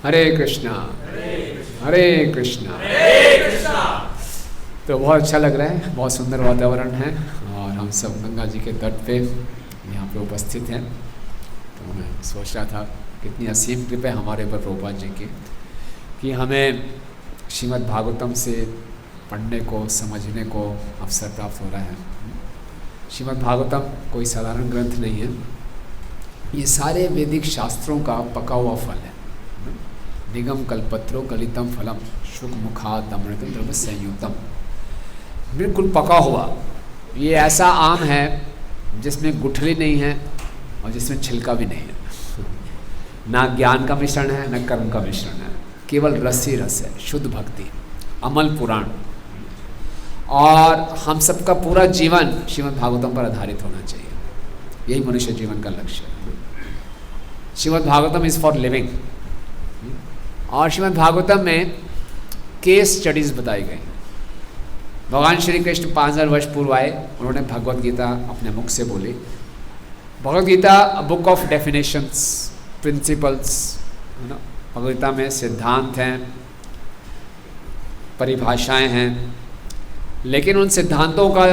हरे कृष्णा हरे कृष्णा। तो बहुत अच्छा लग रहा है, बहुत सुंदर वातावरण है और हम सब गंगा जी के तट पे यहाँ पे उपस्थित हैं। तो मैं सोच रहा था कितनी असीम कृपा है हमारे ऊपर प्रभुपाद जी की कि हमें श्रीमद् भागवतम से पढ़ने को समझने को अवसर प्राप्त हो रहा है। श्रीमद् भागवतम कोई साधारण ग्रंथ नहीं है, ये सारे वैदिक शास्त्रों का पका हुआ फल है। निगम कल्पत्रो गलितम फलम शुक मुखात अमृतम द्रव्य संयुक्तम, बिल्कुल पका हुआ। ये ऐसा आम है जिसमें गुठली नहीं है और जिसमें छिलका भी नहीं है, ना ज्ञान का मिश्रण है ना कर्म का मिश्रण है, केवल रस ही रस है, शुद्ध भक्ति, अमल पुराण। और हम सबका पूरा जीवन श्रीमद् भागवतम पर आधारित होना चाहिए, यही मनुष्य जीवन का लक्ष्य है। Shrimad Bhagavatam is for living. और श्रीमद् भागवतम में केस स्टडीज़ बताई गई। भगवान श्री कृष्ण 5000 वर्ष पूर्व आए, उन्होंने भगवत गीता अपने मुख से बोली। Bhagavad Gita book of definitions, principles, Bhagavad Gita में सिद्धांत हैं, परिभाषाएं हैं, लेकिन उन सिद्धांतों का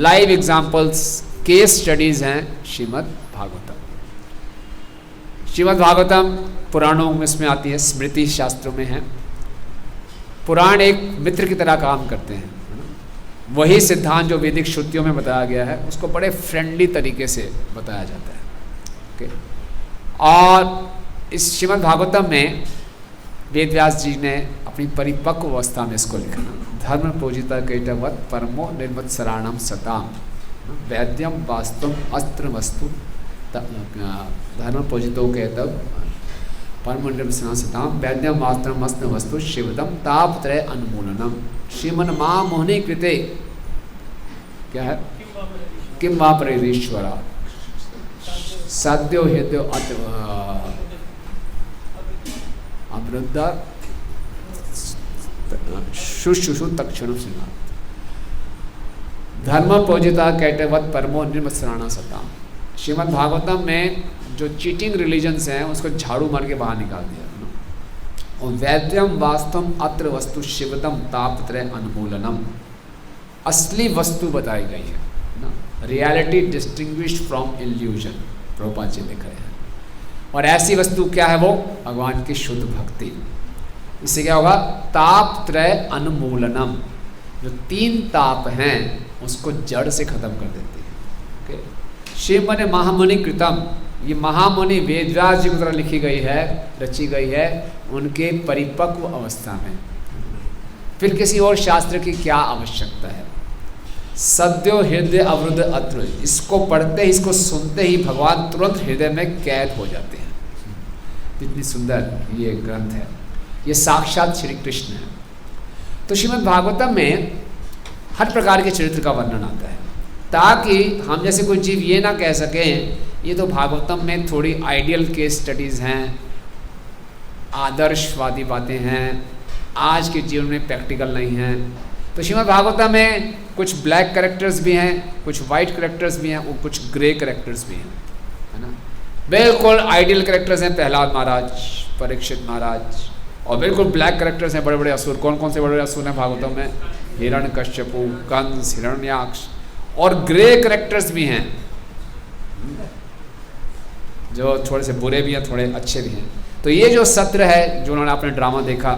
लाइव एग्जाम्पल्स, केस स्टडीज़ हैं श्रीमद् भागवतम। श्रीमद् भागवतम पुराणों में इसमें आती है, स्मृति शास्त्रों में है। पुराण एक मित्र की तरह काम करते हैं। वही सिद्धांत जो वैदिक श्रुतियों में बताया गया है उसको बड़े फ्रेंडली तरीके से बताया जाता है। ओके। और इस श्रीमद् भागवतम में वेदव्यास जी ने अपनी परिपक्व अवस्था में इसको लिखा। धर्म पूजिता केटवत परमो निर्मत्सराणाम सताम वैद्यम वास्तव अस्त्र वस्तु धर्म पूजितो कहतव परम निर्मत्सराणाम सताम वैद्यम वास्त्र मस्त वस्तु शिवदम तापत्रय अनुमूलनम श्रीमन मां मोहनी कृते क्या है किम वा परेश्वरा सद्यो हृदय अवृद्धा शुश्रूषु तक्षण सिंह धर्म पूजिता कैटवत परमो निर्मत्सराणा सताम। श्रीमद् भागवतम में जो चीटिंग रिलीजन्स हैं उसको झाड़ू मार के बाहर निकाल दिया। और वैद्यम वास्तव अत्र वस्तु शिवतम तापत्रय अनुमूलनम, असली वस्तु बताई गई है ना, reality distinguished from illusion, Prabhupada ji लिख रहे हैं। और ऐसी वस्तु क्या है? वो भगवान की शुद्ध भक्ति। इससे क्या होगा? तापत्रय अनुमूलनम, जो 3 ताप हैं उसको जड़ से खत्म कर देती है। ओके। शिव मने महामुनि कृतम, ये महामुनि वेदव्यास जी की तरह लिखी गई है, रची गई है उनके परिपक्व अवस्था में। फिर किसी और शास्त्र की क्या आवश्यकता है? सद्यो हृदय अवरुद्ध अत्र, इसको पढ़ते ही, इसको सुनते ही भगवान तुरंत हृदय में कैद हो जाते हैं। कितनी सुंदर ये ग्रंथ है, ये साक्षात श्री कृष्ण है। तो श्रीमद् भागवतम में हर प्रकार के चरित्र का वर्णन आता है, ताकि हम जैसे कोई जीव ये ना कह सकें ये तो भागवतम में थोड़ी आइडियल केस स्टडीज़ हैं, आदर्शवादी बातें हैं, आज के जीवन में प्रैक्टिकल नहीं हैं। तो श्रीमद् भागवतम में कुछ ब्लैक कैरेक्टर्स भी हैं, कुछ वाइट कैरेक्टर्स भी हैं और कुछ ग्रे कैरेक्टर्स भी हैं, है ना। बिल्कुल आइडियल कैरेक्टर्स हैं प्रहलाद महाराज, परीक्षित महाराज, और बिल्कुल ब्लैक कैरेक्टर्स हैं बड़े बड़े असुर। कौन कौन से बड़े बड़े असुर हैं भागवतम में? हिरण्यकश्यपु, कंस, हिरण्याक्ष। और ग्रे कैरेक्टर्स भी हैं जो थोड़े से बुरे भी हैं, थोड़े अच्छे भी हैं। तो ये जो सत्र है, जो उन्होंने अपने ड्रामा देखा,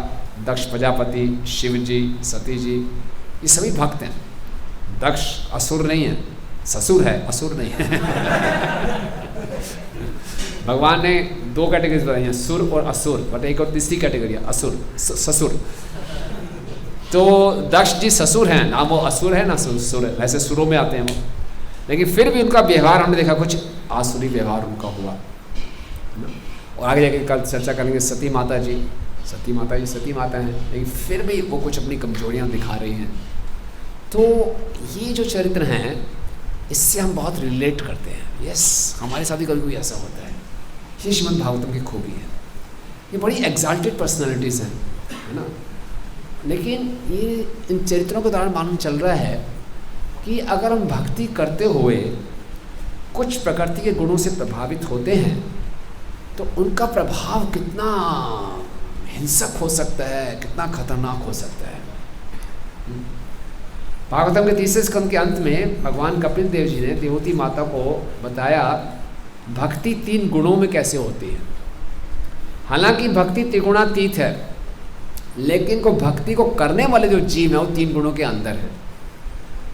दक्ष प्रजापति, शिव जी, सती जी, ये सभी भक्त हैं। दक्ष असुर नहीं है, ससुर है, असुर नहीं है। भगवान ने 2 कैटेगरीज बताई हैं, सुर और असुर, बट एक और तीसरी कैटेगरी है असुर, ससुर। तो दक्ष जी ससुर हैं, ना वो असुर है ना सुर है, वैसे सुरों में आते हैं वो, लेकिन फिर भी उनका व्यवहार हमने देखा कुछ आसुरी व्यवहार उनका हुआ। और आगे जाके कल चर्चा करेंगे सती माता जी सती माता हैं, लेकिन फिर भी वो कुछ अपनी कमजोरियां दिखा रही हैं। तो ये जो चरित्र हैं इससे हम बहुत रिलेट करते हैं। यस, हमारे साथ भी कभी कभी ऐसा होता है। ये श्रीमद् भागवतम की खूबी है। ये बड़ी एग्जाल्टेड पर्सनैलिटीज़ हैं, है ना, लेकिन ये इन चरित्रों के दौरान मालूम चल रहा है कि अगर हम भक्ति करते हुए कुछ प्रकृति के गुणों से प्रभावित होते हैं तो उनका प्रभाव कितना हिंसक हो सकता है, कितना खतरनाक हो सकता है। भागवतम के तीसरे स्कंद के अंत में भगवान कपिल देव जी ने देवती माता को बताया भक्ति 3 गुणों में कैसे होती है। हालांकि भक्ति त्रिगुणातीत है, लेकिन को भक्ति को करने वाले जो जीव है वो 3 गुणों के अंदर है।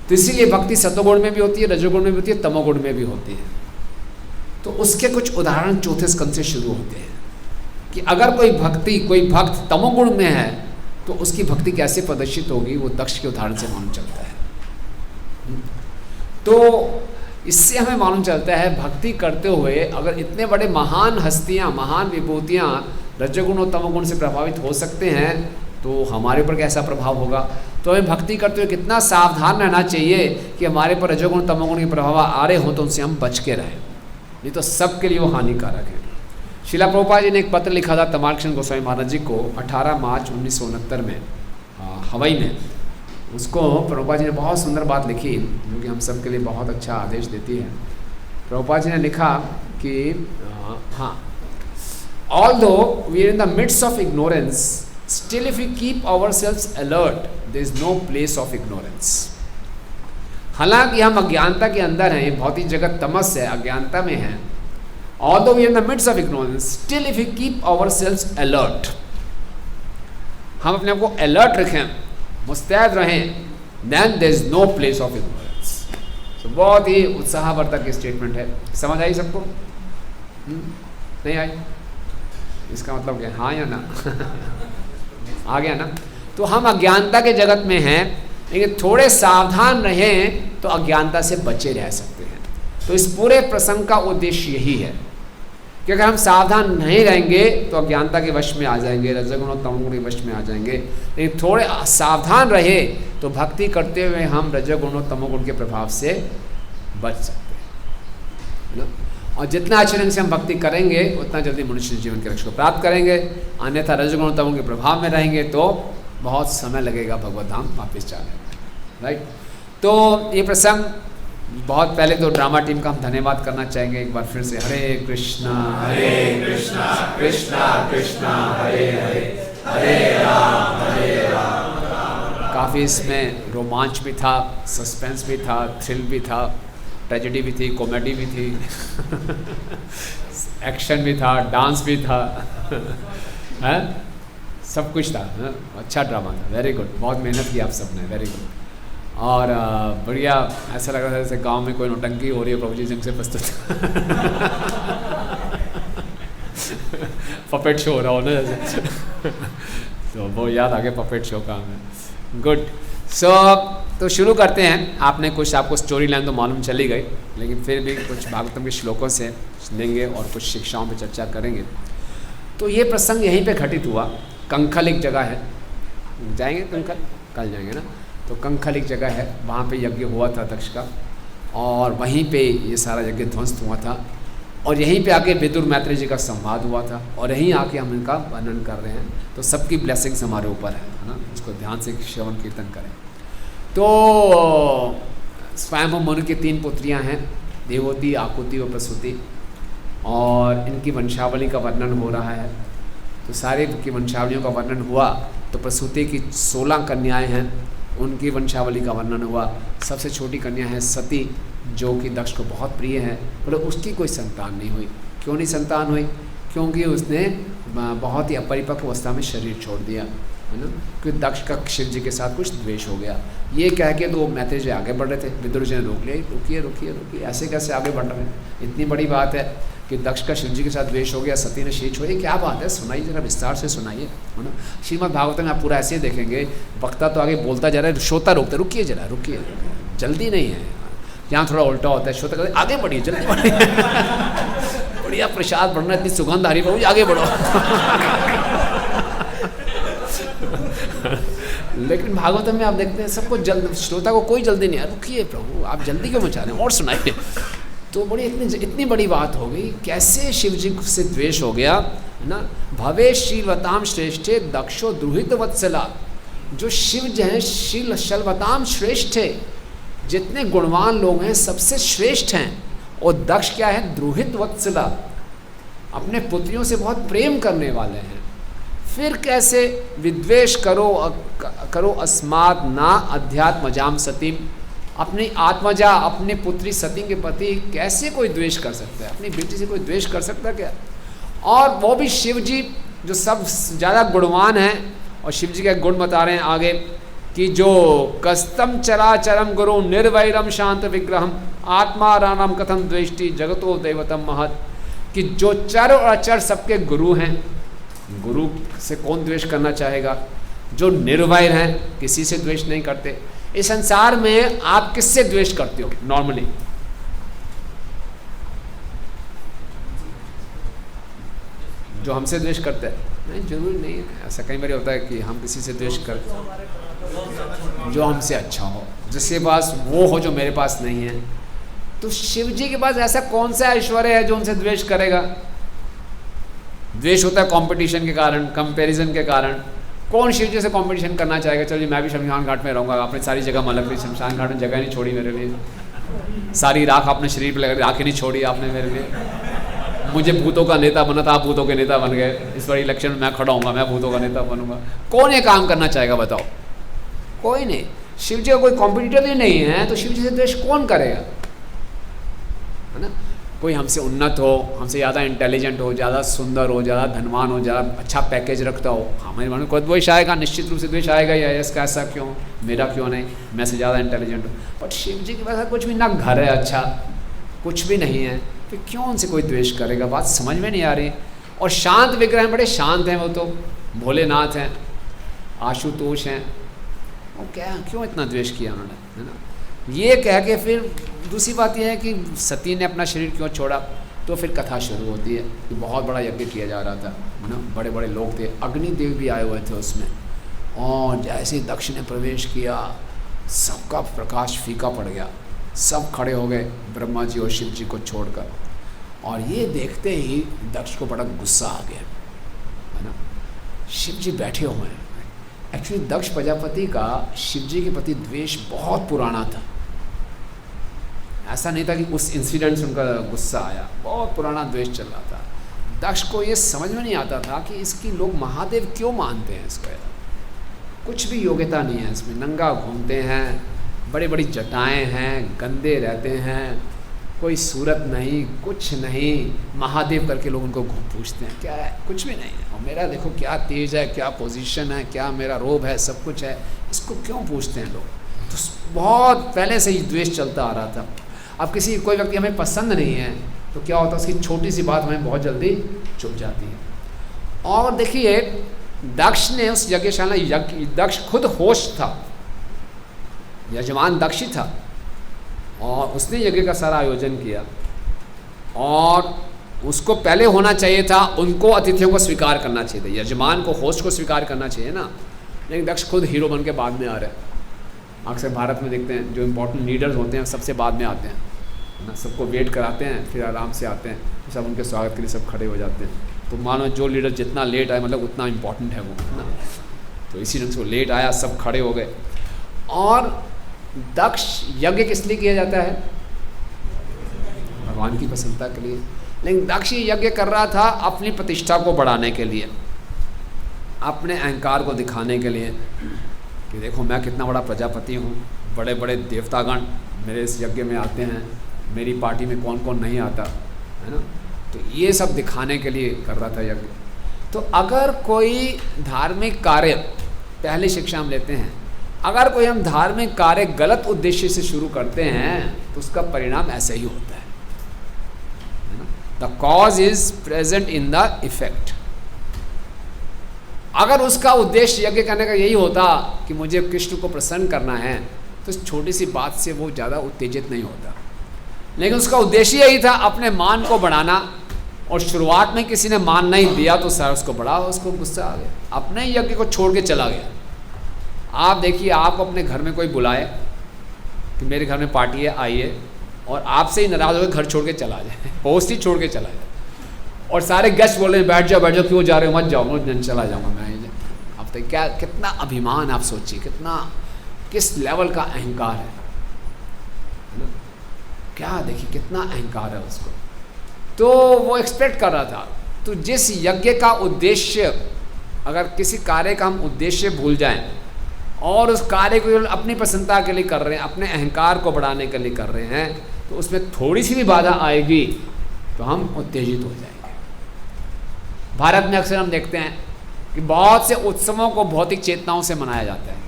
तो इसीलिए भक्ति सतोगुण में भी होती है, रजोगुण में भी होती है, तमोगुण में भी होती है। तो उसके कुछ उदाहरण चौथे स्कंद से शुरू होते हैं कि अगर कोई भक्त तमोगुण में है तो उसकी भक्ति कैसे प्रदर्शित होगी, वो दक्ष के उदाहरण से मालूम चलता है। तो इससे हमें मालूम चलता है भक्ति करते हुए अगर इतने बड़े महान हस्तियाँ, महान विभूतियाँ रजोगुण और तमोगुण से प्रभावित हो सकते हैं तो हमारे ऊपर कैसा प्रभाव होगा। तो हमें भक्ति करते हुए कितना सावधान रहना चाहिए कि हमारे पर रजोगुण तमोगुण के प्रभाव आ रहे हो तो उनसे हम बच के रहें, नहीं तो सबके लिए वो हानिकारक है। शिला प्रभुपाद जी ने एक पत्र लिखा था तमालकृष्ण गोस्वामी महाराज जी को 18 मार्च 1969 में हवाई में। उसको प्रभुपाद जी ने बहुत सुंदर बात लिखी जो कि हम सब के लिए बहुत अच्छा आदेश देती है। प्रभुपाद जी ने लिखा कि हाँ, although we are in the midst of ignorance still if we keep ourselves alert there is no place of ignorance. हालांकि हम अज्ञानता के अंदर हैं, भौतिक जगत तमस है, अज्ञानता में है। Although we are in the midst of ignorance, still if we keep ourselves alert, हम अपने आप को alert रखें, मुस्तैद रहें, then there is no place of ignorance। So बहुत ही उत्साहवर्धक स्टेटमेंट है। समझ आई सबको? नहीं आई? इसका मतलब क्या, हाँ या ना? आ गया ना? तो हम अज्ञानता के जगत में हैं, लेकिन थोड़े सावधान रहें तो अज्ञानता से बचे रह सकते हैं। तो इस पूरे प्रसंग का उद्देश्य यही है कि अगर हम सावधान नहीं रहेंगे तो अज्ञानता के वश में आ जाएंगे, रजोगुण और तमोगुण के वश में आ जाएंगे। लेकिन थोड़े सावधान रहे तो भक्ति करते हुए हम रजोगुण और तमोगुण के प्रभाव से बच सकते हैं, है ना। और जितना अच्छे ढंग से हम भक्ति करेंगे उतना जल्दी मनुष्य जीवन के लक्ष्य को प्राप्त करेंगे। अन्यथा रजोगुण और तमोगुण के प्रभाव में रहेंगे तो बहुत समय लगेगा भगवत धाम वापस जाने में, राइट। तो ये प्रसंग बहुत पहले तो ड्रामा टीम का हम धन्यवाद करना चाहेंगे एक बार फिर से। हरे कृष्णा कृष्णा कृष्णा हरे हरे, हरे राम काफ़ी इसमें रोमांच भी था, सस्पेंस भी था, थ्रिल भी था, ट्रेजेडी भी थी, कॉमेडी भी थी, एक्शन भी था, डांस भी था, है सब कुछ था, है? अच्छा ड्रामा था, वेरी गुड। बहुत मेहनत की आप सबने, वेरी गुड। और बढ़िया, ऐसा लग रहा था जैसे गांव में कोई नौटंकी हो रही है प्रभु जी ढंग से प्रस्तुत पपेट शो हो रहा हो ना जैसे तो वो याद आ गया पपेट शो का हमें। गुड। सो तो शुरू करते हैं। आपको स्टोरी लाइन तो मालूम चली गई, लेकिन फिर भी कुछ भागवतम के श्लोकों से लेंगे और कुछ शिक्षाओं पर चर्चा करेंगे। तो ये प्रसंग यहीं पे घटित हुआ। कंखल एक जगह है, जाएंगे कंखल, कल जाएंगे ना। तो कंखल एक जगह है, वहाँ पे यज्ञ हुआ था दक्ष का, और वहीं पे ये सारा यज्ञ ध्वंस हुआ था। और यहीं पे आके विदुर मैत्री जी का संवाद हुआ था, और यहीं आके हम इनका वर्णन कर रहे हैं। तो सबकी ब्लेसिंग्स हमारे ऊपर है ना, उसको ध्यान से श्रवण कीर्तन करें। तो स्वयं मनु की 3 पुत्रियाँ हैं, देववती, आकुति और प्रसूति, और इनकी वंशावली का वर्णन हो रहा है। तो सारे की वंशावलियों का वर्णन हुआ। तो प्रसूति की 16 कन्याएँ हैं, उनकी वंशावली का वर्णन हुआ। सबसे छोटी कन्या है सती, जो कि दक्ष को बहुत प्रिय है, बोले उसकी कोई संतान नहीं हुई। क्यों नहीं संतान हुई? क्योंकि उसने बहुत ही अपरिपक्व अवस्था में शरीर छोड़ दिया, है ना। क्योंकि दक्ष का शिव जी के साथ कुछ द्वेष हो गया। ये कह के तो मैत्री जी आगे बढ़ रहे थे, विदुर जी ने रोक लिया, रुकिए रुकिए रुकिए, ऐसे कैसे आगे बढ़ रहे हैं? इतनी बड़ी बात है कि दक्ष का शिव जी के साथ द्वेष हो गया, सती ने शरीर छोड़ी, क्या बात है, सुनाइए जरा, विस्तार से सुनाइए, है ना। श्रीमद् भागवत में आप पूरा ऐसे ही देखेंगे, वक्ता तो आगे बोलता जा रहा है, श्रोता रोकते, रुकिए जरा, रुकिए, जल्दी नहीं है। यहाँ थोड़ा उल्टा होता है, श्रोता कहते आगे बढ़िए, जल्दी बढ़िए बढ़िया प्रसाद बढ़ना, इतनी सुगंध आ रही प्रभु, आगे बढ़ो लेकिन भागवतम में आप देखते हैं सबको जल्द, श्रोता को कोई जल्दी नहीं है, रुकिए प्रभु आप जल्दी क्यों मचा रहे हैं, और सुनाइए। तो बड़ी इतनी बड़ी बात हो गई, कैसे शिव जी से द्वेष हो गया, है ना। भवे शीलवताम श्रेष्ठे दक्षो द्रुहित वत्सला, जो शिव जो हैं शीलवताम श्रेष्ठ है, जितने गुणवान लोग हैं सबसे श्रेष्ठ हैं, और दक्ष क्या है, द्रुहित वत्सला, अपने पुत्रियों से बहुत प्रेम करने वाले हैं, फिर कैसे विद्वेष करो अस्मात् ना अध्यात्मजाम सतीम, अपनी आत्मजा अपनी पुत्री सती के प्रति कैसे कोई द्वेष कर सकता है? अपनी बेटी से कोई द्वेष कर सकता है क्या? और वो भी शिव जी जो सब ज़्यादा गुणवान हैं, और शिव जी का गुण बता रहे हैं आगे कि जो कस्तम चराचरम गुरु निर्वैरम शांत विग्रहम आत्मा रानम कथम द्वेष्टि जगतो दैवतम महत, कि जो चर और अचर सबके गुरु हैं, गुरु से कौन द्वेष करना चाहेगा? जो निर्वैर हैं, किसी से द्वेष नहीं करते। इस संसार में आप किससे द्वेष करते हो नॉर्मली? जो हमसे द्वेष करते हैं? नहीं, जरूरी नहीं है ऐसा। कई बार होता है कि हम किसी से द्वेष कर, जो हमसे अच्छा हो, जिसके पास वो हो जो मेरे पास नहीं है। तो शिव जी के पास ऐसा कौन सा ऐश्वर्य है जो उनसे द्वेष करेगा? द्वेष होता है कंपटीशन के कारण, कंपैरिजन के कारण। कौन शिव जी से कंपटीशन करना चाहेगा? चलिए मैं भी शमशान घाट में रहूँगा, आपने सारी जगह मलक ली, शमशान घाट में जगह नहीं छोड़ी मेरे लिए, सारी राख आपने शरीर पर लगा, राख ही नहीं छोड़ी आपने मेरे लिए। मुझे भूतों का नेता बना था, आप भूतों के नेता बन गए। इस बार इलेक्शन में मैं खड़ा हूँगा, मैं भूतों का नेता बनूंगा। कौन ये काम करना चाहेगा बताओ? कोई नहीं। शिव जी का कोई कॉम्पिटिटर ही नहीं है, तो शिव जी से द्वेष कौन करेगा? है ना? कोई हमसे उन्नत हो, हमसे ज़्यादा इंटेलिजेंट हो, ज़्यादा सुंदर हो, ज़्यादा धनवान हो, ज़्यादा अच्छा पैकेज रखता हो, हमारे मन में कोई द्वेष आएगा, निश्चित रूप से द्वेष आएगा। या इसका ऐसा क्यों, मेरा क्यों नहीं, मैं से ज़्यादा इंटेलिजेंट हूँ। बट शिव जी के पास कुछ भी ना घर है अच्छा, कुछ भी नहीं है, तो क्यों उनसे कोई द्वेष करेगा? बात समझ में नहीं आ रही। और शांत विग्रह बड़े शांत हैं, वो तो भोलेनाथ हैं, आशुतोष हैं, वो क्या क्यों इतना द्वेष किया उन्होंने, है ना? ये कह के फिर दूसरी बात यह है कि सती ने अपना शरीर क्यों छोड़ा? तो फिर कथा शुरू होती है कि बहुत बड़ा यज्ञ किया जा रहा था, है ना? बड़े बड़े लोग थे, अग्निदेव भी आए हुए थे उसमें, और जैसे ही दक्ष ने प्रवेश किया सबका प्रकाश फीका पड़ गया, सब खड़े हो गए ब्रह्मा जी और शिव जी को छोड़कर। और ये देखते ही दक्ष को बड़ा गुस्सा आ गया, है ना? शिव जी बैठे हुए हैं। एक्चुअली दक्ष प्रजापति का शिव जी के प्रति द्वेष बहुत पुराना था। ऐसा नहीं था कि उस इंसिडेंट से उनका गुस्सा आया, बहुत पुराना द्वेष चल रहा था। दक्ष को ये समझ में नहीं आता था कि इसकी लोग महादेव क्यों मानते हैं इसको। कुछ भी योग्यता नहीं है इसमें, नंगा घूमते हैं, बड़ी बड़ी जटाएं हैं, गंदे रहते हैं, कोई सूरत नहीं, कुछ नहीं। महादेव करके लोग उनको पूछते हैं, क्या है? कुछ भी नहीं है। और मेरा देखो क्या तेज है, क्या पोजीशन है, क्या मेरा रोब है, सब कुछ है, इसको क्यों पूछते हैं लोग? तो बहुत पहले से ही द्वेष चलता आ रहा था। अब कोई व्यक्ति हमें पसंद नहीं है तो क्या होता है, उसकी छोटी सी बात हमें बहुत जल्दी चुभ जाती है। और देखिए दक्ष ने उस यज्ञशाला, दक्ष खुद होस्ट था, यजमान दक्ष था, और उसने यज्ञ का सारा आयोजन किया। और उसको पहले होना चाहिए था, उनको अतिथियों को स्वीकार करना चाहिए था, यजमान को, होस्ट को स्वीकार करना चाहिए ना। लेकिन दक्ष खुद हीरो बन के बाद में आ रहे हैं। अक्सर भारत में देखते हैं जो इम्पोर्टेंट लीडर्स होते हैं सबसे बाद में आते हैं ना, सबको वेट कराते हैं, फिर आराम से आते हैं, सब उनके स्वागत के लिए सब खड़े हो जाते हैं। तो मानो जो लीडर जितना लेट आए मतलब उतना इम्पोर्टेंट है वो, है ना। तो इसी ढंग से वो लेट आया, सब खड़े हो गए। और दक्ष यज्ञ किस लिए किया जाता है? भगवान की प्रसन्नता के लिए। लेकिन दक्ष यज्ञ कर रहा था अपनी प्रतिष्ठा को बढ़ाने के लिए, अपने अहंकार को दिखाने के लिए कि देखो मैं कितना बड़ा प्रजापति हूँ, बड़े बड़े देवतागण मेरे इस यज्ञ में आते हैं, मेरी पार्टी में कौन कौन नहीं आता, है ना। तो ये सब दिखाने के लिए कर रहा था यज्ञ। तो अगर कोई धार्मिक कार्य, पहली शिक्षा हम लेते हैं, अगर कोई हम धार्मिक कार्य गलत उद्देश्य से शुरू करते हैं तो उसका परिणाम ऐसा ही होता है ना। The cause is present in the effect. अगर उसका उद्देश्य यज्ञ करने का यही होता कि मुझे कृष्ण को प्रसन्न करना है, तो इस छोटी सी बात से वो ज़्यादा उत्तेजित नहीं होता। लेकिन उसका उद्देश्य यही था अपने मान को बढ़ाना, और शुरुआत में किसी ने मान नहीं दिया तो सर उसको बढ़ा, उसको गुस्सा आ गया, अपने यज्ञ को छोड़ के चला गया। आप देखिए, आपको अपने घर में कोई बुलाए कि मेरे घर में पार्टी है आइए, और आपसे ही नाराज़ होकर घर छोड़ के चला जाए, होस्ट ही छोड़ के चला जाए, और सारे गेस्ट बोल रहे हैं बैठ जाओ, क्यों जा रहे हो, मत जाओ, मैं चला जाऊँगा मैं। अब तो क्या, कितना अभिमान, आप सोचिए किस लेवल का अहंकार है ना। क्या देखिए कितना अहंकार है उसको। तो वो एक्सपेक्ट कर रहा था तो जिस यज्ञ का उद्देश्य, अगर किसी कार्य का हम उद्देश्य भूल जाएं और उस कार्य को अपनी प्रसन्नता के लिए कर रहे हैं, अपने अहंकार को बढ़ाने के लिए कर रहे हैं, तो उसमें थोड़ी सी भी बाधा आएगी तो हम उत्तेजित हो जाएंगे। भारत में अक्सर हम देखते हैं कि बहुत से उत्सवों को भौतिक चेतनाओं से मनाया जाता है।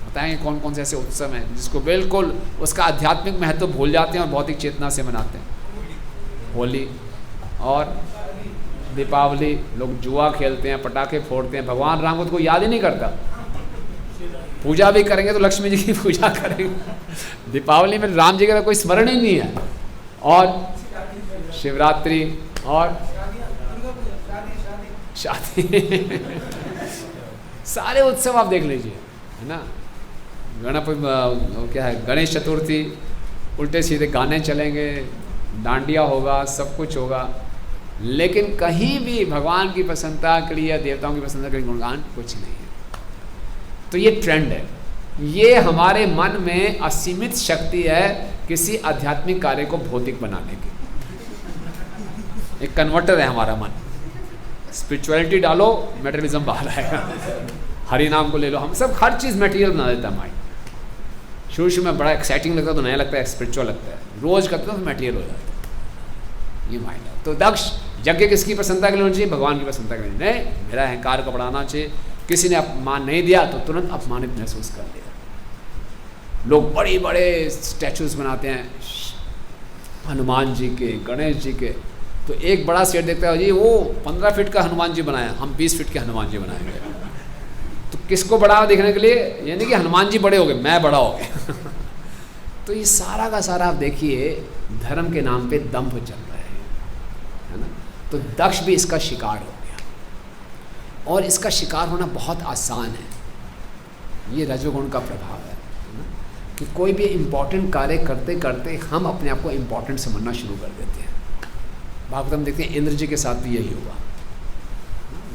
बताएंगे कौन कौन से ऐसे उत्सव हैं जिसको बिल्कुल उसका आध्यात्मिक महत्व भूल जाते हैं और भौतिक चेतना से मनाते हैं? होली और दीपावली, लोग जुआ खेलते हैं, पटाखे फोड़ते हैं, भगवान राम को तो कोई याद ही नहीं करता। पूजा भी करेंगे तो लक्ष्मी जी की पूजा करेंगे, दीपावली में राम जी का कोई स्मरण ही नहीं है। और शिवरात्रि और शादी सारे उत्सव आप देख लीजिए, है ना। गणपति क्या है, गणेश चतुर्थी, उल्टे सीधे गाने चलेंगे, डांडिया होगा, सब कुछ होगा, लेकिन कहीं भी भगवान की प्रसन्नता के लिए या देवताओं की प्रसन्नता के लिए गुणगान कुछ नहीं है। तो ये ट्रेंड है, ये हमारे मन में असीमित शक्ति है किसी आध्यात्मिक कार्य को भौतिक बनाने की। एक कन्वर्टर है हमारा मन, स्पिरिचुअलिटी डालो, मेटेरियलिज्म बाहर आएगा। हरि नाम को ले लो, हम सब हर चीज़ मेटेरियल बना देता है माइंड। शुरू में बड़ा एक्साइटिंग लगता है तो नया लगता है, स्पिरिचुअल लगता है, रोज करते हो तो मेटेरियल हो जाता है, ये माइंड है। तो दक्ष यज्ञ किसकी प्रसन्नता के लिए होना चाहिए? भगवान की प्रसन्नता के लिए। नहीं, मेरा अहंकार को बढ़ाना चाहिए। किसी ने अपमान नहीं दिया तो तुरंत अपमानित महसूस कर लिया। लोग बड़े बड़े स्टैचूज बनाते हैं हनुमान जी के, गणेश जी के, तो एक बड़ा सेठ देखता है जी वो 15 फीट का हनुमान जी बनाया, हम 20 फीट के हनुमान जी बनाएंगे। तो किसको बड़ा देखने के लिए? यानी कि हनुमान जी बड़े हो गए, मैं बड़ा हो गया। तो ये सारा का सारा आप देखिए धर्म के नाम पे दंभ चल रहा है ना। तो दक्ष भी इसका शिकार हो गया, और इसका शिकार होना बहुत आसान है। ये रजोगुण का प्रभाव है ना, कि कोई भी इम्पोर्टेंट कार्य करते करते हम अपने आप को इम्पोर्टेंट समझना शुरू कर देते हैं। भागवतम देखते हैं, इंद्र जी के साथ भी यही हुआ।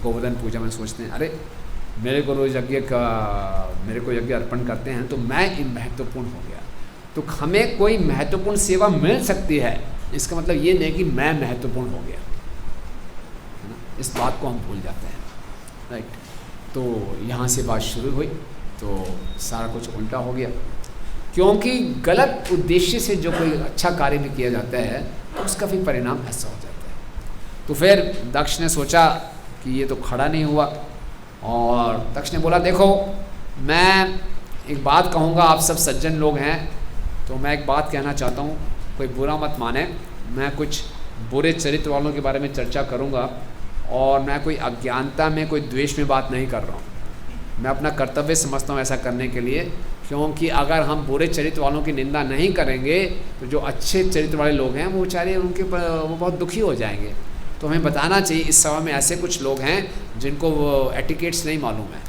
गोवर्धन पूजा में सोचते हैं अरे मेरे को रोज मेरे को यज्ञ अर्पण करते हैं तो मैं महत्वपूर्ण हो गया। तो हमें कोई महत्वपूर्ण सेवा मिल सकती है, इसका मतलब ये नहीं कि मैं महत्वपूर्ण हो गया, है ना। इस बात को हम भूल जाते हैं, राइट। तो यहाँ से बात शुरू हुई तो सारा कुछ उल्टा हो गया, क्योंकि गलत उद्देश्य से जो कोई अच्छा कार्य भी किया जाता है तो उसका भी परिणाम ऐसा हो जाता है। तो फिर दक्ष ने सोचा कि ये तो खड़ा नहीं हुआ, और दक्ष ने बोला देखो मैं एक बात कहूँगा, आप सब सज्जन लोग हैं तो मैं एक बात कहना चाहता हूँ, कोई बुरा मत माने। मैं कुछ बुरे चरित्र वालों के बारे में चर्चा करूँगा, और मैं कोई अज्ञानता में कोई द्वेष में बात नहीं कर रहा हूँ। मैं अपना कर्तव्य समझता हूँ ऐसा करने के लिए, क्योंकि अगर हम बुरे चरित्र वालों की निंदा नहीं करेंगे तो जो अच्छे चरित्र वाले लोग हैं वो बेचारे उनके वो बहुत दुखी हो जाएंगे। तो हमें बताना चाहिए इस सभा में ऐसे कुछ लोग हैं जिनको वो एटिकेट्स नहीं मालूम है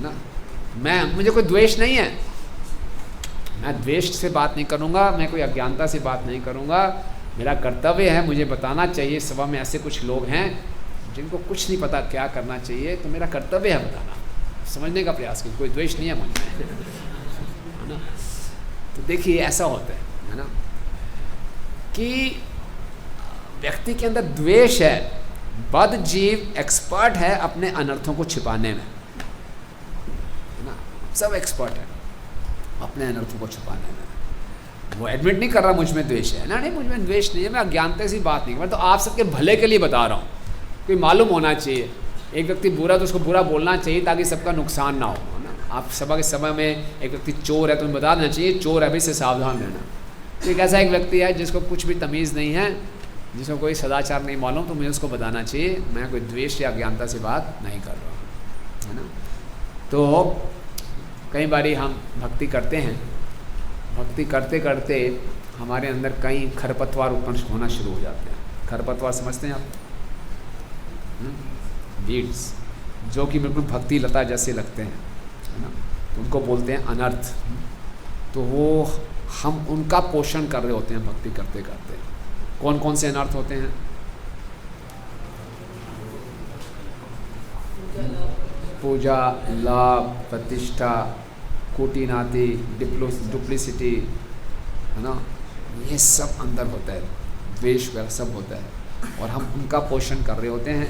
ना। मुझे कोई द्वेष नहीं है, मैं द्वेष से बात नहीं करूँगा, मैं कोई अज्ञानता से बात नहीं करूँगा। मेरा कर्तव्य है, मुझे बताना चाहिए सभा में ऐसे कुछ लोग हैं जिनको कुछ नहीं पता क्या करना चाहिए, तो मेरा कर्तव्य है बताना, समझने का प्रयास कीजिए। कोई द्वेष नहीं है मुझ में, है ना। तो देखिए ऐसा होता है ना, कि व्यक्ति के अंदर द्वेष है। बद जीव एक्सपर्ट है अपने अनर्थों को छिपाने में, है ना। सब एक्सपर्ट है अपने अनर्थों को छुपाने में। वो एडमिट नहीं कर रहा मुझ में द्वेष है ना, नहीं मुझ में द्वेष नहीं है, मैं अज्ञानता से बात नहीं कर रहा। तो आप सबके भले के लिए बता रहा हूँ, कोई मालूम होना चाहिए। एक व्यक्ति बुरा तो उसको बुरा बोलना चाहिए ताकि सबका नुकसान ना हो, है ना। आप सभा के समय में एक व्यक्ति चोर है तो बता देना चाहिए चोर है, अभी से सावधान रहना। तो एक ऐसा एक व्यक्ति है जिसको कुछ भी तमीज़ नहीं है, जिसको कोई सदाचार नहीं मालूम, तो मुझे उसको बताना चाहिए मैं कोई द्वेष या अज्ञानता से बात नहीं कर रहा हूँ, है ना। तो कई बारी हम भक्ति करते हैं, भक्ति करते करते हमारे अंदर कई खरपतवार उत्पन्न होना शुरू हो जाते हैं। खरपतवार समझते हैं आप? वीड्स, जो कि बिल्कुल भक्ति लता जैसे लगते हैं, है ना। तो उनको बोलते हैं अनर्थ। तो वो हम उनका पोषण कर रहे होते हैं भक्ति करते करते। कौन कौन से अनर्थ होते हैं? पूजा, लाभ, प्रतिष्ठा, कूटीनाति, डुप्लिसिटी, है ना, ये सब अंदर होता है। द्वेष वगैरह सब होता है। और हम उनका पोषण कर रहे होते हैं,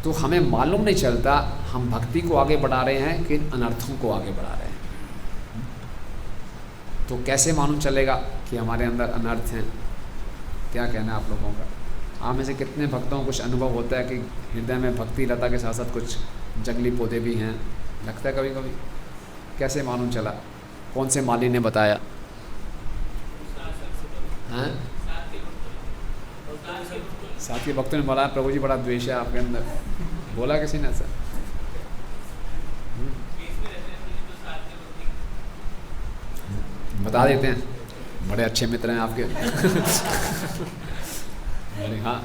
तो हमें मालूम नहीं चलता हम भक्ति को आगे बढ़ा रहे हैं कि अनर्थों को आगे बढ़ा रहे हैं। तो कैसे मालूम चलेगा कि हमारे अंदर अनर्थ हैं? क्या कहना है आप लोगों का? आप में से कितने भक्तों को कुछ अनुभव होता है कि हृदय में भक्ति लता के साथ साथ कुछ जंगली पौधे भी हैं? लगता है कभी कभी? कैसे मालूम चला? कौन से माली ने बताया? हैं? साथ के भक्तों ने बोला प्रभु जी बड़ा द्वेष है आपके अंदर, बोला किसी ने ऐसा? बता देते हैं, बड़े अच्छे मित्र हैं आपके। अरे हाँ,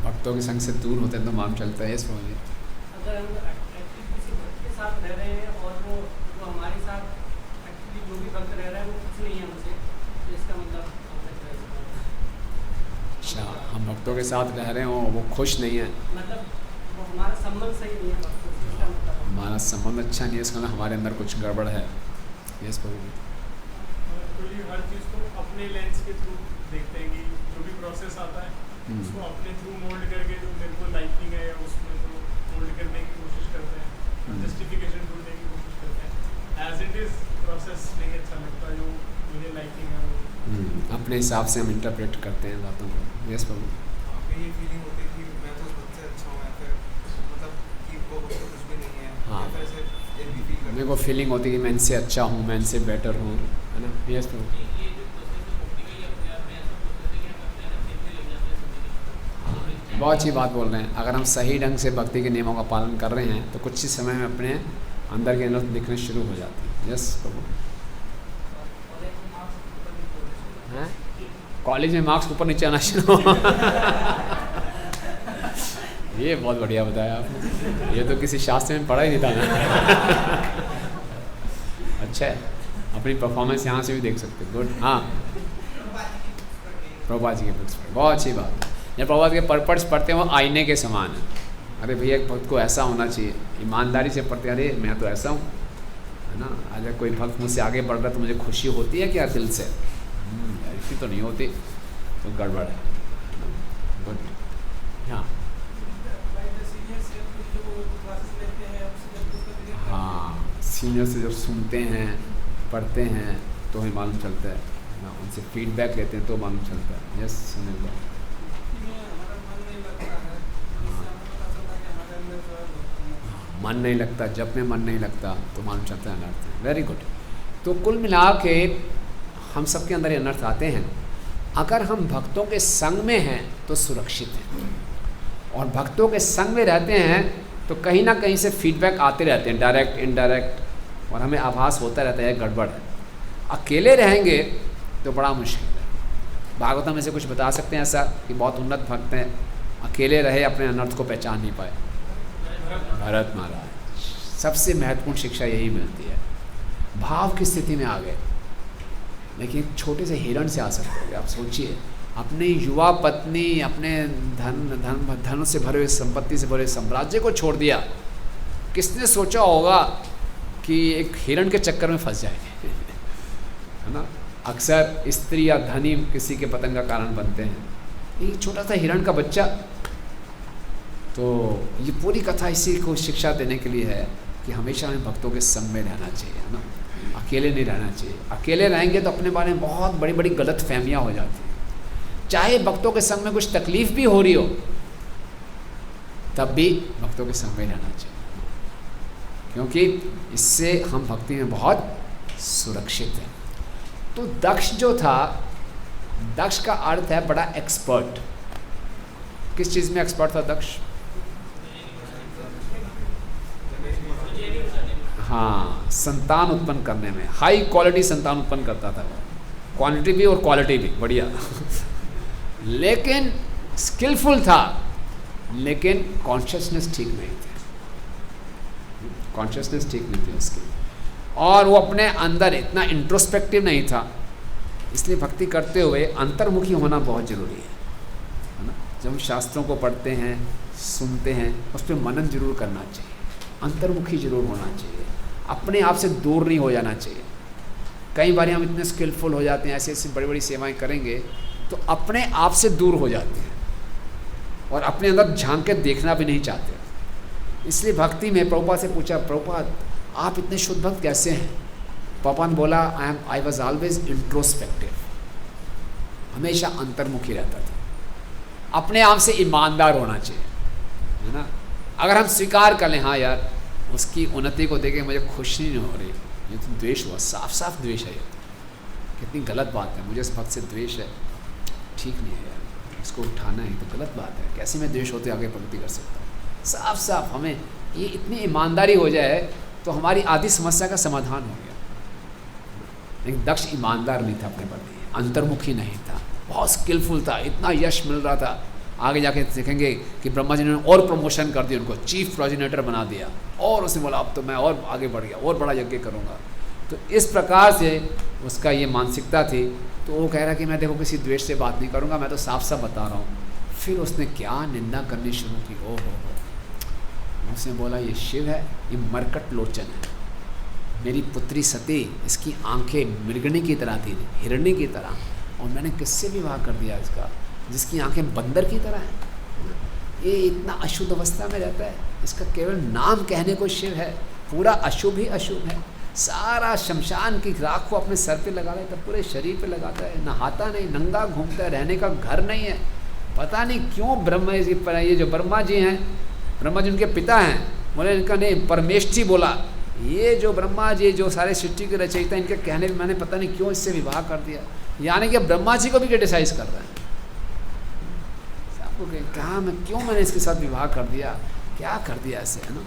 भक्तों के संग से दूर होते हैं तो मालूम चलता है। इस मुझे अगर हम एक्चुअली किसी भक्त के साथ रह रहे हैं और वो हमारे साथ एक्चुअली जो भी भक्त रह रहा है वो कुछ नहीं है हमसे, तो इसका मतलब अच्छा, हम भक्तों के साथ रह रहे हो वो खुश नहीं है, मतलब वो हमारा संबंध सही नहीं है भक्तों से, इसका मतलब हमारा संबंध अच्छा नहीं है, इसका मतलब हमारे अंदर कुछ गड़बड़ है। यस प्रभु जी। हर चीज़ को अपने लेंस के थ्रू देखते हैं कि जो भी प्रोसेस आता है उसको अपने थ्रू मोल्ड करके जो मेरे को लाइकिंग है उसमें तो मोल्ड करने की कोशिश करते हैं, जस्टिफिकेशन ढूंढने की कोशिश करते हैं। एज इट इज़ प्रोसेस नहीं अच्छा लगता, जो मुझे लाइकिंग है वो अपने हिसाब से हम इंटरप्रेट करते हैं बातों को। यस प्रभु। आपको ये फीलिंग होती है कि मैं तो सबसे अच्छा हूँ, या फिर मतलब कि वो तो कुछ भी नहीं है, हाँ, या फिर ऐसे ये भी फील मेरे को फीलिंग होती है कि मैं इनसे अच्छा हूँ, मैं इनसे बेटर हूँ, है ना? यस प्रभु। बहुत अच्छी बात बोल रहे हैं। अगर हम सही ढंग से भक्ति के नियमों का पालन कर रहे हैं तो कुछ ही समय में अपने अंदर के अनर्थ दिखने शुरू हो जाती है। यस प्रभु। हैं? कॉलेज में मार्क्स ऊपर नीचे आना शुरू ये बहुत बढ़िया बताया आपने, ये तो किसी शास्त्र में पढ़ा ही नहीं था ना। अच्छा है, अपनी परफॉर्मेंस यहाँ से भी देख सकते। गुड। हाँ, प्रभुपाद जी के बुक्स पढ़े, बहुत अच्छी बात। जब प्रभुपाद के पर्पट्स पढ़ते हैं वो आईने के समान है। अरे भैया एक भक्त को ऐसा होना चाहिए, ईमानदारी से पढ़ते, अरे मैं तो ऐसा हूँ, है ना? अगर कोई भक्त मुझसे आगे बढ़ रहा है तो मुझे खुशी होती है क्या दिल से? ऐसी तो नहीं होती, तो गड़बड़ है। गुड। हाँ हाँ, सीनियर से जब सुनते हैं पढ़ते हैं तो हमें मालूम चलता है ना, उनसे फीडबैक लेते हैं तो मालूम चलता है। यस सुनील भाई। मन नहीं लगता, जब में मन नहीं लगता तो मालूम चलता है अनर्थ है। Very good. तो कुल मिला के हम सबके अंदर ये अनर्थ आते हैं। अगर हम भक्तों के संग में हैं तो सुरक्षित हैं, और भक्तों के संग में रहते हैं तो कहीं ना कहीं से फीडबैक आते रहते हैं, डायरेक्ट इनडायरेक्ट, और हमें आभास होता रहता है गड़बड़ है। अकेले रहेंगे तो बड़ा मुश्किल है। भागवतम में से कुछ बता सकते हैं ऐसा कि बहुत उन्नत भक्त हैं, अकेले रहे, अपने अनर्थ को पहचान नहीं पाए? भरत महाराज। सबसे महत्वपूर्ण शिक्षा यही मिलती है। भाव की स्थिति में आ गए, लेकिन एक छोटे से हिरण से आ सकते हैं। आप सोचिए, अपनी युवा पत्नी, अपने धन से भरे हुए, संपत्ति से भरे साम्राज्य को छोड़ दिया। किसने सोचा होगा कि एक हिरण के चक्कर में फंस जाएंगे? है ना? अक्सर स्त्री या धनी किसी के पतन का कारण बनते हैं। एक छोटा सा हिरण का बच्चा। तो ये पूरी कथा इसी को शिक्षा देने के लिए है कि हमेशा हमें भक्तों के संग में रहना चाहिए, है ना? अकेले नहीं रहना चाहिए। अकेले रहेंगे तो अपने बारे में बहुत बड़ी बड़ी गलत फहमियाँ हो जाती हैं। चाहे भक्तों के संग में कुछ तकलीफ भी हो रही हो, तब भी भक्तों के संग में रहना चाहिए, क्योंकि इससे हम भक्ति में बहुत सुरक्षित हैं। तो दक्ष जो था, दक्ष का अर्थ है बड़ा एक्सपर्ट। किस चीज़ में एक्सपर्ट था दक्ष? हाँ, संतान उत्पन्न करने में। हाई क्वालिटी संतान उत्पन्न करता था वो, क्वांटिटी भी और क्वालिटी भी बढ़िया। लेकिन स्किलफुल था, लेकिन कॉन्शियसनेस ठीक नहीं थी। कॉन्शियसनेस ठीक नहीं थी उसकी, और वो अपने अंदर इतना इंट्रोस्पेक्टिव नहीं था। इसलिए भक्ति करते हुए अंतर्मुखी होना बहुत ज़रूरी है ना? जब हम शास्त्रों को पढ़ते हैं, सुनते हैं, उस पर मनन जरूर करना चाहिए, अंतर्मुखी जरूर होना चाहिए, अपने आप से दूर नहीं हो जाना चाहिए। कई बार हम इतने स्किलफुल हो जाते हैं, ऐसी ऐसी बड़ी बड़ी सेवाएं करेंगे तो अपने आप से दूर हो जाते हैं और अपने अंदर झांक के देखना भी नहीं चाहते। इसलिए भक्ति में प्रभुपाद से पूछा, प्रभुपाद आप इतने शुद्ध भक्त कैसे हैं? प्रभुपाद ने बोला, आई वॉज ऑलवेज इंट्रोस्पेक्टिव, हमेशा अंतर्मुखी रहता था, अपने आप से ईमानदार होना चाहिए, है ना। अगर हम स्वीकार कर लें हाँ यार उसकी उन्नति को देखे मुझे खुशी नहीं हो रही, ये तो द्वेष हुआ, साफ साफ द्वेष है, ये कितनी गलत बात है, मुझे इस भक्त से द्वेष है, ठीक नहीं है यार, इसको उठाना है, तो गलत बात है, कैसे मैं द्वेष होते आगे प्रगति कर सकता हूँ। साफ साफ हमें ये इतनी ईमानदारी हो जाए तो हमारी आधी समस्या का समाधान हो गया। लेकिन दक्ष ईमानदार नहीं था अपने प्रति, अंतर्मुखी नहीं था, बहुत स्किलफुल था, इतना यश मिल रहा था। आगे जाके देखेंगे कि ब्रह्मा जी ने और प्रमोशन कर दिया, उनको चीफ प्रोजिनेटर बना दिया और उसने बोला अब तो मैं और आगे बढ़ गया और बड़ा यज्ञ करूँगा। तो इस प्रकार से उसका ये मानसिकता थी। तो वो कह रहा कि मैं देखो किसी द्वेष से बात नहीं करूँगा, मैं तो साफ साफ बता रहा हूँ। फिर उसने क्या निंदा करनी शुरू की, ओ हो, उसने बोला ये शिव है, ये मरकट लोचन है, मेरी पुत्री सती इसकी आंखें मृगणी की तरह थी, हिरणी की तरह, और मैंने किससे विवाह कर दिया इसका जिसकी आंखें बंदर की तरह हैं। ये इतना अशुद्ध अवस्था में रहता है, इसका केवल नाम कहने को शिव है, पूरा अशुभ ही अशुभ है। सारा शमशान की राख को अपने सर पे लगा लेता, पूरे शरीर पे लगाता है, नहाता नहीं, नंगा घूमता है, रहने का घर नहीं है। पता नहीं क्यों ब्रह्मा जी पर, ये जो ब्रह्मा जी हैं, ब्रह्मा जी उनके पिता हैं, बोले इनका नहीं परमेष्ठी बोला, ये जो ब्रह्मा जी जो सारे सृष्टि के रचयिता, इनके कहने में मैंने पता नहीं क्यों इससे विवाह कर दिया। यानी कि ब्रह्मा जी को भी क्रिटिसाइज कर रहे हैं, कहा मैं क्यों मैंने इसके साथ विवाह कर दिया, क्या कर दिया ऐसे, है ना।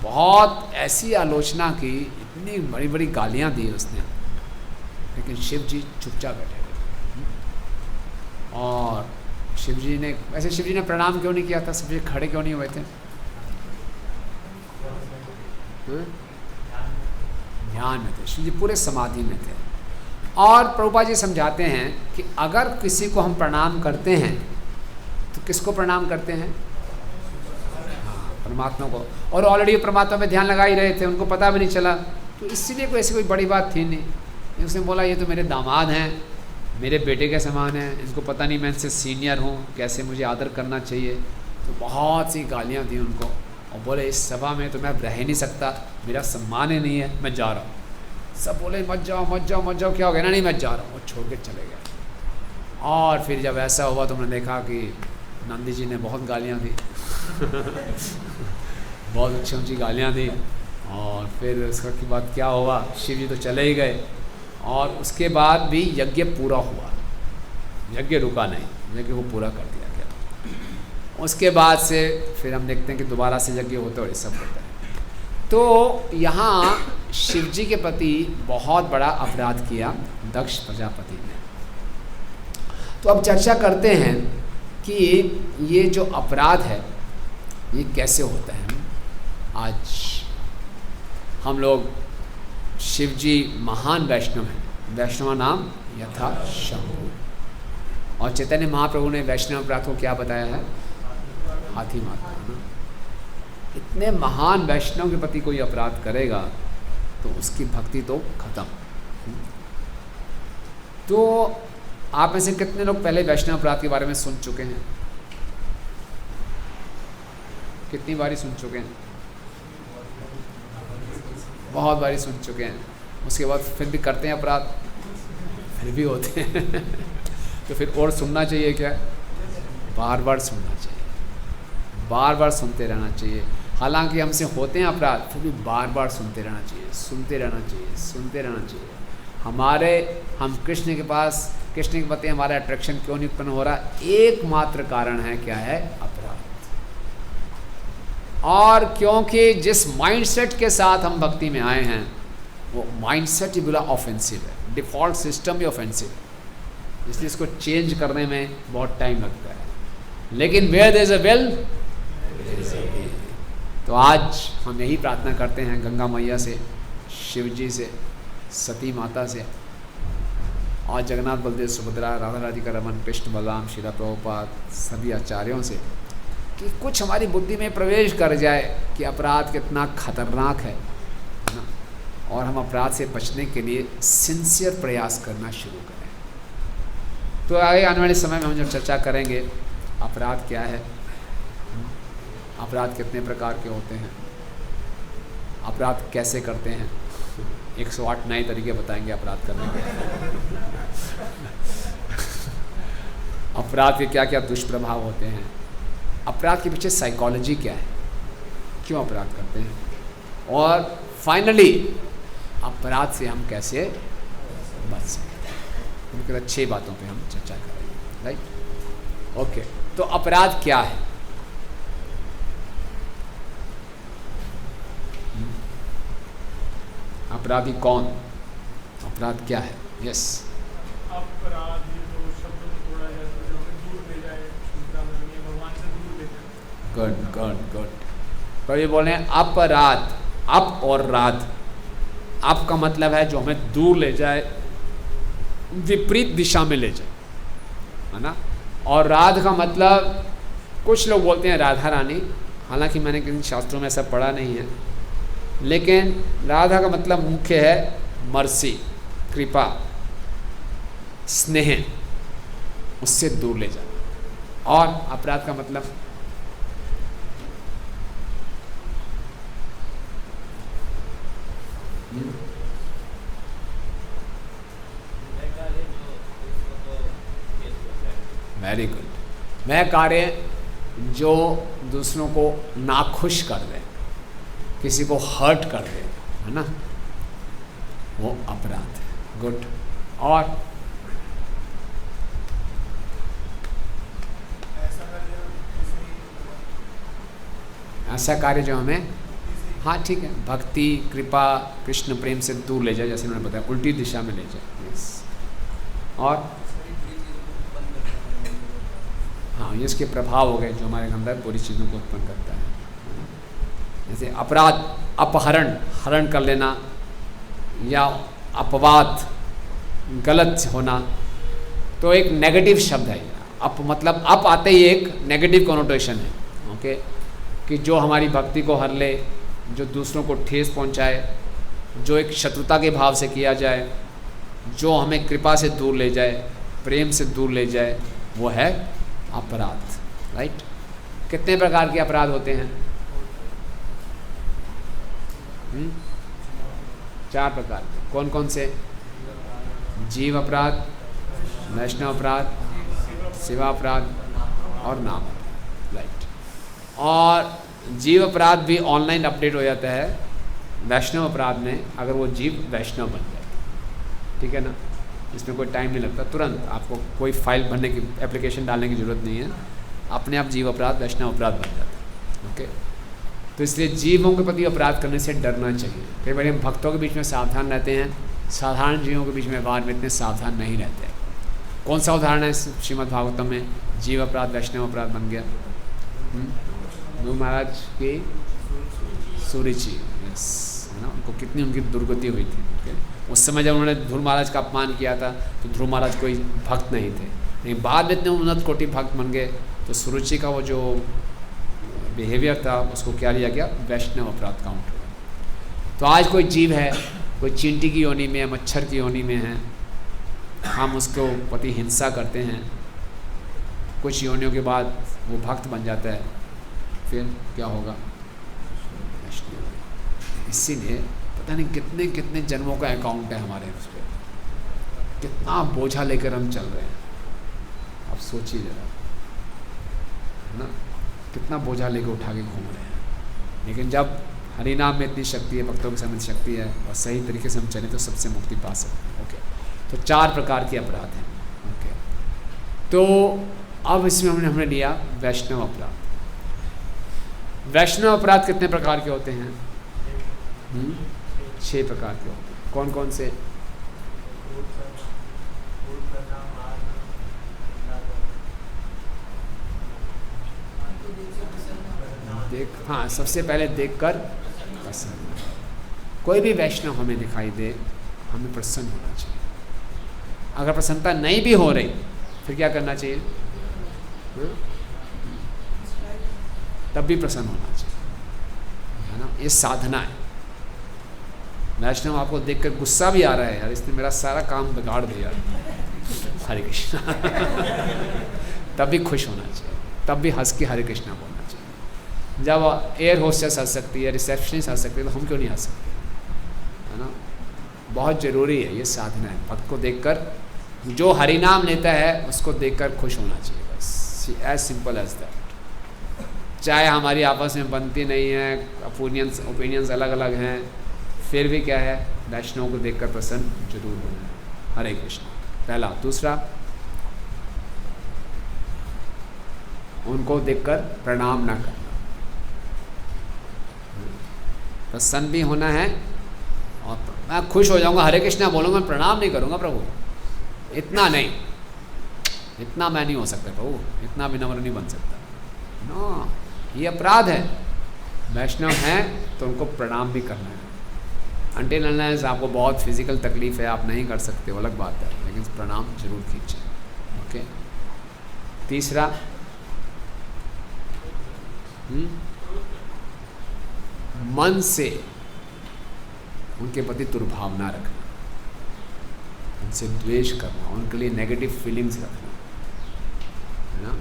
बहुत ऐसी आलोचना की, इतनी बड़ी बड़ी गालियाँ दी उसने, लेकिन शिव जी चुपचाप बैठे रहे। और शिव जी ने, वैसे शिव जी ने प्रणाम क्यों नहीं किया था, शिव जी खड़े क्यों नहीं हुए थे? ध्यान में थे, शिव जी पूरे समाधि में थे। और प्रभुपाद जी समझाते हैं कि अगर किसी को हम प्रणाम करते हैं तो किसको प्रणाम करते हैं? हाँ, परमात्मा को। और ऑलरेडी परमात्मा में ध्यान लगा ही रहे थे, उनको पता भी नहीं चला, तो इसीलिए कोई ऐसी कोई बड़ी बात थी नहीं। उसने बोला ये तो मेरे दामाद हैं, मेरे बेटे के समान हैं, इनको पता नहीं मैं इनसे सीनियर हूँ, कैसे मुझे आदर करना चाहिए। तो बहुत सी गालियाँ दी उनको, और बोले इस सभा में तो मैं रह नहीं सकता, मेरा सम्मान ही नहीं है, मैं जा रहा हूँ। सब बोले मत जाओ मत जाओ मत जाओ, क्या हो गया? नहीं मैं जा रहा हूँ, वो छोड़ के चले गए। और फिर जब ऐसा हुआ तो हमने देखा कि नंदी जी ने बहुत गालियाँ दी बहुत अच्छी ऊँची गालियाँ दी। और फिर उसका के बाद क्या हुआ, शिव जी तो चले ही गए, और उसके बाद भी यज्ञ पूरा हुआ, यज्ञ रुका नहीं, यज्ञ को पूरा कर दिया गया। उसके बाद से फिर हम देखते हैं कि दोबारा से यज्ञ होता है और ये सब होता है। तो यहाँ शिव जी के प्रति बहुत बड़ा अपराध किया दक्ष प्रजापति ने। तो अब चर्चा करते हैं कि ये जो अपराध है ये कैसे होता है। आज हम लोग, शिव जी महान वैष्णव हैं, वैष्णव नाम यथा शंभु, और चैतन्य महाप्रभु ने वैष्णव अपराध को क्या बताया है? हाथी मारना, है ना। इतने महान वैष्णव के प्रति कोई अपराध करेगा तो उसकी भक्ति तो खत्म। तो आप में से कितने लोग पहले वैष्णव अपराध के बारे में सुन चुके हैं? कितनी बारी सुन चुके हैं? बहुत बारी सुन चुके हैं। उसके बाद फिर भी करते हैं अपराध, फिर भी होते हैं तो फिर और सुनना चाहिए क्या? बार बार सुनना चाहिए, बार बार सुनते रहना चाहिए। हालांकि हमसे होते हैं अपराध, फिर भी बार बार सुनते रहना चाहिए, सुनते रहना चाहिए, सुनते रहना चाहिए। हम कृष्ण के पास, कृष्ण के प्रति हमारा अट्रैक्शन क्यों नहीं उत्पन्न हो रहा? एकमात्र कारण है, क्या है? अपराध। और क्योंकि जिस माइंडसेट के साथ हम भक्ति में आए हैं वो माइंडसेट ही बड़ा ऑफेंसिव है, डिफ़ॉल्ट सिस्टम ही ऑफेंसिव है, इसलिए इसको चेंज करने में बहुत टाइम लगता है। लेकिन where there is a will there is a way. तो आज हम यही प्रार्थना करते हैं गंगा मैया से, शिव जी से, सती माता से, और जगन्नाथ बलदेव सुभद्रा, राधा राधिका रमन, कृष्ण बलराम, शीला प्रभुपाद, सभी आचार्यों से कि कुछ हमारी बुद्धि में प्रवेश कर जाए कि अपराध कितना खतरनाक है ना। और हम अपराध से बचने के लिए सिंसियर प्रयास करना शुरू करें। तो आगे आने वाले समय में हम जब चर्चा करेंगे अपराध क्या है, अपराध कितने प्रकार के होते हैं, अपराध कैसे करते हैं, 108 नए तरीके बताएंगे अपराध करने के। अपराध के क्या क्या दुष्प्रभाव होते हैं, अपराध के पीछे साइकोलॉजी क्या है, क्यों अपराध करते हैं, और फाइनली अपराध से हम कैसे बच सकते हैं। उनके 6 बातों पे हम चर्चा करेंगे, राइट। ओके, तो अपराध क्या है? अपराधी कौन, अपराध क्या है? यस, अपराध ये तो शब्दों में थोड़ा है तो जो हमें दूर ले जाए, भगवान से दूर ले जाए। Good good good. तो ये बोले अपराध, अप और राध। अप का मतलब है जो हमें दूर ले जाए, विपरीत दिशा में ले जाए, है ना। और राध का मतलब कुछ लोग बोलते हैं राधा रानी, हालांकि मैंने किसी शास्त्रों में ऐसा पढ़ा नहीं है, लेकिन राधा का मतलब मुख्य है मर्सी, कृपा, स्नेह, उससे दूर ले जाना। और अपराध का मतलब वेरी गुड, वह कार्य जो दूसरों को नाखुश कर दे, किसी को हर्ट कर दे, है ना, वो अपराध है। गुड। और ऐसा कार्य जो हमें, हाँ ठीक है, भक्ति, कृपा, कृष्ण प्रेम से दूर ले जाए, जैसे उन्होंने बताया, उल्टी दिशा में ले जाए। यस। और हाँ, ये इसके प्रभाव हो गए जो हमारे अंदर बुरी चीज़ों को उत्पन्न करता है। जैसे अपराध, अपहरण, हरण कर लेना, या अपवाद, गलत होना, तो एक नेगेटिव शब्द है। अप मतलब अप आते ही एक नेगेटिव कॉनोटेशन है, ओके, कि जो हमारी भक्ति को हर ले, जो दूसरों को ठेस पहुंचाए, जो एक शत्रुता के भाव से किया जाए, जो हमें कृपा से दूर ले जाए, प्रेम से दूर ले जाए, वो है अपराध, राइट। कितने प्रकार के अपराध होते हैं? 4 प्रकार के। कौन कौन से? जीव अपराध, वैष्णव अपराध, सेवा अपराध और नाम अपराध, राइट। और जीव अपराध भी ऑनलाइन अपडेट हो जाता है वैष्णव अपराध में, अगर वो जीव वैष्णव बन जाए, ठीक है ना। इसमें कोई टाइम नहीं लगता, तुरंत आपको कोई फाइल भरने की, एप्लीकेशन डालने की ज़रूरत नहीं है, अपने आप जीव अपराध वैष्णव अपराध बन जाता है, ओके। तो इसलिए जीवों के प्रति अपराध करने से डरना चाहिए। कई बार हम भक्तों के बीच में सावधान रहते हैं, साधारण जीवों के बीच में व्यवहार में इतने सावधान नहीं रहते। कौन सा उदाहरण है श्रीमद् भागवतम में? जीव अपराध वैष्णव अपराध बन गया। ध्रुव महाराज की सुरुचि, यस, है ना, उनको कितनी उनकी दुर्गति हुई थी, ओके। उस समय जब उन्होंने ध्रुव महाराज का अपमान किया था तो ध्रुव महाराज कोई भक्त नहीं थे, लेकिन बाद में इतने उन्नत कोटि भक्त बन गए तो सुरुचि का वो जो बिहेवियर था उसको क्या लिया गया? वैष्णव अपराध काउंट हुआ। तो आज कोई जीव है, कोई चींटी की योनि में है, मच्छर की योनि में है, हम उसको प्रति हिंसा करते हैं, कुछ योनियों के बाद वो भक्त बन जाता है, फिर क्या होगा? इसीलिए पता नहीं कितने कितने जन्मों का अकाउंट है हमारे उस पर, कितना बोझा लेकर हम चल रहे हैं। आप सोचिए जरा, है ना, कितना बोझा लेकर उठा के घूम रहे हैं। लेकिन जब हरि नाम में इतनी शक्ति है, भक्तों के सामने शक्ति है, और सही तरीके से हम चलें तो सबसे मुक्ति पा सकते हैं, ओके। तो 4 प्रकार के अपराध हैं, ओके। तो अब इसमें हमने लिया वैष्णव अपराध। वैष्णव अपराध कितने प्रकार के होते हैं? 6 प्रकार के होते हैं। कौन कौन से? हाँ, सबसे पहले देखकर पसंद। कोई भी वैष्णव हमें दिखाई दे, हमें प्रसन्न होना चाहिए। अगर प्रसन्नता नहीं भी हो रही फिर क्या करना चाहिए? तब भी प्रसन्न होना चाहिए, है ना। ये साधना है, वैष्णव आपको देखकर गुस्सा भी आ रहा है, यार इसने मेरा सारा काम बिगाड़ दिया, हरे कृष्णा तब भी खुश होना चाहिए, तब भी हंस के हरे कृष्णा बोलना चाहिए। जब एयर होस्टेस हंस सकती है, रिसेप्शनिस्ट हंस सकती है, तो हम क्यों नहीं हंस सकते, है ना। बहुत ज़रूरी है ये साधना है। भक्त को देखकर, जो हरि नाम लेता है उसको देखकर खुश होना चाहिए, बस एज सिंपल एज दैट। चाहे हमारी आपस में बनती नहीं है, ओपिनियंस अलग अलग हैं, फिर भी क्या है, वैष्णव को देखकर प्रसन्न जरूर होना है। हरे कृष्ण पहला। दूसरा, उनको देखकर प्रणाम ना करना, प्रसन्न भी होना है। और मैं खुश हो जाऊंगा, हरे कृष्णा बोलूँगा, मैं प्रणाम नहीं करूँगा प्रभु, इतना नहीं, इतना मैं नहीं हो सकता प्रभु, इतना विनम्र नहीं बन सकता, नो, ये अपराध है। वैष्णव हैं तो उनको प्रणाम भी करना है। अनटिल अनलेस आपको बहुत फिजिकल तकलीफ है, आप नहीं कर सकते, वो अलग बात है, लेकिन प्रणाम जरूर कीजिए। ओके। तीसरा, मन से उनके प्रति दुर्भावना रखना, उनसे द्वेष करना, उनके लिए नेगेटिव फीलिंग्स रखना, है ना।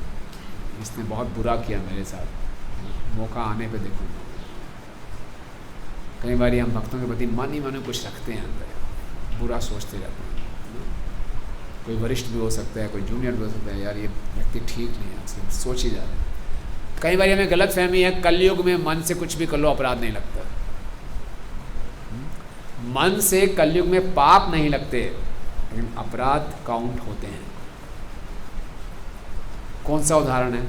इसने बहुत बुरा किया मेरे साथ, मौका आने पे देखूंगा। कई बार हम भक्तों के प्रति मन ही मन में कुछ रखते हैं अंदर, बुरा सोचते रहते हैं। कोई वरिष्ठ भी हो सकता है, कोई जूनियर भी हो सकता है, यार ये व्यक्ति ठीक नहीं है, इसलिए सोच ही जा रहे हैं। कई बार हमें गलत फहमी है, कलयुग में मन से कुछ भी कर लो अपराध नहीं लगता। मन से कलयुग में पाप नहीं लगते, लेकिन अपराध काउंट होते हैं। कौन सा उदाहरण है?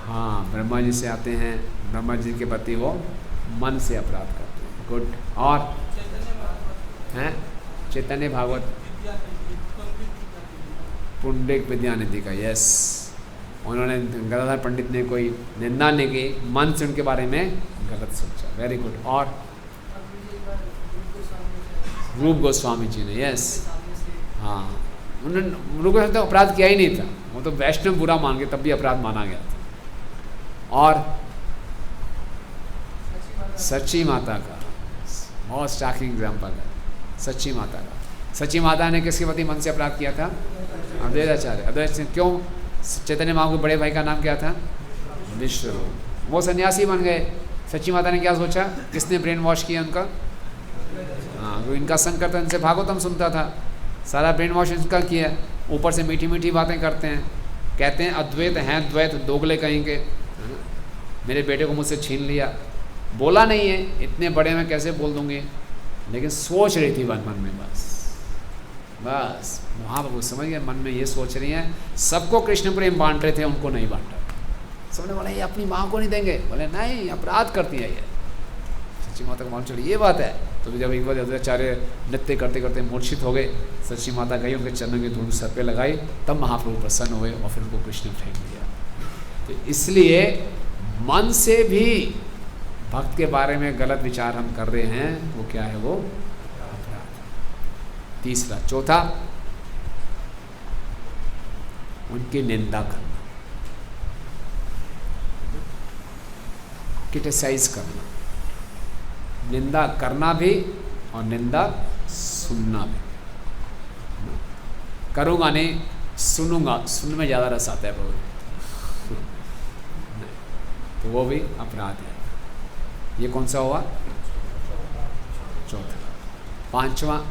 हाँ, ब्रह्मा जी से आते हैं, ब्रह्मा जी के प्रति वो मन से अपराध करते हैं। गुड। और हैं चैतन्य भागवत, पुंडलिक विद्यानिधि का, यस, उन्होंने गदाधर पंडित ने कोई निंदा नहीं की, मन से उनके बारे में गलत सोचा। Very good. और रूप गोस्वामी जी ने, यस, हाँ, उन्होंने रूप गोस्वामी तो अपराध किया ही नहीं था, वो तो वैष्णव बुरा मान के तब भी अपराध माना गया था। और सच्ची माता का बहुत स्टार्किंग एग्जाम्पल है, सच्ची माता का। सच्ची माता ने किसके प्रति मन से अपराध किया था? अद्वैताचार्य। अद्वैत क्यों? चैतन्य महाप्रभु के बड़े भाई का नाम क्या था? विश्वरूप। वो सन्यासी बन गए। सच्ची माता ने क्या सोचा? किसने ब्रेन वॉश किया उनका? हाँ, वो इनका संग करता, इनसे भागवतम सुनता था, सारा ब्रेन वॉश इनका किया। ऊपर से मीठी मीठी बातें करते हैं, कहते हैं अद्वैत हैं, द्वैत दोगले कहेंगे, है ना। मेरे बेटे को मुझसे छीन लिया, बोला नहीं है, इतने बड़े में कैसे बोल दूंगी, लेकिन सोच रही थी मन मन में, बस महाप्रभु समझ गए, मन में ये सोच रही हैं। सबको कृष्ण प्रेम बांट रहे थे, उनको नहीं बांटा। सबने बोला ये अपनी माँ को नहीं देंगे, बोले नहीं, अपराध करती है ये। सच्ची माता को मालूम चली ये बात है, तो जब एक बार अद्वैताचार्य नृत्य करते करते मूर्छित हो गए, सच्ची माता गई, उनके चरणों की धूल सर पे लगाई, तब महाप्रभु प्रसन्न हुए और फिर उनको कृष्ण फेंक दिया। तो इसलिए मन से भी भक्त के बारे में गलत विचार हम कर रहे हैं, वो क्या है? वो अपराध। तीसरा, चौथा, उनकी निंदा करना, क्रिटिसाइज करना। निंदा करना भी और निंदा सुनना भी। करूँगा नहीं, सुनूंगा, सुनने में ज़्यादा रस आता है प्रभु, तो वो भी अपराध है। ये कौन सा हुआ? चौथा। पांचवा,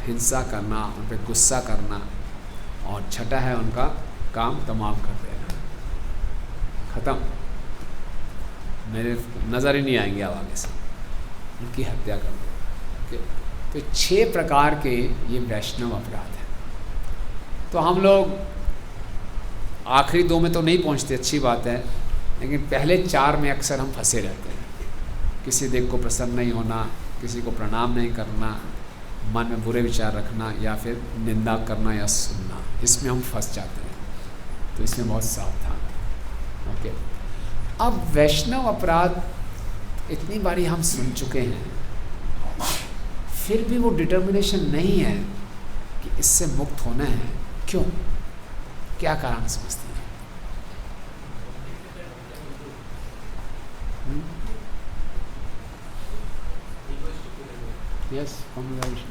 हिंसा करना, उन पर गुस्सा करना। और छठा है उनका काम तमाम कर देना, खत्म, मेरे नज़र ही नहीं आएंगे अब आगे से, उनकी हत्या कर दो। तो 6 प्रकार के ये वैष्णव अपराध हैं। तो हम लोग आखिरी 2 में तो नहीं पहुंचते, अच्छी बात है, लेकिन पहले 4 में अक्सर हम फंसे रहते हैं। किसी देख को प्रसन्न नहीं होना, किसी को प्रणाम नहीं करना, मन में बुरे विचार रखना, या फिर निंदा करना या सुनना, इसमें हम फंस जाते हैं। तो इसमें बहुत सावधान। ओके। अब वैष्णव अपराध इतनी बारी हम सुन चुके हैं, फिर भी वो डिटर्मिनेशन नहीं है कि इससे मुक्त होना है। क्यों? क्या कारण समझते हैं? Yes, communication.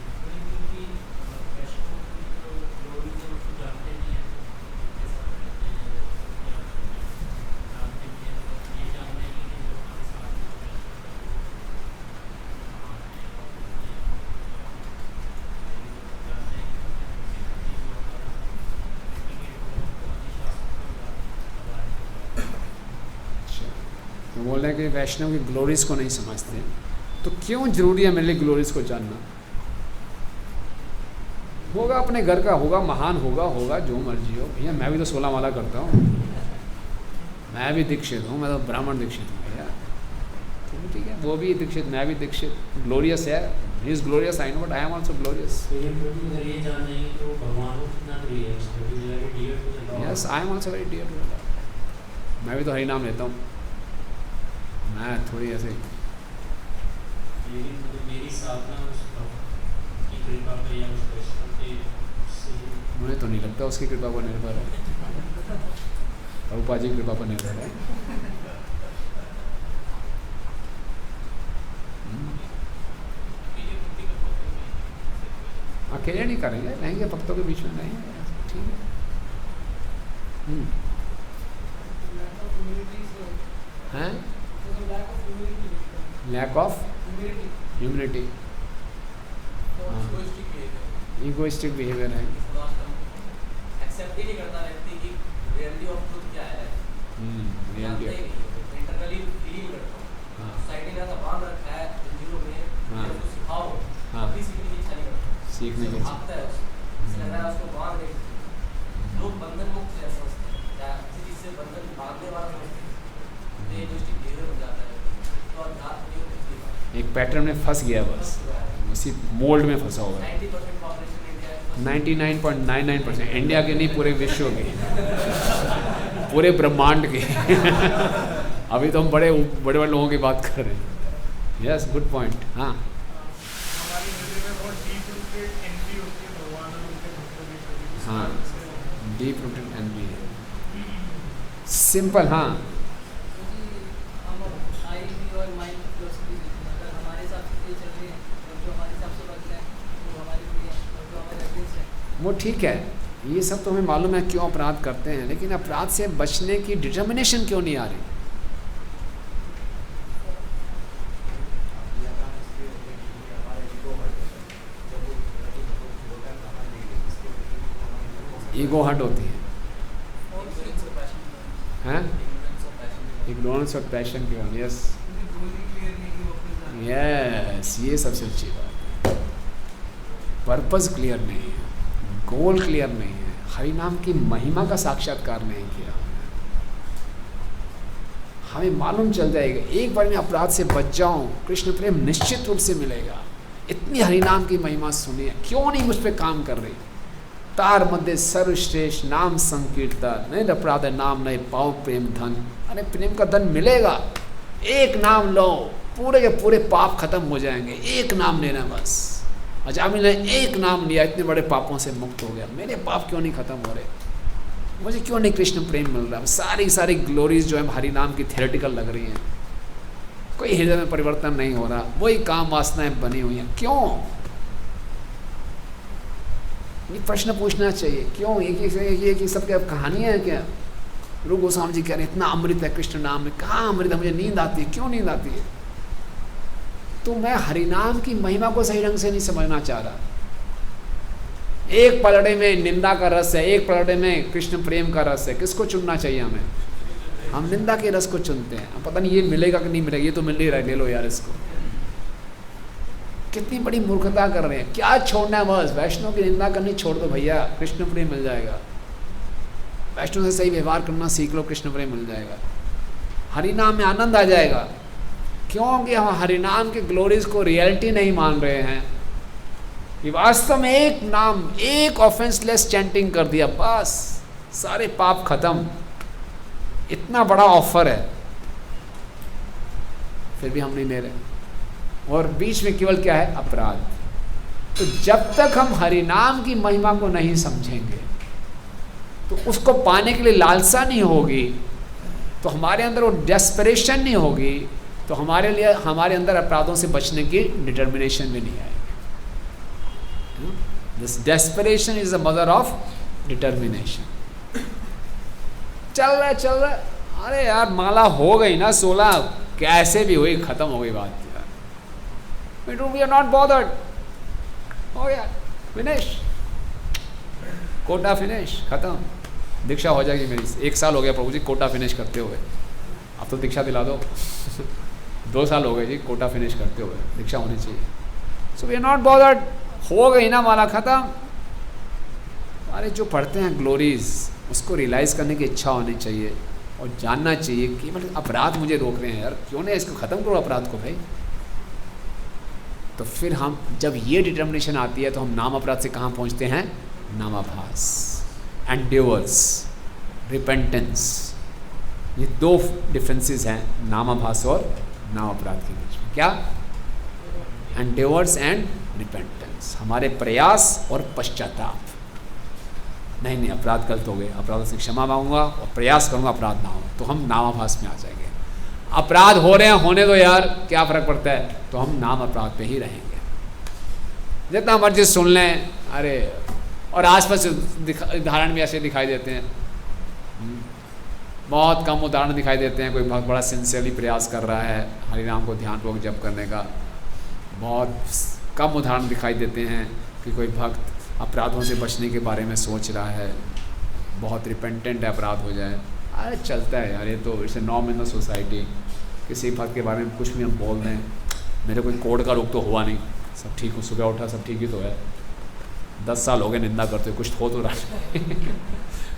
तो बोल रहे हैं कि वैष्णव की ग्लोरीज को नहीं समझते, तो क्यों जरूरी है मेरे लिए ग्लोरीज को जानना? होगा अपने घर का, होगा महान, होगा जो मर्जी हो भैया। मैं भी तो 16 माला करता हूँ, मैं भी दीक्षित हूँ, मैं तो ब्राह्मण दीक्षित हूँ भैया। तो ठीक है, वो भी दीक्षित, मैं भी दीक्षित। ग्लोरियस है, he is glorious, I know, but I am also glorious. Yes, I am also very dear to God. मैं भी तो हरि नाम लेता हूँ, मैं थोड़ी ऐसे मेरी साधना की कृपा पे या उस वैष्णव के से मुझे तो नहीं लगता उसकी कृपा पर निर्भर है, प्रभुपाद जी की कृपा पर निर्भर है। अकेले नहीं करेंगे, रहेंगे भक्तों के बीच में, नहीं ठीक है। हैं? Lack of humility, egoistic behaviour है। एक्सेप्ट ही नहीं करता व्यक्ति की रियलिटी ऑफ ट्रुथ क्या है। रियलिटी इंटरनली फील करता हूँ, सोसाइटी ने ऐसा बांध रखा है जिंदगियों में, उसको सिखाओ, अभी सीखने की इच्छा नहीं करता, सीखने की भागता है उससे, लग रहा है उसको बांध रहे। लोग बंधन मुक्त से समझते हैं, क्या किसी चीज से बंधन भागने वाला समझते हैं, तो इगोइस्टिक बिहेवियर हो जाता है। तो अध्यात्म नहीं होती, एक पैटर्न में फंस गया, बस उसी मोल्ड में फंसा हुआ है। 90% पॉपुलेशन इंडिया 99.99% इंडिया के नहीं, पूरे विश्व के, पूरे ब्रह्मांड के। अभी तो हम बड़े बड़े लोगों की बात कर रहे हैं। Yes, good point. हाँ, हमारे हृदय में बहुत डीप रूटेड एनवी होती है भगवान और उनके भक्तों के प्रति। हाँ, डीप रूटेड एनवी है, सिंपल। हाँ, वो ठीक है, ये सब तो हमें मालूम है क्यों अपराध करते हैं, लेकिन अपराध से बचने की डिटर्मिनेशन क्यों नहीं आ रही? ईगो हट होती है, हैं? इग्नोरेंस ऑफ पैशन की वजह। यस यस, ये सबसे अच्छी बात है। पर्पस क्लियर नहीं है, गोल क्लियर नहीं है, हरि नाम की महिमा का साक्षात्कार नहीं किया। हमें मालूम चल जाएगा, एक बार मैं अपराध से बच जाऊं, कृष्ण प्रेम निश्चित रूप से मिलेगा। इतनी हरि नाम की महिमा सुनिए, क्यों नहीं मुझ पे काम कर रही? तार मध्य सर्वश्रेष्ठ नाम संकीर्तन, नहीं अपराध नाम नहीं पाओ प्रेम धन। अरे प्रेम का धन मिलेगा, एक नाम लो, पूरे के पूरे पाप खत्म हो जाएंगे। एक नाम लेना बस। अजामिल ने एक नाम लिया, इतने बड़े पापों से मुक्त हो गया। मेरे पाप क्यों नहीं खत्म हो रहे? मुझे क्यों नहीं कृष्ण प्रेम मिल रहा? सारी ग्लोरीज जो है हरि नाम की थ्योरेटिकल लग रही हैं, कोई हृदय में परिवर्तन नहीं हो रहा, वही काम वासनाएं बनी हुई हैं। क्यों? ये प्रश्न पूछना चाहिए, क्यों? ये सब क्या कहानियाँ हैं क्या? रूप गोस्वामी जी कह रहे हैं इतना अमृत है कृष्ण नाम में। कहाँ अमृत है? मुझे नींद आती है। क्यों नींद आती है? तो मैं हरिनाम की महिमा को सही ढंग से नहीं समझना चाह रहा। एक पलड़े में निंदा का रस है, एक पलड़े में कृष्ण प्रेम का रस है। किसको चुनना चाहिए हमें? हम निंदा के रस को चुनते हैं। पता नहीं ये मिलेगा कि नहीं मिलेगा, ये तो मिल ही रहा है, ले लो यार इसको। कितनी बड़ी मूर्खता कर रहे हैं। क्या छोड़ना है? बस वैष्णव की निंदा करनी छोड़ दो भैया, कृष्ण प्रेम मिल जाएगा। वैष्णव से सही व्यवहार करना सीख लो, कृष्ण प्रेम मिल जाएगा। हरिनाम में आनंद आ जाएगा। क्योंकि हम हरिनाम के ग्लोरीज को रियलिटी नहीं मान रहे हैं। ये वास्तव में एक नाम, एक ऑफेंसलेस चैंटिंग कर दिया, बस सारे पाप खत्म। इतना बड़ा ऑफर है, फिर भी हम नहीं ले रहे। और बीच में केवल क्या है? अपराध। तो जब तक हम हरि नाम की महिमा को नहीं समझेंगे, तो उसको पाने के लिए लालसा नहीं होगी, तो हमारे अंदर वो डेस्परेशन नहीं होगी, तो हमारे अंदर अपराधों से बचने की डिटर्मिनेशन भी नहीं आएगी। This desperation is the mother of determination. चल रहा, अरे यार माला हो गई ना 16, कैसे भी हुई, खत्म हो गई बात यार, वी आर नॉट बॉदर्ड, हो गया, फिनिश, कोटा फिनिश, खत्म, दीक्षा हो जाएगी मेरी। 1 साल हो गया प्रभु जी कोटा फिनिश करते हुए, अब तो दीक्षा दिला दो। 2 साल हो गए जी कोटा फिनिश करते हुए, दीक्षा होनी चाहिए। So we are not bothered, हो गई ना माला खत्म। अरे जो पढ़ते हैं ग्लोरीज, उसको रियलाइज़ करने की इच्छा होनी चाहिए और जानना चाहिए कि मतलब अपराध मुझे रोक रहे हैं यार, क्यों नहीं इसको ख़त्म करो अपराध को भाई। तो फिर हम जब ये डिटर्मिनेशन आती है तो हम नाम अपराध से कहाँ पहुँचते हैं? नामाभास, एंडेवर्स, रिपेंटेंस। ये 2 डिफरेंसेस हैं नामाभास और नाम अपराध के बीच में। क्या? एंडेवर्स एंड रिपेंटेंस, हमारे प्रयास और पश्चाताप। नहीं अपराध गलत हो गए, अपराधों से क्षमा मांगूंगा और प्रयास करूंगा अपराध ना हो, तो हम नामाभास में आ जाएंगे। अपराध हो रहे हैं, होने दो यार, क्या फ़र्क पड़ता है, तो हम नाम अपराध पे ही रहेंगे। जितना मर्जी सुन लें, अरे, और आसपास उदाहरण भी ऐसे दिखाई देते हैं, बहुत कम उदाहरण दिखाई देते हैं। कोई बहुत बड़ा सिंसियरली प्रयास कर रहा है हरिनाम को ध्यानपूर्वक जप करने का, बहुत कम उदाहरण दिखाई देते हैं कि कोई भक्त अपराधों से बचने के बारे में सोच रहा है, बहुत रिपेंटेंट है, अपराध हो जाए। अरे चलता है यार, ये तो it's a norm in the society. किसी भक्त के बारे में कुछ भी हम बोल दें, मेरे कोई कोड का रुख तो हुआ नहीं, सब ठीक हो, सुबह उठा सब ठीक ही तो है, 10 साल हो गए निंदा करते हुए, कुछ हो तो रहा है।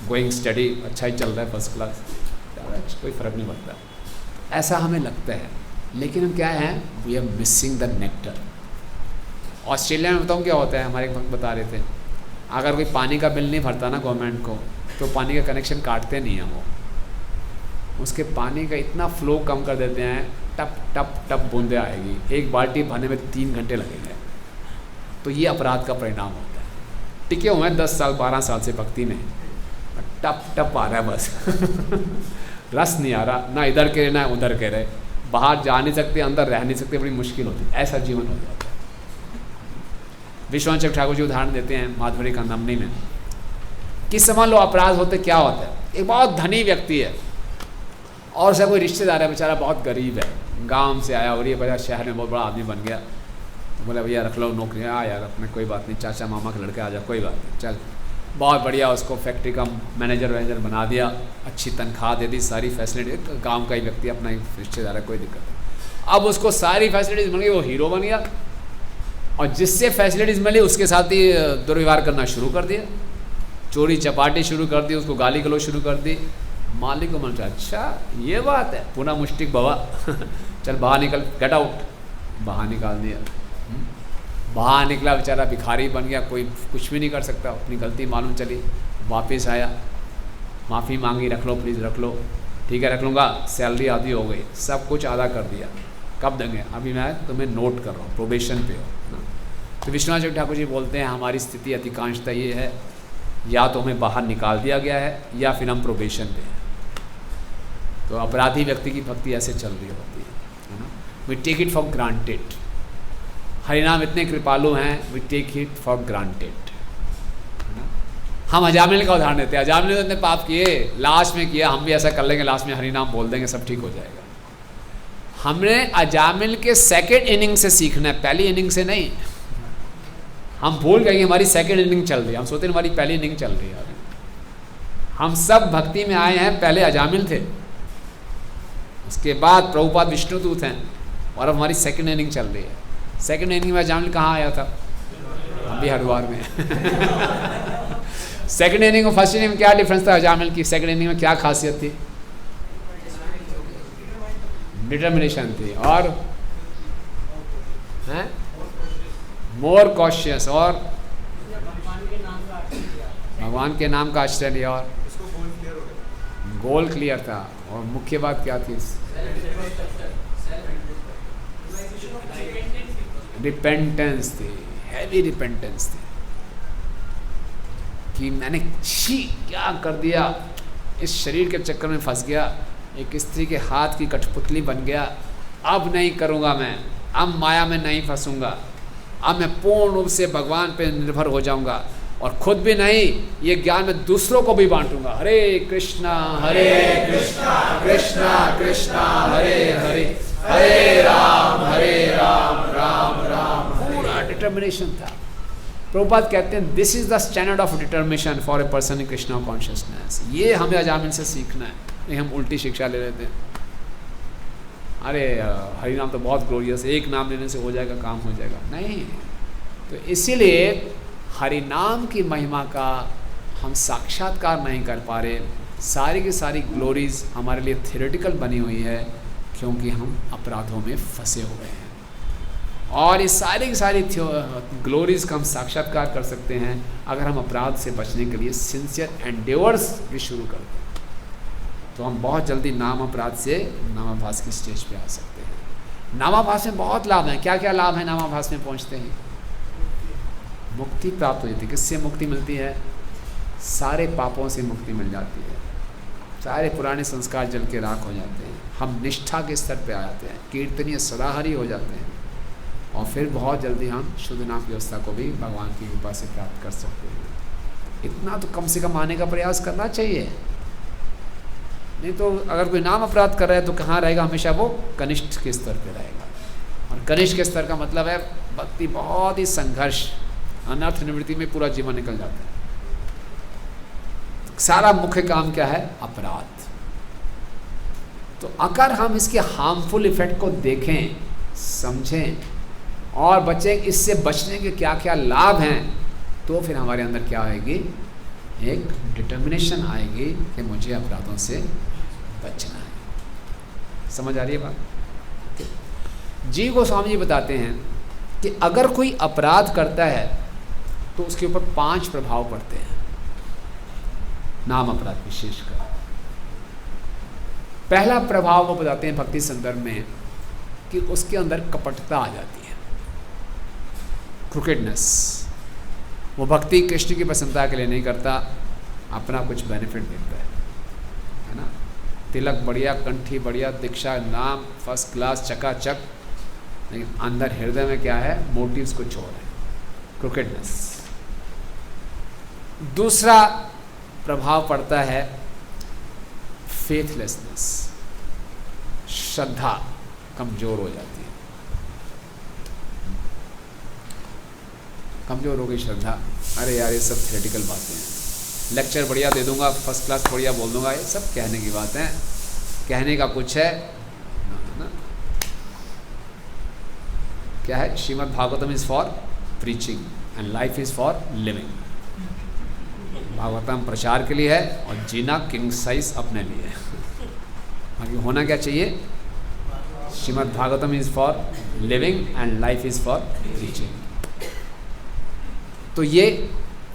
गोइंग स्टडी अच्छा ही चल रहा है, फर्स्ट क्लास, कोई फ़र्क नहीं पड़ता, ऐसा हमें लगता है। लेकिन हम क्या हैं, we are missing the nectar. Australia में बताऊँ क्या होता है, हमारे एक भक्त बता रहे थे, अगर कोई पानी का बिल नहीं भरता ना गवर्नमेंट को, तो पानी का कनेक्शन काटते नहीं हैं वो, उसके पानी का इतना फ्लो कम कर देते हैं, टप टप टप बूंदे आएगी, एक बाल्टी भरने में 3 घंटे लगेंगे। तो ये अपराध का परिणाम होता है। टिके हुए हैं 10 साल 12 साल से भक्ति में, टप टप आ रहा है बस। रस नहीं आ रहा, ना इधर के रहे ना उधर के रहे, बाहर जा नहीं सकते, अंदर रह नहीं सकते, बड़ी मुश्किल होती है, ऐसा जीवन हो जाता है। विश्वनाथ चक्रवर्ती ठाकुर जी उदाहरण देते हैं माधुरी का नमनी में कि समझ लो अपराध होते क्या होता है। एक बहुत धनी व्यक्ति है और उसका कोई रिश्तेदार है, बेचारा बहुत गरीब है, गांव से आया और ये बड़ा शहर में बहुत बड़ा आदमी बन गया, तो बोला भैया रख लो नौकरी, आ यार अपने कोई बात नहीं, चाचा मामा के लड़के आ जा, कोई बात नहीं, चल, बहुत बढ़िया, उसको फैक्ट्री का मैनेजर बना दिया, अच्छी तनख्वाह दे दी, सारी फैसिलिटी, गांव का ही व्यक्ति, अपना ही रिश्तेदार है, कोई दिक्कत नहीं। अब उसको सारी फैसिलिटीज़ मिल गई, वो हीरो बन गया, और जिससे फैसिलिटीज़ मिली उसके साथ ही दुर्व्यवहार करना शुरू कर दिया, चोरी चपाटी शुरू कर दी, उसको गाली गलौज शुरू कर दी। मालिक को मन, अच्छा ये बात है, पुनः मुष्टिक बाबा, चल बाहर निकल, गेट आउट, बाहर निकाल दिया। बाहर निकला, बेचारा भिखारी बन गया, कोई कुछ भी नहीं कर सकता, अपनी गलती मालूम चली, वापस आया, माफ़ी मांगी, रख लो प्लीज़ रख लो, ठीक है रख लूँगा, सैलरी आधी हो गई, सब कुछ आधा कर दिया, कब देंगे, अभी मैं तुम्हें नोट कर रहा हूँ, प्रोबेशन पे हो। तो विश्वनाथ चक्रवर्ती ठाकुर जी बोलते हैं हमारी स्थिति अधिकांशतः ये है, या तो हमें बाहर निकाल दिया गया है या फिर हम प्रोबेशन पे हैं। तो अपराधी व्यक्ति की भक्ति ऐसे चल रही होती है ना, we take it for granted. हरिनाम इतने कृपालु हैं, we take it for granted, है ना। हम अजामिल का उदाहरण देते हैं, अजामिल ने इतने पाप किए, लास्ट में किया, हम भी ऐसा कर लेंगे, लास्ट में हरिनाम बोल देंगे, सब ठीक हो जाएगा। हमने अजामिल के सेकेंड इनिंग से सीखना है, पहली इनिंग से नहीं। हम भूल गए कि हमारी सेकेंड इनिंग चल रही है, हम सोचते हैं हमारी पहली इनिंग चल रही है। हम सब भक्ति में आए हैं, पहले अजामिल थे, उसके बाद प्रभुपाद विष्णुदूत हैं, और अब हमारी सेकेंड इनिंग चल रही है। सेकेंड इनिंग में अजामिल कहाँ आया था? हम भी हरिद्वार में। सेकेंड इनिंग और फर्स्ट इनिंग में क्या डिफरेंस था? अजामिल की सेकेंड इनिंग में क्या खासियत थी? डिटर्मिनेशन थी, और हैं मोर कॉशियस, और भगवान के नाम का आश्रय लिया, और गोल क्लियर था। और मुख्य बात क्या थी? रिपेंटेंस थी, हैवी रिपेंटेंस थी कि मैंने छी क्या कर दिया, इस शरीर के चक्कर में फंस गया, एक स्त्री के हाथ की कठपुतली बन गया, अब नहीं करूँगा मैं, अब माया में नहीं फंसूंगा, अब मैं पूर्ण रूप से भगवान पे निर्भर हो जाऊंगा और खुद भी नहीं, ये ज्ञान मैं दूसरों को भी बांटूंगा। हरे कृष्णा कृष्णा कृष्णा हरे हरे, हरे राम राम राम। पूरा डिटर्मिनेशन था। प्रभुपाद कहते हैं this is the standard of determination for a person in Krishna consciousness. ये हमें अजामिल से सीखना है, नहीं हम उल्टी शिक्षा ले लेते हैं। अरे हरि नाम तो बहुत ग्लोरियस है, एक नाम लेने से हो जाएगा, काम हो जाएगा, नहीं। तो इसीलिए हरि नाम की महिमा का हम साक्षात्कार नहीं कर पा रहे। सारी की सारी ग्लोरीज हमारे लिए थियोरेटिकल बनी हुई है क्योंकि हम अपराधों में फंसे हुए हैं। और ये सारी की सारी ग्लोरीज का हम साक्षात्कार कर सकते हैं अगर हम अपराध से बचने के लिए सिंसियर एंडेवर्स भी शुरू करते हैं। तो हम बहुत जल्दी नाम अपराध से नामाभास की स्टेज पे आ सकते हैं। नामाभास में बहुत लाभ हैं। क्या क्या लाभ है नामाभास में पहुंचते ही? मुक्ति प्राप्त हो जाती है। किससे मुक्ति मिलती है? सारे पापों से मुक्ति मिल जाती है, सारे पुराने संस्कार जल के राख हो जाते हैं, हम निष्ठा के स्तर पे आ जाते हैं, कीर्तनीय सदाहरी हो जाते हैं और फिर बहुत जल्दी हम शुद्ध नाम की अवस्था को भी भगवान की कृपा से प्राप्त कर सकते हैं। इतना तो कम से कम आने का प्रयास करना चाहिए, नहीं तो अगर कोई नाम अपराध कर रहा है तो कहाँ रहेगा? हमेशा वो कनिष्ठ के स्तर पे रहेगा। और कनिष्ठ के स्तर का मतलब है भक्ति बहुत ही संघर्ष, अनर्थ निवृत्ति में पूरा जीवन निकल जाता है। सारा मुख्य काम क्या है? अपराध। तो अगर हम इसके हार्मफुल इफेक्ट को देखें, समझें और बचें, इससे बचने के क्या क्या लाभ हैं, तो फिर हमारे अंदर क्या आएगी? एक डिटर्मिनेशन आएगी कि मुझे अपराधों से बचना है। समझ आ रही है बात? जी गोस्वामी जी बताते हैं कि अगर कोई अपराध करता है तो उसके ऊपर 5 प्रभाव पड़ते हैं, नाम अपराध विशेषकर। पहला प्रभाव वो बताते हैं भक्ति संदर्भ में कि उसके अंदर कपटता आ जाती है, क्रुकेडनेस। वो भक्ति कृष्ण की प्रसन्नता के लिए नहीं करता, अपना कुछ बेनिफिट देखता है ना? तिलक बढ़िया, कंठी बढ़िया, दीक्षा, नाम फर्स्ट क्लास, चकाचक, लेकिन अंदर हृदय में क्या है? मोटिव्स कुछ और है, क्रुकेडनेस। दूसरा प्रभाव पड़ता है फेथलेसनेस, श्रद्धा कमजोर हो जाती है। कमजोर हो गई श्रद्धा, अरे यार ये सब थियोरेटिकल बातें हैं, लेक्चर बढ़िया दे दूंगा, फर्स्ट क्लास बढ़िया बोल दूंगा, ये सब कहने की बात है, कहने का कुछ है ना? क्या है? Shrimad Bhagavatam is for preaching and life is for living. Bhagavatam प्रचार के लिए है और जीना किंग साइज अपने लिए है। बाकी होना क्या चाहिए? Shrimad Bhagavatam is for living and life is for preaching. तो ये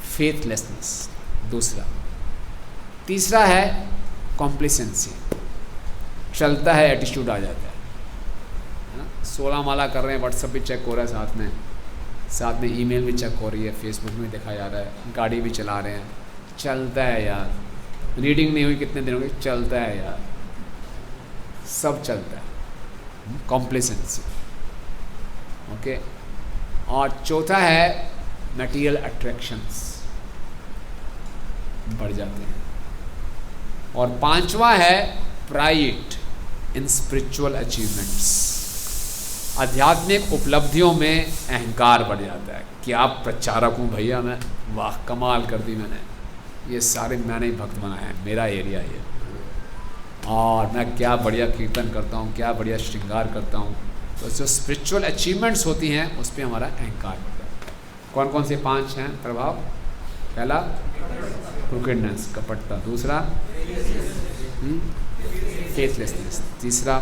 फेथलेसनेस दूसरा। तीसरा है कॉम्प्लिसेंसी, चलता है एटीट्यूड आ जाता है ना? 16 माला कर रहे हैं, व्हाट्सएप भी चेक हो रहा है, साथ में ईमेल भी चेक हो रही है, फेसबुक में देखा जा रहा है, गाड़ी भी चला रहे हैं, चलता है यार, रीडिंग नहीं हुई कितने दिन हो गए, चलता है यार, सब चलता है, कॉम्प्लिसेंसी। ओके। और चौथा है मटेरियल अट्रैक्शंस बढ़ जाते हैं। और 5वां है प्राइड इन स्पिरिचुअल अचीवमेंट्स, आध्यात्मिक उपलब्धियों में अहंकार बढ़ जाता है कि आप प्रचारक हूँ भैया, मैं वाह कमाल कर दी मैंने, ये सारे मैंने ही भक्त बनाए हैं, मेरा एरिया ये, और मैं क्या बढ़िया कीर्तन करता हूँ, क्या बढ़िया श्रृंगार करता हूँ। तो जो स्पिरिचुअल अचीवमेंट्स होती हैं उस पर हमारा अहंकार बढ़ता है। कौन कौन से 5 हैं प्रभाव? पहला क्रुकेडनेस, कपटता। दूसरा फेथलेसनेस। तीसरा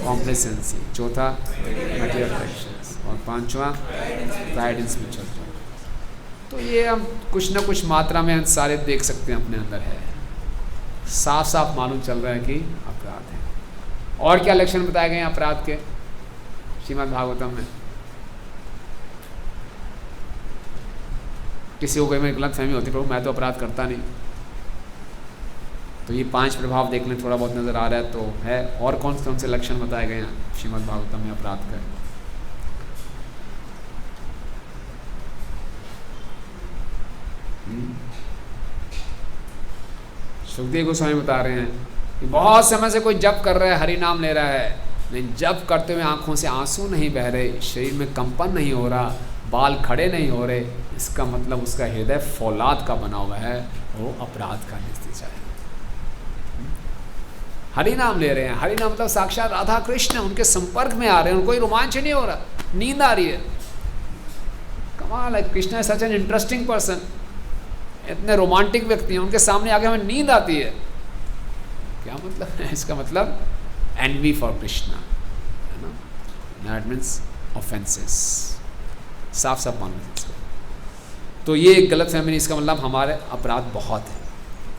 कॉम्प्लिसेंसी। चौथा मटेरियल अट्रैक्शंस। और 5वां प्राइड इन स्पिरिचुअल। तो ये हम कुछ ना कुछ मात्रा में सारे देख सकते हैं अपने अंदर है, साफ साफ मालूम चल रहा है कि अपराध है। और क्या लक्षण बताए गए हैं अपराध के श्रीमद् भागवतम में? किसी को कई बार गलत फहमी होती है, प्रभु मैं तो अपराध करता नहीं। तो ये 5 प्रभाव देख लें, थोड़ा बहुत नज़र आ रहा है तो है। और कौन से लक्षण बताए गए हैं श्रीमद् भागवतम में अपराध का? सुखदेव गोस्वामी बता रहे हैं कि बहुत समय से कोई जप कर रहा है, हरि नाम ले रहा है, लेकिन जप करते हुए आंखों से आंसू नहीं बह रहे, शरीर में कंपन नहीं हो रहा, बाल खड़े नहीं हो रहे, इसका मतलब उसका हृदय फौलाद का बना हुआ है, वो अपराध का नतीजा है। हरि नाम ले रहे हैं, हरि नाम मतलब साक्षात राधा कृष्ण उनके संपर्क में आ रहे हैं, उनको कोई रोमांच नहीं हो रहा, नींद आ रही है। कमाल है, कृष्ण है सच एन इंटरेस्टिंग पर्सन, इतने रोमांटिक व्यक्ति हैं, उनके सामने आके हमें नींद आती है। क्या मतलब है इसका? मतलब एनवी फॉर कृष्णा, है ना, दैट मीन्स ऑफेंसेस, साफ साफ मान लीजिए। तो ये एक गलत फहमी, इसका मतलब हमारे अपराध बहुत है,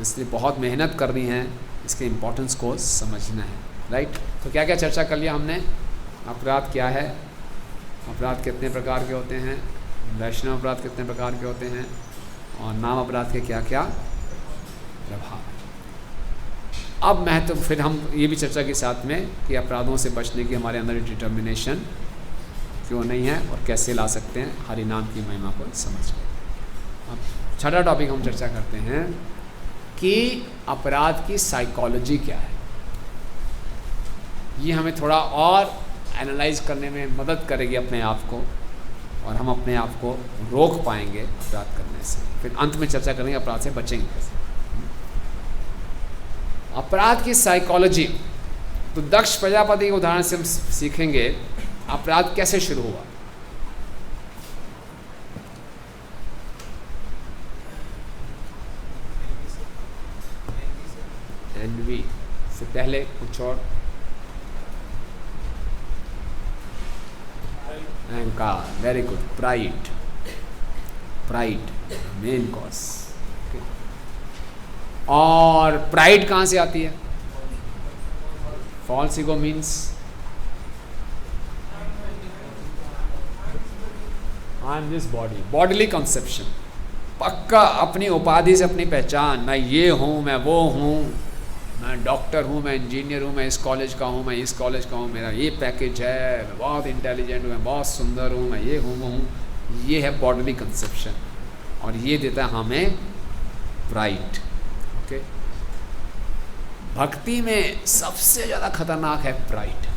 इसलिए बहुत मेहनत करनी है, इसके इम्पोर्टेंस को समझना है, राइट। तो क्या क्या चर्चा कर लिया हमने? अपराध क्या है, अपराध कितने प्रकार के होते हैं, वैष्णव अपराध कितने प्रकार के होते हैं, और नाम अपराध के क्या क्या प्रभाव। अब महत्व फिर हम ये भी चर्चा के साथ में कि अपराधों से बचने की हमारे अंदर डिटर्मिनेशन क्यों नहीं है और कैसे ला सकते हैं हरि नाम की महिमा को समझ कर। अब छठा टॉपिक हम चर्चा करते हैं कि अपराध की साइकोलॉजी क्या है। ये हमें थोड़ा और एनालाइज करने में मदद करेगी अपने आप को, और हम अपने आप को रोक पाएंगे अपराध करने से। फिर अंत में चर्चा करेंगे अपराध से बचेंगे कैसे। अपराध की साइकोलॉजी, तो दक्ष प्रजापति के उदाहरण से हम सीखेंगे अपराध कैसे शुरू हुआ। एनवी से पहले कुछ और, अहंकार, very good, pride, pride main cause. और प्राइड कहाँ से आती है? False ego means I am this body, bodily conception, पक्का अपनी उपाधि से अपनी पहचान, मैं ये हूँ, मैं वो हूँ, मैं डॉक्टर हूँ, मैं इंजीनियर हूँ, मैं इस कॉलेज का हूँ, मैं इस कॉलेज का हूँ, मेरा ये पैकेज है, मैं बहुत इंटेलिजेंट हूँ, मैं बहुत सुंदर हूँ, मैं ये हूँ, वो हूँ। ये है बॉडीली कंसेप्शन, और ये देता है हमें प्राइड। ओके, भक्ति में सबसे ज़्यादा खतरनाक है प्राइड,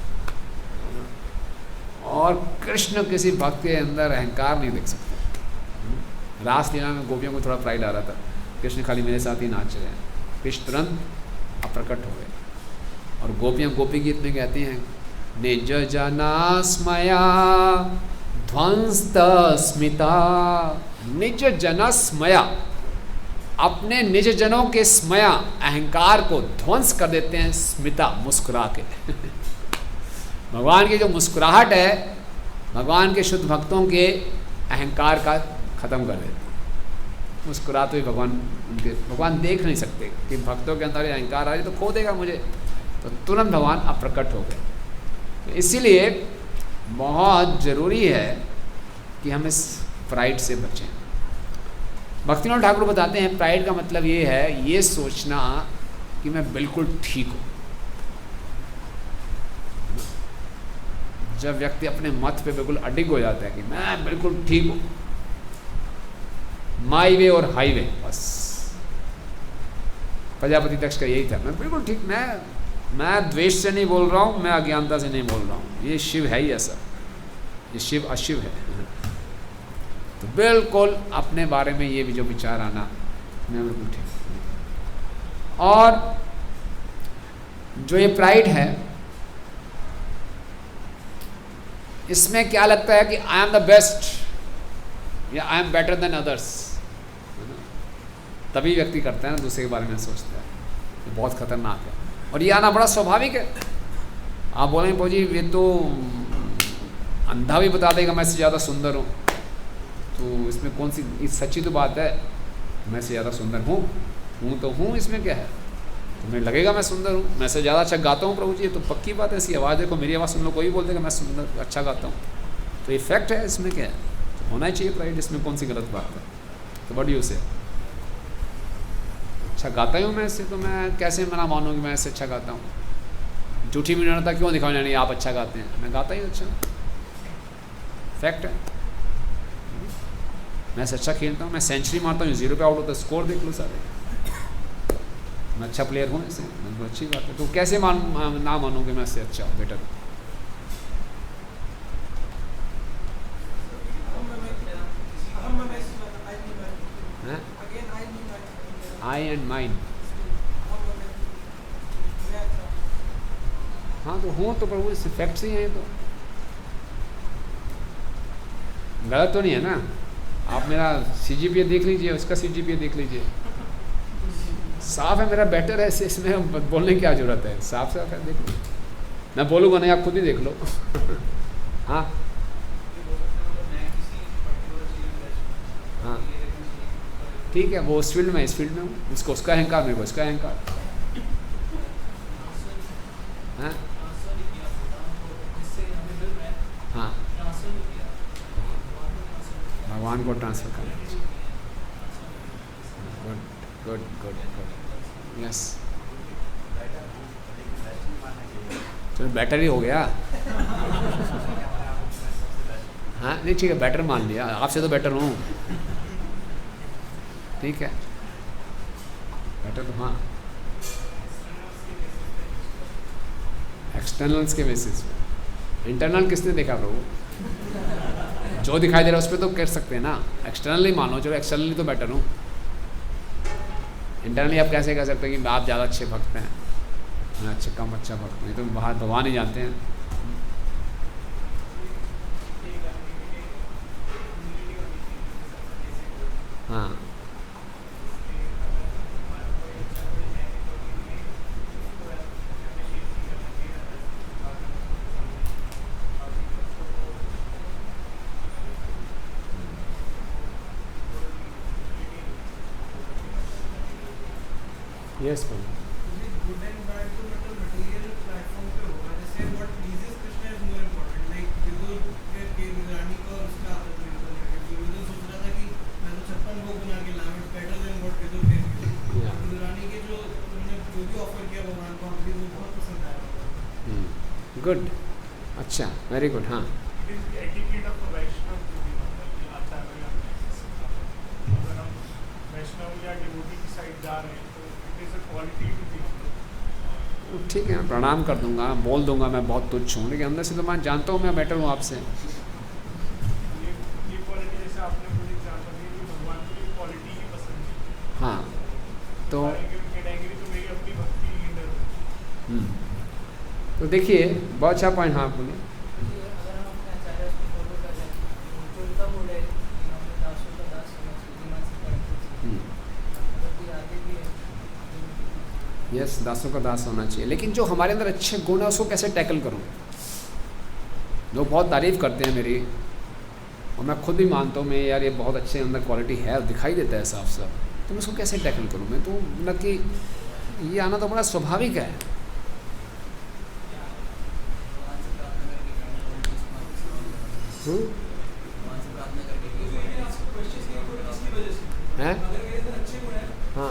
और कृष्ण किसी भक्त के अंदर अहंकार नहीं देख सकते। रासलीला में गोपियों को थोड़ा प्राइड आ रहा था, कृष्ण खाली मेरे साथ ही नाच रहे हैं, कृष्ण तुरंत अप्रकट हो गए। और गोपियाँ गोपी गीत में कहती हैं, निज जना स्मया ध्वंस्त स्मिता, निज जन स्मया, अपने निज जनों के स्मया अहंकार को ध्वंस कर देते हैं, स्मिता मुस्कुरा के। भगवान की जो मुस्कुराहट है, भगवान के शुद्ध भक्तों के अहंकार का ख़त्म कर देती है। मुस्कुराते हुए भगवान देख नहीं सकते कि भक्तों के अंदर ये अहंकार आ रही तो खो देगा मुझे, तो तुरंत भगवान अप्रकट हो गए। तो इसीलिए बहुत ज़रूरी है कि हम इस प्राइड से बचें। भक्तिनाथ ठाकुर बताते हैं प्राइड का मतलब ये है, ये सोचना कि मैं बिल्कुल ठीक हूँ। जब व्यक्ति अपने मत पे बिल्कुल अडिग हो जाता है कि मैं बिल्कुल ठीक हूँ, माई वे और हाईवे, बस। प्रजापति दक्ष का यही था, मैं बिल्कुल ठीक, मैं द्वेष से नहीं बोल रहा हूँ, मैं अज्ञानता से नहीं बोल रहा हूँ, ये शिव है ही ऐसा, ये शिव अशिव है। तो बिल्कुल अपने बारे में ये भी जो विचार आना, मैं बिल्कुल ठीक। और जो ये प्राइड है, इसमें क्या लगता है कि आई एम द बेस्ट या आई एम बेटर देन अदर्स, तभी व्यक्ति करता है ना, दूसरे के बारे में सोचता है। ये बहुत खतरनाक है, और ये आना बड़ा स्वाभाविक है। आप बोलेंगे भाजी ये तो अंधा भी बता देगा मैं से ज़्यादा सुंदर हूँ, तो इसमें कौन सी सच्ची तो बात है, मैं से ज़्यादा सुंदर हूँ तो हूँ, इसमें क्या है? तुम्हें लगेगा मैं सुंदर हूँ, मैं से ज़्यादा अच्छा गाता हूँ प्रभु जी, तो पक्की बात है। ऐसी आवाज़ देखो, मेरी आवाज़ सुन लो, कोई बोल देगा मैं सुंदर अच्छा गाता हूँ, तो इफेक्ट है, इसमें क्या है? तो होना ही चाहिए प्राइड, इसमें कौन सी गलत बात है? तो व्हाट डू यू से? अच्छा गाता हूँ मैं इससे, तो मैं कैसे मना मानूँ कि मैं इससे अच्छा गाता हूँ? झूठी विनम्रता क्यों दिखाऊँ? नहीं आप अच्छा गाते हैं, मैं गाता ही अच्छा, फैक्ट है। मैं इससे अच्छा खेलता हूँ, मैं सेंचुरी मारता हूँ, 0 पे आउट होता है, स्कोर देख लो सारे, मैं अच्छा प्लेयर हूँ ऐसे, मतलब अच्छी बात है। तो कैसे ना मानूँ कि मैं इससे अच्छा हूँ, बेटर? आई एंड माइंड, हाँ तो हो तो, पर वो इस फैक्ट से ही हैं, तो गलत तो नहीं है ना? आप मेरा CGPA देख लीजिए, उसका CGPA देख लीजिए, साफ है मेरा बेटर है, इसमें बोलने की क्या जरूरत है? साफ साफ है, देख लो। मैं बोलूँगा नहीं, आप खुद ही देख लो। हाँ हाँ ठीक है, वो उस फील्ड में, इस फील्ड में हूँ, उसको उसका अहंकार, मेरे को इसका अहंकार। हाँ हाँ, भगवान को ट्रांसफर करना चाहिए। Good good good good, yes. चलो बेटर ही हो गया। हाँ नहीं ठीक है, बेटर मान लिया, आपसे तो बेटर हूँ, ठीक है बेटर तो। हाँ एक्सटर्नल्स के बेसिस पे, इंटरनल किसने देखा प्रभु? जो दिखाई दे रहा है उस पर तो कर सकते हैं ना, एक्सटर्नली मानो, चलो एक्सटर्नली तो बेटर हूँ, इंटरनली आप कैसे कह सकते हैं कि आप ज़्यादा अच्छे भक्त हैं, मैं अच्छे कम अच्छा भक्त हूँ? ये तो बाहर भगवान ही जानते हैं। हाँ यस प्रभु। गुड एंड बैड तो मतलब मटेरियल प्लेटफॉर्म पे होगा, जैसे what pleases Krishna is more important, like Vidur के रानी का और उसका विदुर सोच रहा था कि मैं तो 56 भोग बना के लाऊं, it's better than what Vidur did। Vidur रानी के जो उन्होंने जो भी ऑफर किया भगवान को, हमको वो बहुत पसंद आया। गुड, अच्छा, वेरी गुड। हाँ एटिकेट ऑफ वैष्णव को भी मतलब कि आचार्य अगर हम वैष्णव या डिवोटी की साइड जा रहे हैं तो it is a quality to be. ठीक है, मैं प्रणाम कर दूंगा, बोल दूंगा मैं बहुत तुच्छ हूँ, लेकिन अंदर से तो मैं जानता हूँ मैं बेटर हूँ आपसे। ये क्वालिटी जैसे आपने मुझे एग्जांपल दी कि भगवान को ये क्वालिटी ही पसंद है। हाँ तो कैटेगरी तो मेरी अपनी भक्ति लीडर। तो देखिए बहुत अच्छा पॉइंट। हाँ बोलिए। अगर हम अपने आचार्य को फॉलो कर रहे हैं तो उनका बोल है कि हमें दासों का दास होना चाहिए, ईमान से करना चाहिए, अगर कोई आगे भी है। यस, दासों का दास होना चाहिए, लेकिन जो हमारे अंदर अच्छे गुण है उसको कैसे टैकल करूँ? लोग बहुत तारीफ़ करते हैं मेरी, और मैं खुद भी मानता हूँ मैं यार ये बहुत अच्छे अंदर क्वालिटी है, दिखाई देता है साफ साफ, तो मैं उसको कैसे टैकल करूँ? मैं तो मतलब कि ये आना तो बड़ा स्वाभाविक है। हैं? हाँ,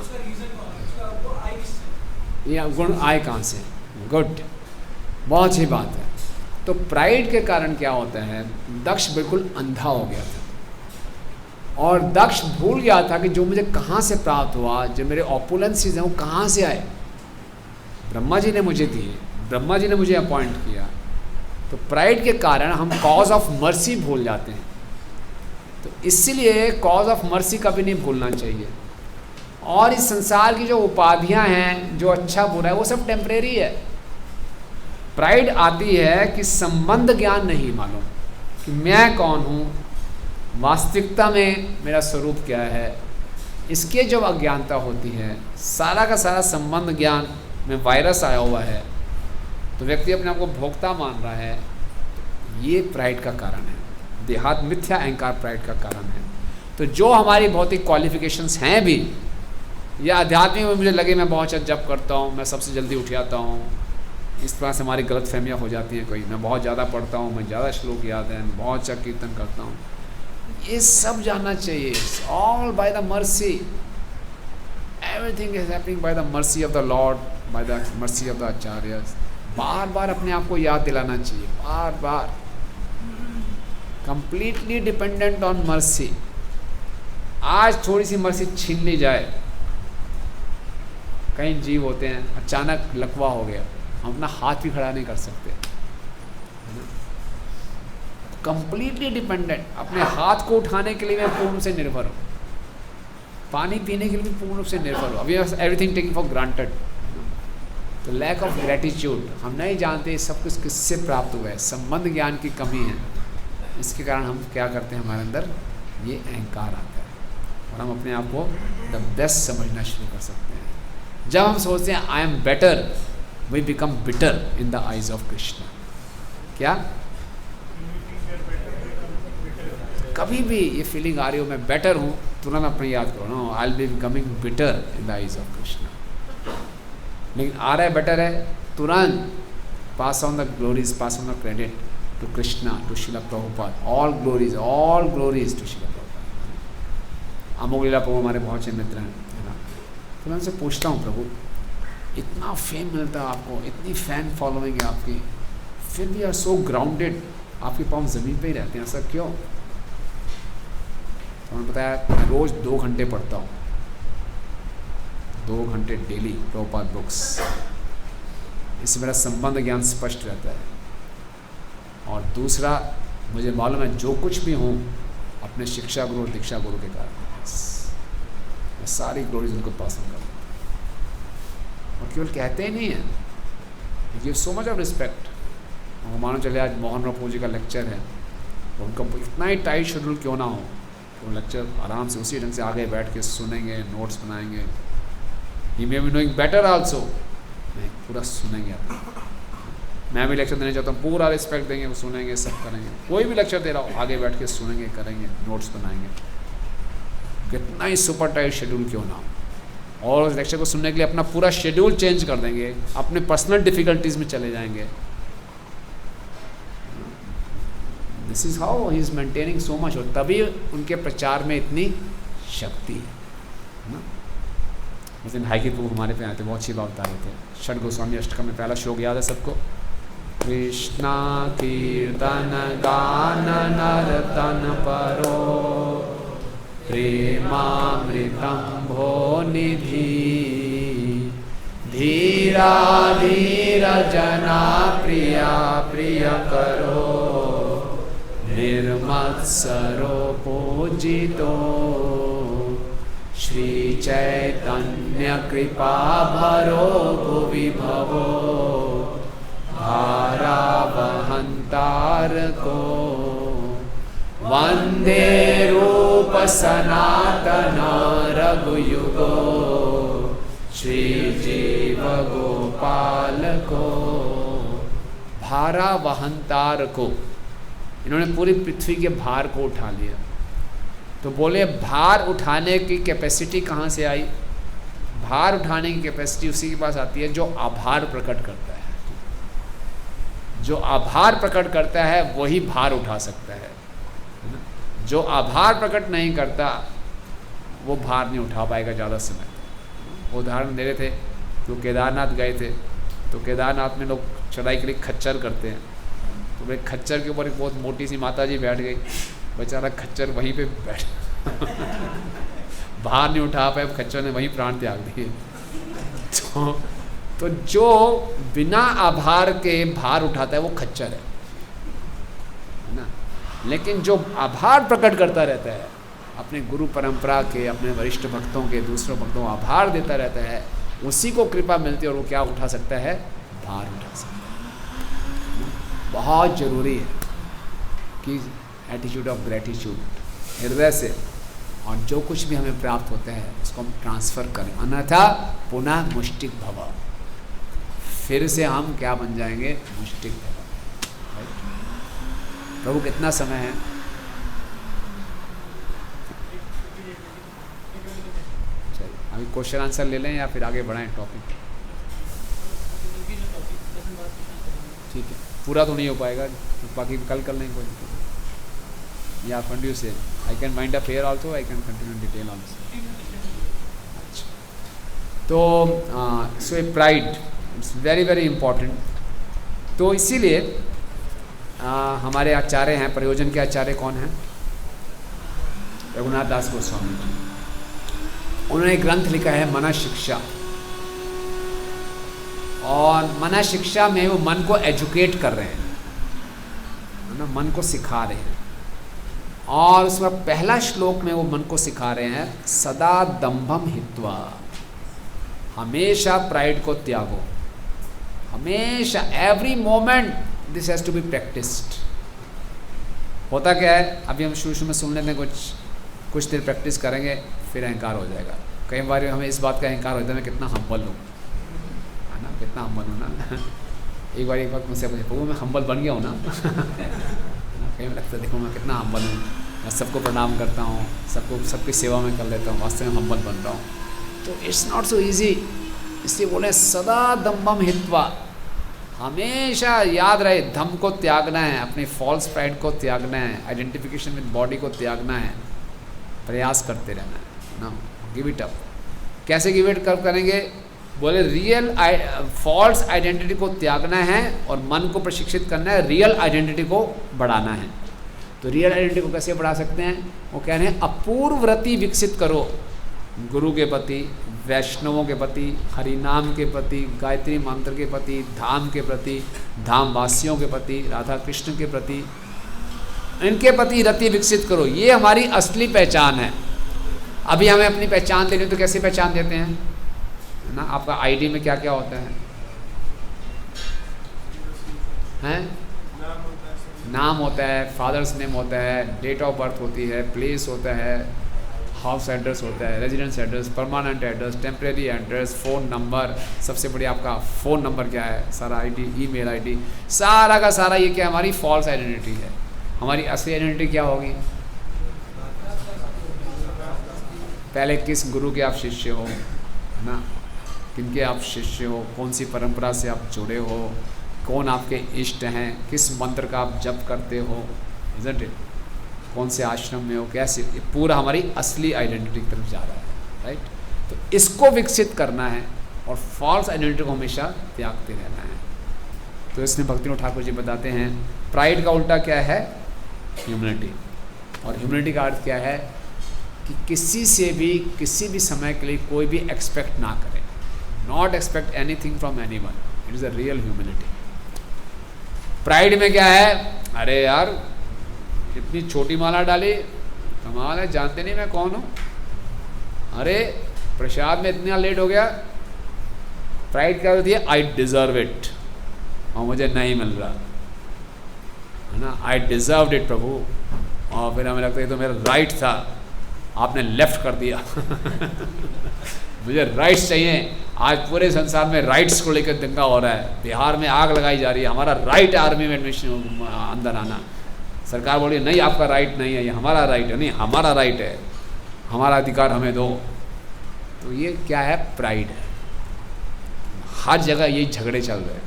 ये गुण आए कहाँ से? गुड, बहुत अच्छी बात है। तो प्राइड के कारण क्या होता है, दक्ष बिल्कुल अंधा हो गया था, और दक्ष भूल गया था कि जो मुझे कहाँ से प्राप्त हुआ, जो मेरे ऑपुलेंसीज हैं वो कहाँ से आए। ब्रह्मा जी ने मुझे दिए, ब्रह्मा जी ने मुझे अपॉइंट किया। तो प्राइड के कारण हम कॉज ऑफ मर्सी भूल जाते हैं। तो इसीलिए कॉज ऑफ मर्सी कभी नहीं भूलना चाहिए। और इस संसार की जो उपाधियां हैं, जो अच्छा बुरा है, वो सब टेम्परेरी है। प्राइड आती है कि संबंध ज्ञान नहीं मालूम कि मैं कौन हूँ, वास्तविकता में मेरा स्वरूप क्या है। इसके जब अज्ञानता होती है, सारा का सारा संबंध ज्ञान में वायरस आया हुआ है, तो व्यक्ति अपने आप को भोक्ता मान रहा है। ये प्राइड का कारण है, देहात मिथ्या अहंकार प्राइड का कारण है। तो जो हमारी भौतिक क्वालिफिकेशंस हैं भी, या आध्यात्मिक में मुझे लगे मैं बहुत अच्छा जप करता हूँ, मैं सबसे जल्दी उठ जाता हूँ, इस तरह से हमारी गलत फहमियाँ हो जाती हैं। कोई मैं बहुत ज़्यादा पढ़ता हूँ, मैं ज़्यादा श्लोक याद है, मैं बहुत अच्छा कीर्तन करता हूँ, ये सब जानना चाहिए. All by the mercy. Everything is happening by the mercy of the Lord, by the mercy of the acharyas. बार बार अपने आप को याद दिलाना चाहिए, बार बार. Completely dependent on mercy. आज थोड़ी सी मर्सी छीन ली जाए. कई जीव होते हैं अचानक लकवा हो गया, हम अपना हाथ भी खड़ा नहीं कर सकते. Completely dependent. अपने हाथ को उठाने के लिए मैं पूर्ण रूप से निर्भर हूँ, पानी पीने के लिए भी पूर्ण रूप से निर्भर हूँ. अभी एवरीथिंग टेकिंग फॉर ग्रांटेड. तो लैक ऑफ ग्रेटिट्यूड. हम नहीं जानते सब कुछ किससे प्राप्त हुआ है. संबंध ज्ञान की कमी है. इसके कारण हम क्या करते हैं, हमारे अंदर ये अहंकार आता है और हम अपने आप को द बेस्ट समझना शुरू कर सकते हैं. जब हम सोचते हैं I am better, we become bitter in the eyes of Krishna. क्या कभी भी ये फीलिंग आ रही हो मैं बेटर हूँ, तुरंत अपने याद करो, no I will be becoming bitter in the eyes of Krishna. लेकिन आ रहा है बेटर है, तुरंत pass on the glories, pass on the credit to Krishna, to Srila Prabhupada. All glories to Srila Prabhupada. Amogh Lila Prabhu हमारे बहुत अच्छे मित्र हैं, है ना. तो मैं उनसे पूछता हूँ, प्रभु इतना फेम मिलता है आपको, इतनी फैन फॉलोइंग है आपकी, फिर भी आर सो ग्राउंडेड, आपके पाँव ज़मीन पे ही रहते हैं, ऐसा क्यों? तो उन्होंने बताया मैं रोज़ 2 घंटे पढ़ता हूँ, 2 घंटे डेली प्रभुपाद बुक्स. इससे मेरा संबंध ज्ञान स्पष्ट रहता है. और दूसरा, मुझे मालूम है जो कुछ भी हूँ अपने शिक्षा गुरु और दीक्षा गुरु के कारण. मैं सारी ग्लोरीज उनको पास ऑन करता हूँ. और केवल कहते ही नहीं हैं, give so much of respect. और मानो चले आज मोहन प्रभु जी का लेक्चर है, उनका इतना ही टाइट शेड्यूल क्यों ना हो, तो लेक्चर आराम से उसी ढंग से आगे बैठ के सुनेंगे, नोट्स बनाएंगे. He may be knowing better also, नहीं पूरा सुनेंगे आप. मैं भी लेक्चर देने चाहता हूँ, पूरा रिस्पेक्ट देंगे, वो सुनेंगे, सब करेंगे. कोई भी लेक्चर दे रहा हो आगे बैठ के सुनेंगे, करेंगे, नोट्स बनाएंगे. कितना ही सुपर टाइट शेड्यूल क्यों ना हो, और उस लेक्चर को सुनने के लिए अपना पूरा शेड्यूल चेंज कर देंगे, अपने पर्सनल डिफ़िकल्टीज़ में चले जाएंगे. This is how he is maintaining so much. और तभी उनके प्रचार में इतनी शक्ति है ना. उस दिन हाईकी प्रभु हमारे पे आए थे, बहुत अच्छी बात बता रहे थे. षड गोस्वामी अष्टकम में पहला श्लोक याद है सबको? कृष्णा कीर्तन गान नर्तन परो प्रेमामृतम भो निधि धीरा धीरा जना प्रिया प्रिय करो निर्मत्सरो पूजितो श्री चैतन्य कृपा भरो भुवि भवो भारा वहंतार को वंदे रूप सनातन रघुयुगो श्री जीव गोपाल को. भारा वहंतार को, इन्होंने पूरी पृथ्वी के भार को उठा लिया. तो बोले भार उठाने की कैपेसिटी कहाँ से आई? भार उठाने की कैपेसिटी उसी के पास आती है जो आभार प्रकट करता है. जो आभार प्रकट करता है वही भार उठा सकता है. जो आभार प्रकट नहीं करता वो भार नहीं उठा पाएगा ज़्यादा समय. उदाहरण दे रहे थे, तो केदारनाथ गए थे, तो केदारनाथ में लोग चढ़ाई के लिए खच्चर करते हैं. तो भाई खच्चर के ऊपर एक बहुत मोटी सी माता जी बैठ गई, बेचारा खच्चर वहीं पे बैठ भार नहीं उठा पाए, खच्चर ने वहीं प्राण त्याग दिए. तो जो बिना आभार के भार उठाता है वो खच्चर है ना. लेकिन जो आभार प्रकट करता रहता है अपने गुरु परंपरा के, अपने वरिष्ठ भक्तों के, दूसरों भक्तों को आभार देता रहता है, उसी को कृपा मिलती है और वो क्या उठा सकता है? भार उठा सकता है. बहुत ज़रूरी है कि एटीट्यूड ऑफ ग्रेटिट्यूड हृदय से, और जो कुछ भी हमें प्राप्त होता है उसको हम ट्रांसफ़र करें, अन्यथा पुनः मुष्टिक भव, फिर से हम क्या बन जाएंगे? मुष्टिक भव. प्रभु कितना समय है? चलिए अभी क्वेश्चन आंसर ले लें या फिर आगे बढ़ाएं टॉपिक? ठीक है, पूरा तो नहीं हो पाएगा, बाकी कल कर लेंगे, कोई या कंटिन्यू से. I can wind up here also, I can continue detail also. अच्छा, तो so a pride it's very very important. तो इसीलिए हमारे आचार्य हैं, प्रयोजन के आचार्य कौन हैं? रघुनाथ दास गोस्वामी जी। उन्होंने एक ग्रंथ लिखा है मन शिक्षा, और मन शिक्षा में वो मन को एजुकेट कर रहे हैं, है ना, मन को सिखा रहे हैं। और उसमें पहला श्लोक में वो मन को सिखा रहे हैं, सदा दंभम हित्वा, हमेशा प्राइड को त्यागो, हमेशा, every moment this has to be practised. होता क्या है, अभी हम शुरू में सुन लेते हैं, कुछ देर प्रैक्टिस करेंगे फिर अहंकार हो जाएगा। कई बार हमें इस बात का अहंकार होता है मैं कितना हम्बल हूँ, है ना, कितना हम्बल हूँ ना। एक बार मुझसे पूछे मैं हम्बल बन गया हूँ ना। कहीं में लगता है देखो मैं कितना हम्बल हूँ, मैं सबको प्रणाम करता हूँ, सबकी सेवा में कर लेता हूँ, वास्तव में हम्बल बन रहा हूँ। तो इट्स नॉट सो ईजी। इसलिए बोले सदा दम्भम हित्वा, हमेशा याद रहे धम को त्यागना है, अपनी फॉल्स प्राइड को त्यागना है, आइडेंटिफिकेशन विद बॉडी को त्यागना है, प्रयास करते रहना है ना, गिव इट अप। कैसे गिव इट अप करेंगे? बोले रियल फॉल्स आइडेंटिटी को त्यागना है और मन को प्रशिक्षित करना है, रियल आइडेंटिटी को बढ़ाना है। तो रियल आइडेंटिटी को कैसे बढ़ा सकते हैं? वो कह रहे हैं अपूर्व रति विकसित करो, गुरु के प्रति, वैष्णवों के प्रति, हरिनाम के प्रति, गायत्री मंत्र के प्रति, धाम के प्रति, धाम वासियों के प्रति, राधा कृष्ण के प्रति, इनके प्रति रति विकसित करो। ये हमारी असली पहचान है। अभी हमें अपनी पहचान देनी तो कैसे पहचान देते हैं ना? आपका आईडी में क्या क्या होता है? नाम होता है, फादर्स नेम होता है, डेट ऑफ बर्थ होती है, प्लेस होता है, हाउस एड्रेस होता है, residence address, permanent address, temporary address, phone number, सबसे बड़ी आपका फ़ोन नंबर क्या है, सारा आईडी, ईमेल आईडी, सारा का सारा ये क्या हमारी फॉल्स आइडेंटिटी है। हमारी असली आइडेंटिटी क्या होगी? पहले किस गुरु के आप शिष्य हो, है ना, किनके आप शिष्य हो, कौन सी परंपरा से आप जुड़े हो, कौन आपके इष्ट हैं, किस मंत्र का आप जप करते हो, इज़न्ट इट, कौन से आश्रम में हो, कैसे, ये पूरा हमारी असली आइडेंटिटी की तरफ जा रहा है, राइट। तो इसको विकसित करना है और फॉल्स आइडेंटिटी को हमेशा त्यागते रहना है। तो इसमें भक्तिनाथ ठाकुर जी बताते हैं प्राइड का उल्टा क्या है? ह्यूमिलिटी। और ह्यूमिलिटी का अर्थ क्या है कि किसी से भी किसी भी समय के लिए कोई भी एक्सपेक्ट ना करें, not expect anything from anyone, it is a real humility. Pride में क्या है? अरे यार इतनी छोटी माला डाली, कमाल है, जानते नहीं मैं कौन हूँ, अरे प्रसाद में इतना लेट हो गया। प्राइड क्या होती है? आई डिज़र्व इट, और मुझे नहीं मिल रहा, है ना, आई डिज़र्व्ड इट प्रभु, और फिर हमें लगता है तो मेरा राइट था, आपने लेफ्ट कर दिया। मुझे राइट्स चाहिए। आज पूरे संसार में राइट्स को लेकर दंगा हो रहा है, बिहार में आग लगाई जा रही है, हमारा राइट आर्मी में एडमिशन अंदर आना। सरकार बोली नहीं आपका राइट नहीं है, ये हमारा राइट है। नहीं, हमारा राइट है, हमारा अधिकार हमें दो। तो ये क्या है? प्राइड है। हर जगह यही झगड़े चल रहे हैं,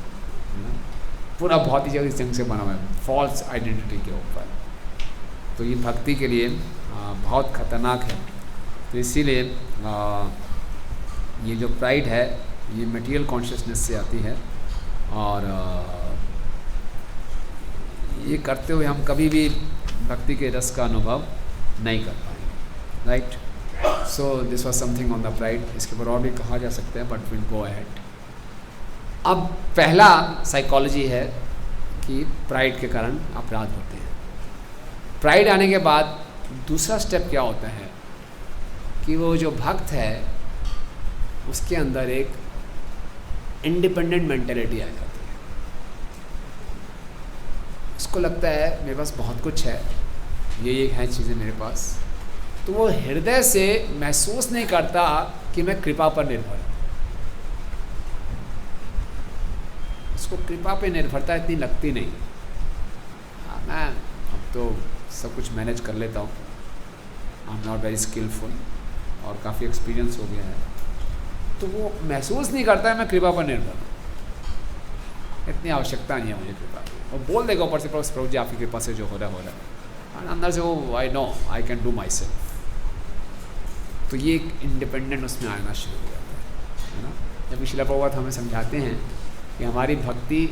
पूरा बहुत ही जगह इस जंग से बना हुआ है, फॉल्स आइडेंटिटी के ऊपर। तो ये भक्ति के लिए बहुत खतरनाक है। तो इसीलिए ये जो प्राइड है ये मटेरियल कॉन्शियसनेस से आती है, और ये करते हुए हम कभी भी भक्ति के रस का अनुभव नहीं कर पाएंगे, right. So this was something on the pride. इसके ऊपर और भी कहा जा सकता है, बट विल गो अहेड। अब पहला साइकोलॉजी है कि प्राइड के कारण अपराध होते हैं। प्राइड आने के बाद दूसरा स्टेप क्या होता है कि वो जो भक्त है उसके अंदर एक इंडिपेंडेंट मेंटेलिटी आ जाती है। उसको लगता है मेरे पास बहुत कुछ है, ये हैं चीज़ें मेरे पास। तो वो हृदय से महसूस नहीं करता कि मैं कृपा पर निर्भर हूँ। उसको कृपा पे निर्भरता इतनी लगती नहीं। मैं अब तो सब कुछ मैनेज कर लेता हूँ, I am not very skilful, और काफ़ी एक्सपीरियंस हो गया है। तो वो महसूस नहीं करता है मैं कृपा पर निर्भर हूँ, इतनी आवश्यकता नहीं है मुझे कृपा की। और बोल देगा ऊपर से प्रभु जी आपकी कृपा से जो हो रहा है और अंदर से वो I know I can do my self. तो ये एक इंडिपेंडेंट उसमें आना शुरू हो जाता है ना। जब श्रील प्रभुपाद हमें समझाते हैं कि हमारी भक्ति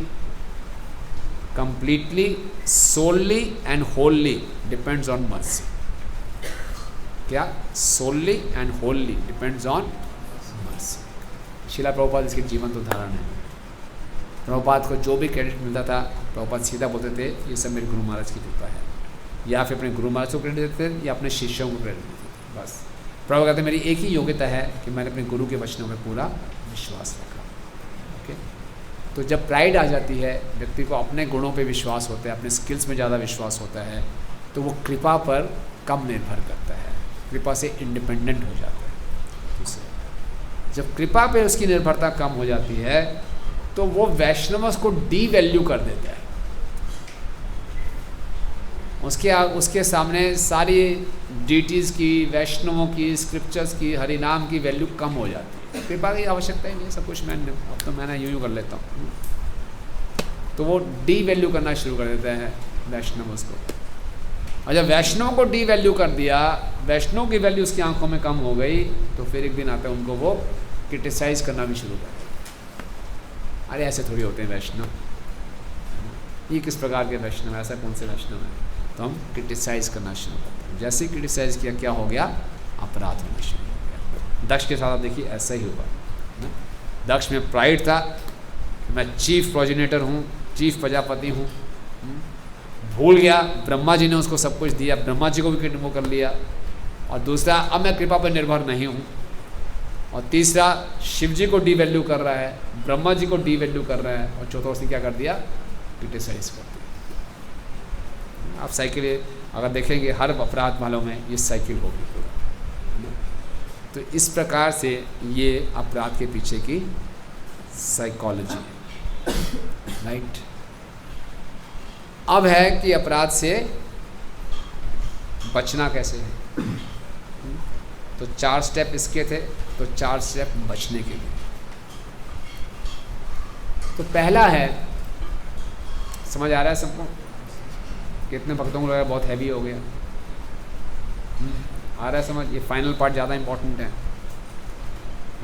completely solely and wholly depends on mercy. क्या? Solely and wholly depends on mercy. Srila Prabhupada इसके जीवंत उदाहरण है। प्रभुपाद को जो भी क्रेडिट मिलता था प्रभुपाद सीधा बोलते थे ये सब मेरे गुरु महाराज की कृपा है, या फिर अपने गुरु महाराज को क्रेडिट देते थे या अपने शिष्यों को क्रेडिट देते थे। बस प्रभु कहते मेरी एक ही योग्यता है कि मैंने अपने गुरु के वचनों में पूरा विश्वास रखा। ओके, तो जब प्राइड आ जाती है, व्यक्ति को अपने गुणों पे विश्वास होता है, अपने स्किल्स में ज़्यादा विश्वास होता है, तो वो कृपा पर कम निर्भर करता है, कृपा से इंडिपेंडेंट हो जाता है। दूसरे, जब कृपा पे उसकी निर्भरता कम हो जाती है तो वो वैष्णवस को डी वैल्यू कर देता है। उसके सामने सारी डीटीज़ की, वैष्णवों की, स्क्रिप्चर्स की, हरिनाम की वैल्यू कम हो जाती है। कृपा की आवश्यकता ही नहीं, सब कुछ मैंने अब तो मैंने यूँ कर लेता हूँ। तो वो डी वैल्यू करना शुरू कर देता है वैष्णव उसको। और जब वैष्णव को डी वैल्यू कर दिया, वैष्णव की वैल्यू उसकी आंखों में कम हो गई, तो फिर एक दिन आता है उनको वो क्रिटिसाइज़ करना भी शुरू कर दिया। अरे ऐसे थोड़ी होते हैं वैष्णव, ये किस प्रकार के वैष्णव, ऐसा कौन से वैष्णव है? तो हम क्रिटिसाइज़ करना शुरू करते हैं। जैसे ही क्रिटिसाइज़ किया, क्या हो गया? अपराध होना शुरू हो गया। दक्ष के साथ आप देखिए ऐसा ही हुआ ना। दक्ष में प्राइड था, मैं चीफ प्रोजेनेटर हूँ, चीफ प्रजापति हूँ। भूल गया, ब्रह्मा जी ने उसको सब कुछ दिया, ब्रह्मा जी को भी वो कर लिया। और दूसरा, अब मैं कृपा पर निर्भर नहीं हूँ। और तीसरा, शिव जी को डी वैल्यू कर रहा है, ब्रह्मा जी को डी वैल्यू कर रहा है। और चौथा उसने क्या कर दिया? क्रिटिसाइज कर दिया। आप साइकिल अगर देखेंगे हर अपराध वालों में ये साइकिल होगी पूरा। तो इस प्रकार से ये अपराध के पीछे की साइकोलॉजी है, राइट। अब है कि अपराध से बचना कैसे है। तो 4 स्टेप इसके थे, तो 4 स्टेप बचने के लिए। तो पहला है, समझ आ रहा है सबको? कितने भक्तों को लगा बहुत हैवी हो गया? आ रहा है समझ? ये फाइनल पार्ट ज़्यादा इंपॉर्टेंट है,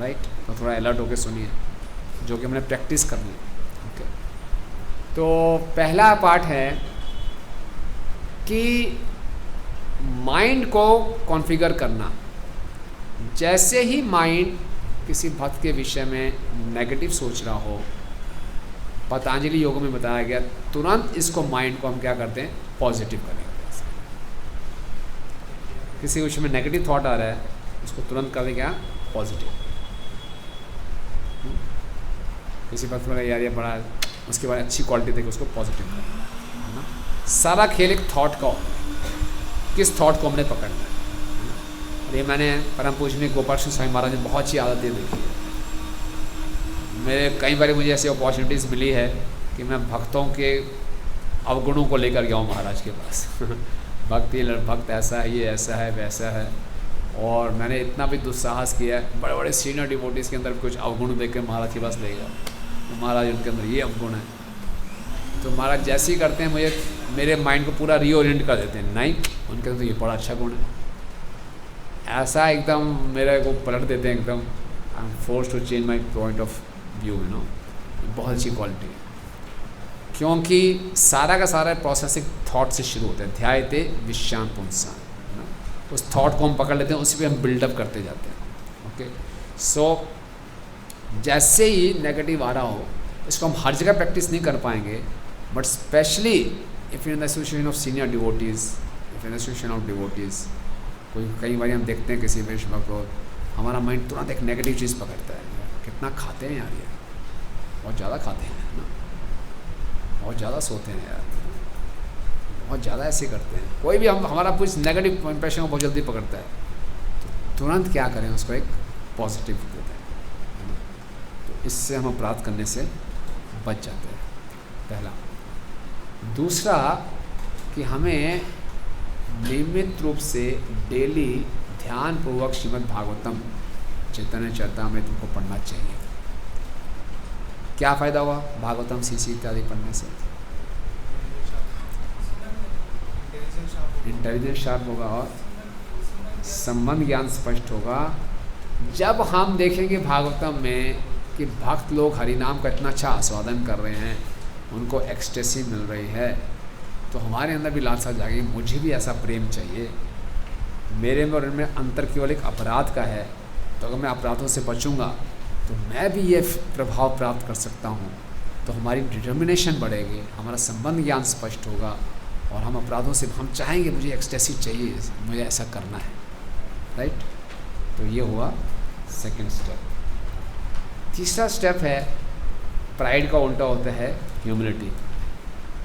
राइट। तो थोड़ा अलर्ट होकर सुनिए, जो कि हमने प्रैक्टिस करनी है। ओके, तो पहला पार्ट है कि माइंड को कॉन्फ़िगर करना। जैसे ही माइंड किसी भक्त के विषय में नेगेटिव सोच रहा हो, पतंजलि योग में बताया गया, तुरंत इसको माइंड को हम क्या करते हैं? पॉजिटिव करेंगे। किसी विषय में नेगेटिव थॉट आ रहा है, उसको तुरंत करें क्या? पॉजिटिव। किसी भक्त में यार ये बड़ा, उसके बाद अच्छी क्वालिटी देखे उसको पॉजिटिव करना, है ना। सारा खेल एक थॉट का, किस थॉट को हमने पकड़ना है। और ये मैंने परम पूजनीय गोपाल कृष्ण स्वामी महाराज ने बहुत सी आदतें देखी है। मेरे कई बार मुझे ऐसी अपॉर्चुनिटीज़ मिली है कि मैं भक्तों के अवगुणों को लेकर गया हूँ महाराज के पास। भक्त ऐसा है, ये ऐसा है, वैसा है। और मैंने इतना भी दुस्साहस किया है, बड़े बड़े सीनियर डिवोटीज़ के अंदर कुछ अवगुण देख कर महाराज के पास ले गया, तो महाराज उनके अंदर ये अवगुण है। तो महाराज जैसे ही करते हैं, मुझे मेरे माइंड को पूरा रीओरिएंट कर देते हैं, नहीं उनके अंदर तो ये बड़ा अच्छा गुण है, ऐसा एकदम मेरे को पलट देते हैं एकदम। I am force to change my point of view, you know. बहुत अच्छी क्वालिटी है, क्योंकि सारा का सारा प्रोसेस एक थॉट से शुरू होता है। ध्यायते विश्याम पुंसा, उस थॉट को हम पकड़ लेते हैं, उसी पे हम बिल्डअप करते जाते हैं। ओके, सो जैसे ही नेगेटिव आ रहा हो, इसको हम हर जगह प्रैक्टिस नहीं कर पाएंगे, but specially if in the association of senior devotees, if in association of devotees, कोई कई बार हम देखते हैं किसी वैष्णव को, हमारा माइंड तुरंत एक नेगेटिव चीज़ पकड़ता है। कितना खाते हैं यार, ये बहुत ज़्यादा खाते हैं ना, बहुत ज़्यादा सोते हैं यार, बहुत ज़्यादा ऐसे करते हैं। कोई भी हमारा कुछ नेगेटिव इंप्रेशन को बहुत जल्दी पकड़ता है, तो तुरंत क्या करें? उसको एक पॉजिटिव देते हैं। तो इससे हम अपराध करने से बच जाते हैं, पहला। दूसरा कि हमें नियमित रूप से डेली ध्यानपूर्वक श्रीमद् भागवतम चैतन्य चरितामृत को पढ़ना चाहिए। क्या फ़ायदा हुआ भागवतम, सीसी इत्यादि पढ़ने से? इंटेलिजेंस शार्प होगा और संबंध ज्ञान स्पष्ट होगा। जब हम देखेंगे भागवतम में कि भक्त लोग हरिनाम का इतना अच्छा आस्वादन कर रहे हैं, उनको एक्सटेसी मिल रही है, तो हमारे अंदर भी लालसा जाएगी, मुझे भी ऐसा प्रेम चाहिए। मेरे में और इनमें अंतर केवल एक अपराध का है, तो अगर मैं अपराधों से बचूंगा तो मैं भी ये प्रभाव प्राप्त कर सकता हूँ। तो हमारी डिटर्मिनेशन बढ़ेगी, हमारा संबंध ज्ञान स्पष्ट होगा और हम अपराधों से हम चाहेंगे मुझे एक्सटेसी चाहिए, मुझे ऐसा करना है, राइट। तो ये हुआ सेकंड स्टेप। तीसरा स्टेप है, प्राइड का उल्टा होता है humility.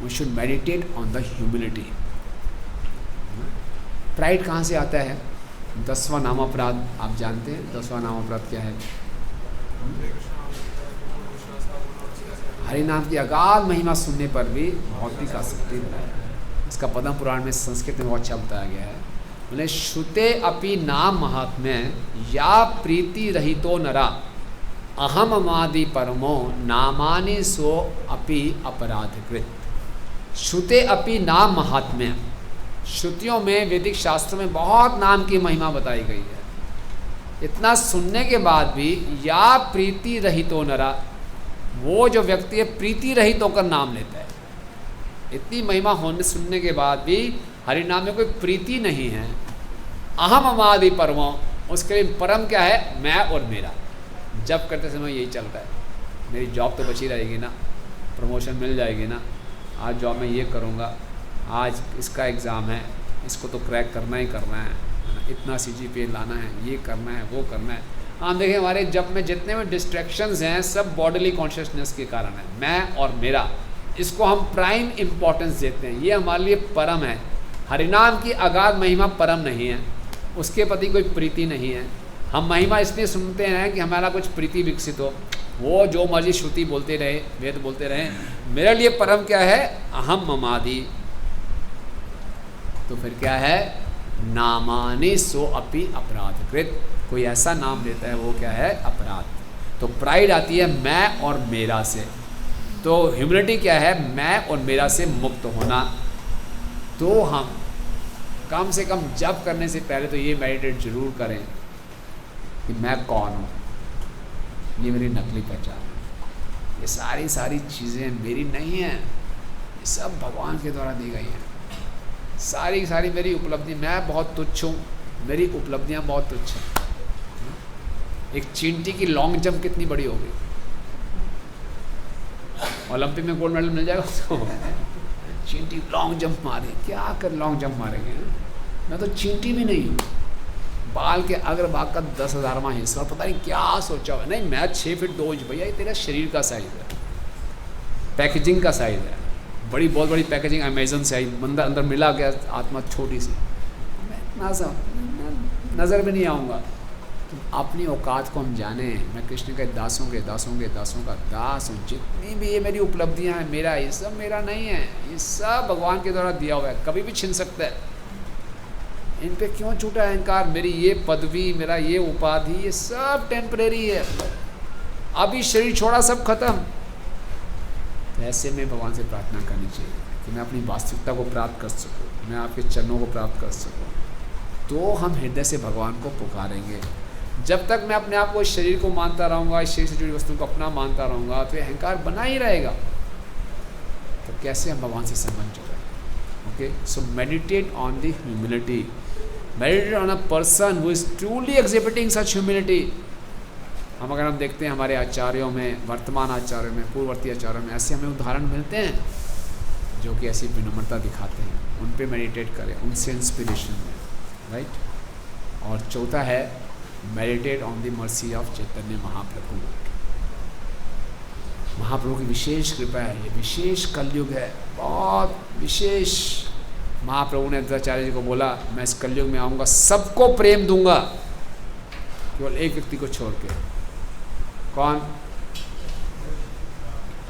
We should meditate on the humility. Pride कहाँ से आता है? 10वां नाम अपराध आप जानते हैं। 10वां नाम अपराध क्या है? हरि नाम की अगाध महिमा सुनने पर भी भौतिक आसक्ति है। इसका पद्म पुराण में संस्कृत में बहुत अच्छा बताया गया है। बोले श्रुते अपि नाम महात्म्य या प्रीति रहितो नरा अहम मादि परमो नामानि सो अपि अपराधकृत। श्रुते अपि नाम महात्म्य, श्रुतियों में वैदिक शास्त्रों में बहुत नाम की महिमा बताई गई है। इतना सुनने के बाद भी या प्रीति रहितो नरा, वो जो व्यक्ति है प्रीति रहित होकर नाम लेता है, इतनी महिमा होने सुनने के बाद भी हरि नाम में कोई प्रीति नहीं है। अहम अमादि परमो, उसके लिए परम क्या है? मैं और मेरा। जब करते समय यही चल रहा है, मेरी जॉब तो बची रहेगी ना, प्रमोशन मिल जाएगी ना, आज जॉब में ये करूँगा, आज इसका एग्ज़ाम है, इसको तो क्रैक करना ही करना है, इतना CGPA लाना है, ये करना है, वो करना है। हम देखें हमारे जब में जितने भी डिस्ट्रैक्शंस हैं सब बॉडीली कॉन्शियसनेस के कारण है। मैं और मेरा, इसको हम प्राइम इम्पोर्टेंस देते हैं, ये हमारे लिए परम है। हरिनाम की अगाध महिमा परम नहीं है, उसके प्रति कोई प्रीति नहीं है। हम महिमा इसलिए सुनते हैं कि हमारा कुछ प्रीति विकसित हो, वो जो मर्जी श्रुति बोलते रहे, वेद बोलते रहे। मेरे लिए परम क्या है? अहम ममादि। तो फिर क्या है? नामानि सो अपि अपराधकृत। कोई ऐसा नाम लेता है वो क्या है? अपराध। तो प्राइड आती है मैं और मेरा से। तो ह्यूमिलिटी क्या है? मैं और मेरा से मुक्त होना। तो हम कम से कम जप करने से पहले तो ये मेडिटेट जरूर करें कि मैं कौन हूँ, ये मेरी नकली पहचान है, ये सारी चीज़ें मेरी नहीं हैं, ये सब भगवान के द्वारा दी गई हैं। सारी मेरी उपलब्धि, मैं बहुत तुच्छ हूँ, मेरी उपलब्धियाँ बहुत तुच्छ हैं। एक चींटी की लॉन्ग जंप कितनी बड़ी होगी? ओलंपिक में गोल्ड मेडल मिल जाएगा उसको। चींटी लॉन्ग जंप मारे, क्या कर लॉन्ग जंप मारेंगे? मैं तो चींटी भी नहीं हूँ। बाल के अग्रभाग का 10,000वां हिस्सा, पता नहीं क्या सोचा हुआ। नहीं, मैं 6 फीट 2 इंच, भैया ये तेरा शरीर का साइज़ है, पैकेजिंग का साइज़ है। बड़ी बहुत बड़ी पैकेजिंग अमेजन से आई, बंदा अंदर मिला गया, आत्मा छोटी सी। मैं इतना सा नज़र में नहीं आऊँगा। तो अपनी औकात को हम जाने। मैं कृष्ण के दासों के दासों के दासों का दास हूँ। जितनी भी ये मेरी उपलब्धियाँ हैं, मेरा ये सब मेरा नहीं है, ये सब भगवान के द्वारा दिया हुआ है, कभी भी छिन सकता है। इन पे क्यों छूटा अहंकार? मेरी ये पदवी, मेरा ये उपाधि, ये सब टेम्परेरी है, अभी शरीर छोड़ा सब खत्म। तो ऐसे में भगवान से प्रार्थना करनी चाहिए कि मैं अपनी वास्तविकता को प्राप्त कर सकूँ, मैं आपके चरणों को प्राप्त कर सकूँ। तो हम हृदय से भगवान को पुकारेंगे। जब तक मैं अपने आप को इस शरीर को मानता रहूँगा, इस शरीर से जुड़ी वस्तुओं को अपना मानता रहूँगा, तो अहंकार बना ही रहेगा। तो कैसे हम भगवान से संबंध जोड़ेंगे? Okay, so meditate on the humility, meditate on a person who is truly exhibiting such humility. अगर हम देखते हैं हमारे आचार्यों में, वर्तमान आचार्यों में, पूर्ववर्ती आचार्यों में, ऐसे हमें उदाहरण मिलते हैं जो कि ऐसी विनम्रता दिखाते हैं। उन पे मेडिटेट करें, उनसे इंस्पिरेशन लें, राइट। और चौथा है meditate on the mercy of Chaitanya Mahaprabhu. Mahaprabhu की विशेष कृपा है, ये विशेष कलयुग है, बहुत विशेष। महाप्रभु ने द्रोणाचार्य जी को बोला, मैं इस कलयुग में आऊँगा, सबको प्रेम दूंगा, केवल एक व्यक्ति को छोड़ के। कौन?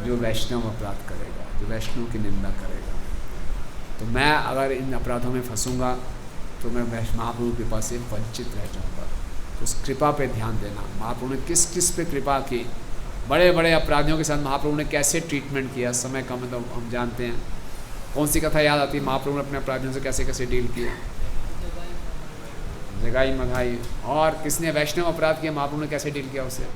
जो वैष्णव अपराध करेगा, जो वैष्णव की निंदा करेगा। तो मैं अगर इन अपराधों में फंसूंगा तो मैं महाप्रभु की कृपा से वंचित रह जाऊंगा। तो उस कृपा पे ध्यान देना। महाप्रभु ने किस किस पे कृपा की, बड़े बड़े अपराधियों के साथ महाप्रभु ने कैसे ट्रीटमेंट किया। समय कम है तो हम जानते हैं, कौन सी कथा याद आती है? महाप्रभु ने अपने अपराधियों से कैसे कैसे डील किया? जगाई मघाई। और किसने वैष्णव अपराध किया, महाप्रभु ने कैसे डील किया उसे?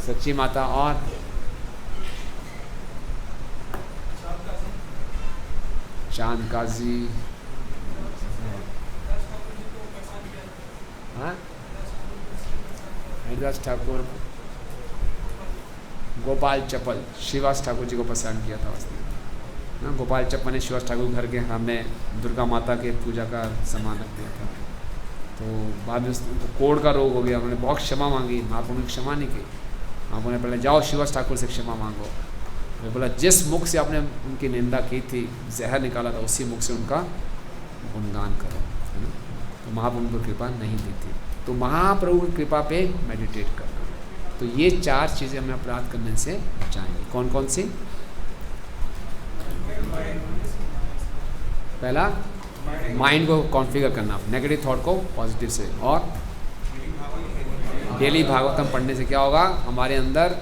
सच्ची माता। और चांद काजी। हाँ, हरिदास ठाकुर, गोपाल चप्पल, श्रीवास ठाकुर जी को परेशान किया था उसने। हाँ, गोपाल चप्पल ने श्रीवास ठाकुर घर के सामने दुर्गा माता के पूजा का सामान रख दिया था। तो बाद में उसको कोढ़ का रोग हो गया, उन्होंने बहुत क्षमा मांगी, महाप्रभु ने क्षमा नहीं की। महाप्रभु ने पहले जाओ श्रीवास ठाकुर से क्षमा मांगो। मैं बोला जिस मुख से आपने उनकी निंदा की थी, जहर निकाला था, उसी मुख से उनका गुणगान करो, है ना। तो महाप्रभु को कृपा नहीं दी थी। तो महाप्रभु की कृपा पे मेडिटेट करना। तो ये 4 चीज़ें हमें अपराध करने से बचाएंगी। कौन कौन सी? पहला, माइंड को कॉन्फ़िगर करना, नेगेटिव थॉट को पॉजिटिव से। और डेली भागवतम पढ़ने से क्या होगा? हमारे अंदर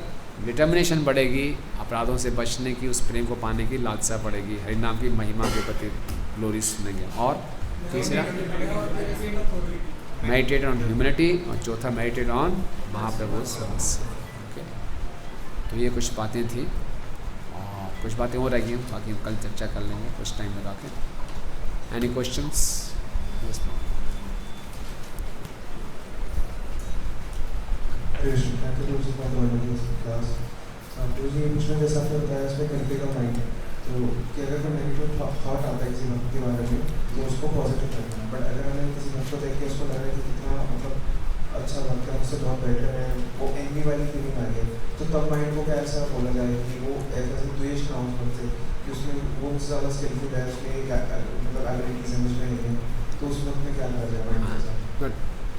डिटर्मिनेशन बढ़ेगी, अपराधों से बचने की, उस प्रेम को पाने की लालसा बढ़ेगी, हरिनाम की महिमा के प्रति ग्लोरी सुनेंगे। और तीसरा, मेडिटेट ऑन ह्यूमैनिटी। और चौथा, meditate on Mahaprabhu service. Okay, तो ये कुछ बातें थी और कुछ बातें और रह गई, बाकी हम कल चर्चा कर लेंगे कुछ टाइम लगा के। Any questions? Yes ma'am. मुझे ये पूछना, जैसा आपने बताया इसमें करके का माइंड, तो कि अगर कोई नेगेटिव थॉट आता है किसी भक्त के बारे में तो उसको पॉजिटिव करना है। बट अगर हमें किसी भक्त को देख के उसको लग रहा है कि कितना मतलब अच्छा भक्त है, उससे बहुत बेटर है, वो एंग्री वाली फीलिंग आ गई, तो तब माइंड को क्या ऐसा बोला जाए कि वो ऐसा द्वेष ना हो उस भक्त से, कि उसमें वो उससे ज़्यादा स्किलफुल है, उसमें मतलब एबिलिटीज समझ में नहीं है, तो उस वक्त में क्या करा जाए माइंड के साथ? गुड।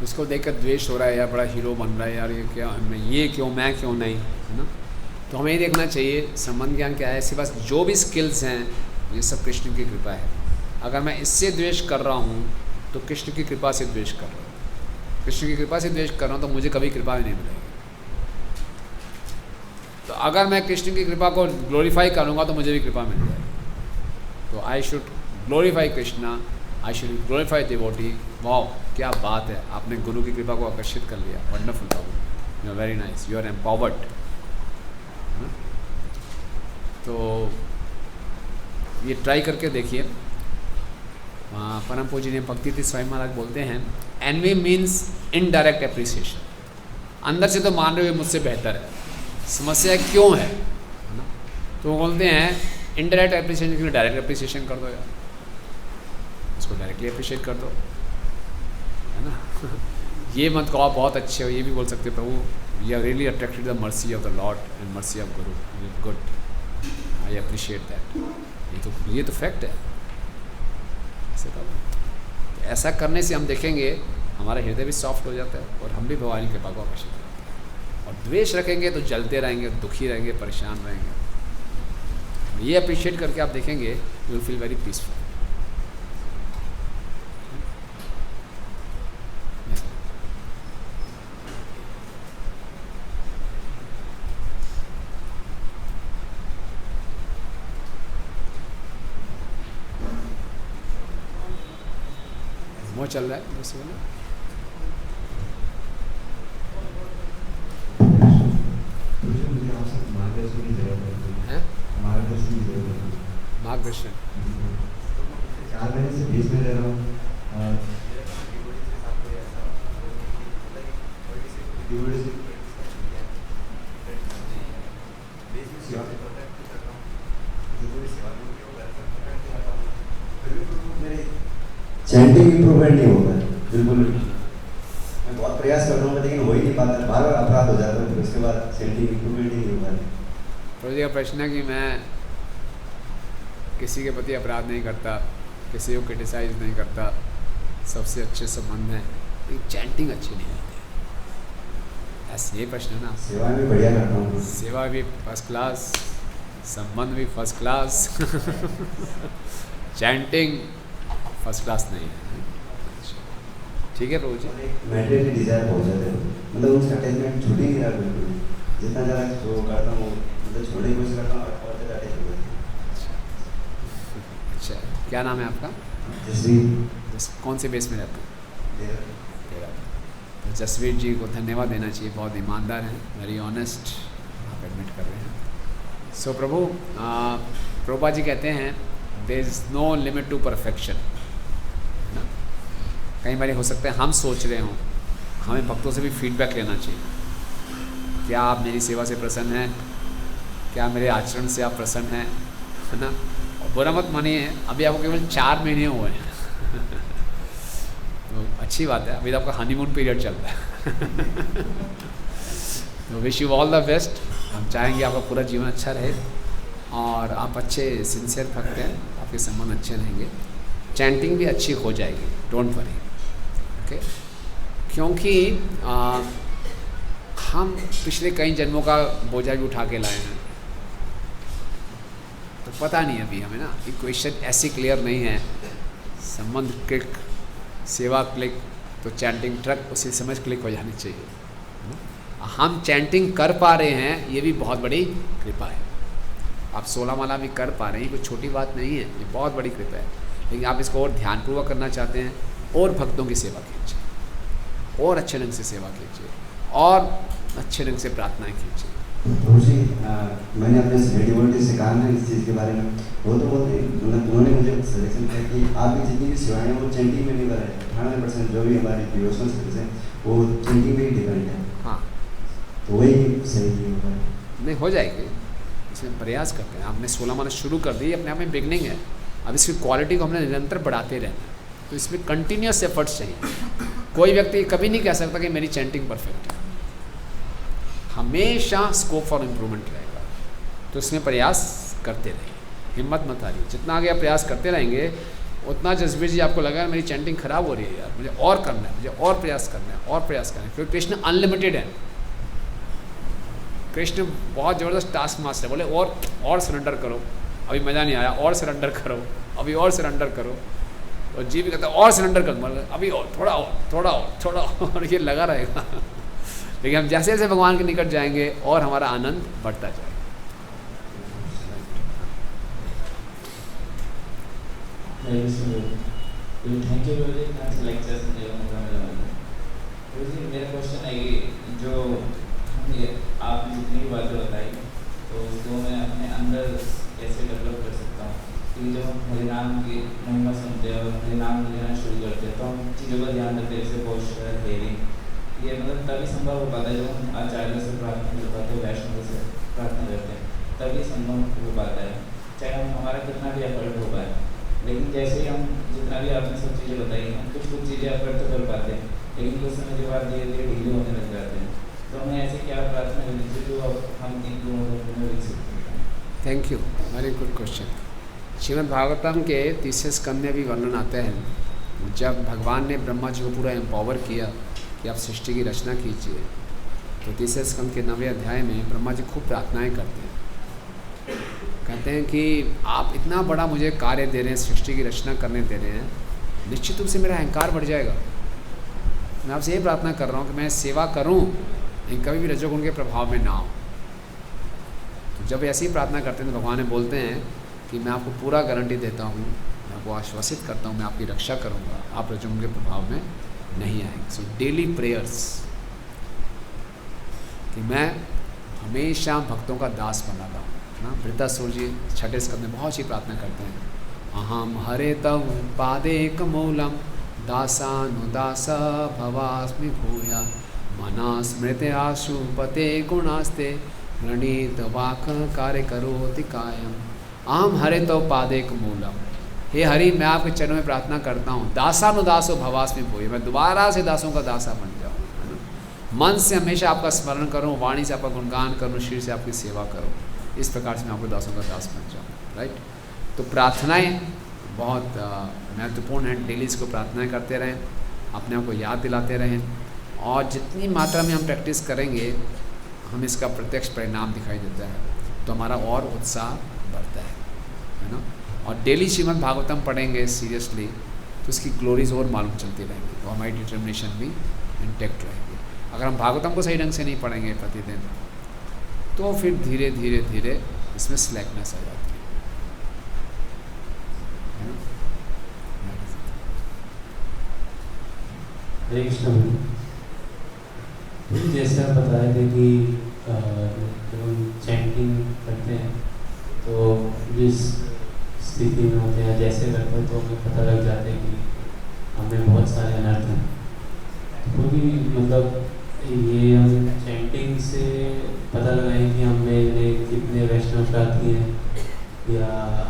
उसको देखकर द्वेष हो रहा है, यार बड़ा हीरो बन रहा है, यार ये क्या, ये क्यों, मैं क्यों नहीं, है ना। तो हमें ये देखना चाहिए संबंध ज्ञान क्या है, इसके पास जो भी स्किल्स हैं ये सब कृष्ण की कृपा है। अगर मैं इससे द्वेष कर रहा हूँ तो कृष्ण की कृपा से द्वेष कर रहा हूँ, कृष्ण की कृपा से द्वेष कर रहा हूँ तो मुझे कभी कृपा भी नहीं मिलेगी। तो अगर मैं कृष्ण की कृपा को ग्लोरीफाई करूँगा तो मुझे भी कृपा मिल जाएगी। तो I should glorify Krishna, I should glorify devotee. Wow, क्या बात है, आपने गुरु की कृपा को आकर्षित कर लिया, वंडरफुल बाबू, you are very nice, you are empowered. तो ये ट्राई करके देखिए। परम पूज्य भक्ति तीर्थ स्वामी महाराज बोलते हैं, एनवी मीन्स इनडायरेक्ट एप्रिसिएशन। अंदर से तो मान रहे हो मुझसे बेहतर है, समस्या क्यों है ना। तो वो बोलते हैं इनडायरेक्ट एप्रिसिएशन के लिए डायरेक्ट एप्रिसिएशन कर दो यार, उसको डायरेक्टली अप्रिशिएट कर दो, है ना। ये मत कहो आप बहुत अच्छे हो, ये भी बोल सकते हो Prabhu we are really attracted the mercy of the Lord and mercy of guru, good, I appreciate that. ये तो फैक्ट है। ऐसा करने से हम देखेंगे हमारा हृदय भी सॉफ्ट हो जाता है और हम भी भगवान की कृपा को आकर्षित करते हैं। और द्वेष रखेंगे तो जलते रहेंगे, दुखी रहेंगे, परेशान रहेंगे। ये अप्रिशिएट करके आप देखेंगे you will feel very peaceful. वो चल रहा है बस बोलो। मार्गदर्शन 4 महीने से बीच में रह रहा हूँ, चैंटिंग इम्प्रूवमेंट नहीं होगा बिल्कुल। मैं बहुत प्रयास कर रहा हूँ लेकिन हो ही नहीं पाता, बार बार अपराध हो जाता है, फिर उसके बाद चैंटिंग इम्प्रूवमेंट ही नहीं होगा। तो ये प्रश्न है कि मैं किसी के प्रति अपराध नहीं करता, किसी को क्रिटिसाइज नहीं करता, सबसे अच्छे संबंध हैं, लेकिन चैंटिंग अच्छी नहीं होती। ऐसे ये प्रश्न है ना। सेवा भी बढ़िया करता हूँ, सेवा भी फर्स्ट क्लास, संबंध भी first class chanting first class नहीं है। ठीक है प्रभु जी। मेटेरियल डिजायर बहुत ज़्यादा है, मतलब उसका अटैचमेंट छूट ही नहीं रहा बिल्कुल। जितना ज़्यादा वो करता हूँ मतलब छोड़ने की कोशिश करता हूँ और ज़्यादा अटैच हो जाता अच्छा, क्या नाम है आपका? है। जैसे कौन से बेस में रहते हैं? तेरा। तो जसवीर जी को धन्यवाद देना चाहिए, बहुत ईमानदार हैं, वेरी ऑनेस्ट, आप एडमिट कर रहे हैं। सो प्रभु प्रभुपा जी कहते हैं there is no limit to perfection, है ना। कई बार हो सकता है हम सोच रहे हों, हमें भक्तों से भी फीडबैक लेना चाहिए। क्या आप मेरी सेवा से प्रसन्न हैं? क्या मेरे आचरण से आप प्रसन्न हैं, है ना। और बुरा मत मानिए, अभी आपको केवल 4 महीने हुए हैं तो अच्छी बात है, अभी तो आपका हनीमून पीरियड चल रहा है तो wish you all the best. हम चाहेंगे आपका पूरा जीवन अच्छा रहे और आप अच्छे सिंसियर भक्त हैं, आपके संबंध अच्छे रहेंगे, चैंटिंग भी अच्छी हो जाएगी, डोंट वरी, ओके। क्योंकि हम पिछले कई जन्मों का बोझा भी उठा के लाए हैं, तो पता नहीं अभी हमें ना, इक्वेशन ऐसी क्लियर नहीं है, संबंध क्लिक, सेवा क्लिक, तो चैंटिंग ट्रक उसी समय क्लिक हो जानी चाहिए। हम चैंटिंग कर पा रहे हैं, ये भी बहुत बड़ी कृपा है। आप 16 माला भी कर पा रहे हैं, कोई छोटी बात नहीं है, ये बहुत बड़ी कृपा है। लेकिन आप इसको और ध्यानपूर्वक करना चाहते हैं, और भक्तों की सेवा कीजिए, और अच्छे ढंग से सेवा कीजिए, और अच्छे ढंग से प्रार्थनाएं कीजिए। प्रभु जी मैंने अपने डिवोटी से कहा ना इस चीज़ के बारे में, वो तो बोलते मतलब उन्होंने मुझे सजेशन किया कि आपकी जितनी भी सेवाएं हैं वो चैंटिंग में निर्भर है। 98% जो भी हमारी डिवोशनल सर्विस है वो चैंटिंग में ही डिपेंड है। हाँ, तो वही सही होगा, नहीं हो जाएगी, इसमें प्रयास करते हैं। आपने 16 माला शुरू कर दी, अपने आप में बिगनिंग है, अब इसकी क्वालिटी को हमने निरंतर बढ़ाते रहना है, तो इसमें कंटिन्यूस एफर्ट्स चाहिए। कोई व्यक्ति कभी नहीं कह सकता कि मेरी चैंटिंग परफेक्ट है, हमेशा स्कोप फॉर इम्प्रूवमेंट रहेगा, तो इसमें प्रयास करते रहिए, हिम्मत मत हारिए। जितना आगे आप प्रयास करते रहेंगे उतना जसवीर जी आपको लगा मेरी चैंटिंग खराब हो रही है यार, मुझे और करना है, मुझे और प्रयास करना है, और प्रयास करना है, क्योंकि कृष्ण अनलिमिटेड है। कृष्ण बहुत ज़बरदस्त टास्क मास्टर है, बोले और सरेंडर करो, अभी मज़ा नहीं आया, और सरेंडर करो, अभी और सरेंडर करो, और जी भी कहता है और सरेंडर कर, मतलब अभी और थोड़ा और थोड़ा और थोड़ा और, ये लगा रहेगा। लेकिन हम जैसे जैसे भगवान के निकट जाएंगे और हमारा आनंद बढ़ता जाएगा। थैंक यू गुरुजी, लेक्चर सुनने का मौका मिला मुझे। गुरुजी मेरा क्वेश्चन है कि जो आपने जितनी भी बातें बताई तो उसको मैं अपने अंदर कैसे डेवलप कर सकता हूँ, क्योंकि जब हम हरिनाम की महिमा सुनते हैं और हरिनाम लेना शुरू करते हैं तो हम चीज़ों का ध्यान रखते हैं, जैसे पोस्चर, हेयरिंग, ये मतलब तभी संभव हो पाता है जब हम आचार्य से प्रार्थना कर पाते हैं, वैष्णव से प्रार्थना करते हैं, तभी संभव हो पाता है, चाहे हम हमारा कितना भी एफर्ट हो पाए। लेकिन जैसे ही हम जितना भी आपने सब चीज़ें बताई, हम कुछ चीज़ें एफर्ट तो कर पाते हैं, लेकिन कुछ समय के बाद धीरे धीरे ढीले होने लग जाते हैं। तो हमें ऐसे क्या प्रार्थना करनी चाहिए जो हम तीन गुणों में विकसित करें? Thank you, very good question. Shrimad Bhagavatam के 30वें स्कंद में भी वर्णन आता है, जब भगवान ने ब्रह्मा जी को पूरा एम्पावर किया कि आप सृष्टि की रचना कीजिए, तो 30वें स्कंद के 9वें अध्याय में ब्रह्मा जी खूब प्रार्थनाएं करते हैं, कहते हैं कि आप इतना बड़ा मुझे कार्य दे रहे हैं, सृष्टि की रचना करने दे रहे हैं, निश्चित रूप से मेरा अहंकार बढ़ जाएगा। मैं आपसे ये प्रार्थना कर रहा हूँ कि मैं सेवा करूँ लेकिन कभी भी रजोगुण के प्रभाव में ना हो। तो जब ऐसी प्रार्थना करते हैं तो भगवान ने बोलते हैं कि मैं आपको पूरा गारंटी देता हूँ, मैं आपको आश्वासित करता हूँ, मैं आपकी रक्षा करूँगा, आप रजोगुण के प्रभाव में नहीं आएंगे। सो डेली प्रेयर्स कि मैं हमेशा भक्तों का दास बना रहा हूँ ना। वृद्धासुर जी 6ठे स्कंद में बहुत सी प्रार्थना करते हैं, अहम हरे तव पादेक मूलम दासानुदास भवास्मि भूया मना स्मृति आशु पते गुणास्ते गणित वाक कार्य करोति कायम। अहम हरे तव पादेक मूलम, हे हरि मैं आपके चरणों में प्रार्थना करता हूँ, दासानुदासो भवास्मि भूया, मैं दोबारा से दासों का दासा बन जाऊँ, है ना। मन से हमेशा आपका स्मरण करूँ, वाणी से आपका गुणगान करूँ, शरीर से आपकी सेवा करूँ, इस प्रकार से मैं आपको दासों का दास बन जाऊँ, राइट। तो प्रार्थनाएं बहुत महत्वपूर्ण हैं, डेली इसको प्रार्थनाएं करते रहें, अपने आप को याद दिलाते रहें, और जितनी मात्रा में हम प्रैक्टिस करेंगे हम इसका प्रत्यक्ष परिणाम दिखाई देता है, तो हमारा और उत्साह बढ़ता है ना। और डेली श्रीमद् भागवतम पढ़ेंगे सीरियसली तो उसकी ग्लोरीज और मालूम चलती रहेंगी, तो हमारी डिटर्मिनेशन भी इंटेक्ट रहेगी। अगर हम भागवतम को सही ढंग से नहीं पढ़ेंगे प्रतिदिन, तो फिर धीरे धीरे धीरे इसमें स्लैकनेस आ जाती है ना। हरे कृष्ण। जैसे आप बता रहे थे कि जब हम चैंटिंग करते हैं तो जिस स्थिति में होते हैं जैसे करते हैं तो हमें पता लग जाता है कि हमें बहुत सारे अनर्थ हैं। तो भी मतलब ये हम चैंटिंग से पता लगाएं कि हमने कितने वैष्णव अपराध किए हैं, या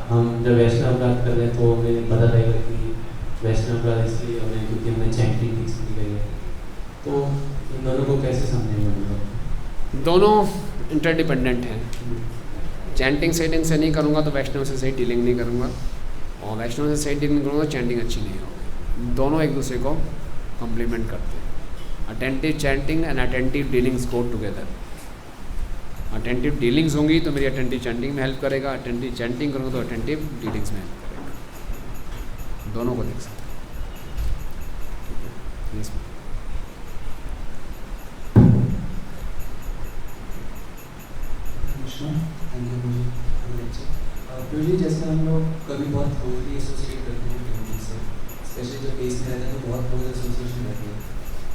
हम जब वैष्णव अपराध कर रहे हैं तो हमें पता लगेगा कि वैष्णव अपराध इसलिए हमें क्योंकि हमने चैंटिंग ठीक से करी है। तो इन दोनों को कैसे समझेंगे? मतलब दोनों इंटरडिपेंडेंट हैं। चैंटिंग सेटिंग से नहीं करूँगा तो वैष्णव से सही डीलिंग नहीं करूँगा, और वैष्णव से सही डीलिंग करूँगा तो चैंटिंग अच्छी नहीं होगी। दोनों एक दूसरे को कम्प्लीमेंट करते हैं। Attentive chanting and attentive dealings go together. Attentive dealings होंगी तो मेरी अटेंटिव चैंटिंग में हेल्प करेगा, अटेंटिव चैंटिंग करूँगा तो अटेंटिव डीलिंग्स में हेल्प करेगा। दोनों को देख सकते हैं। प्रभु, जैसे हम लोग कभी बहुत क्लोजली एसोसिएट करते हैं डिवोटी से, स्पेशली जब बेस में रहते हैं तो बहुत क्लोज एसोसिएशन रहती है।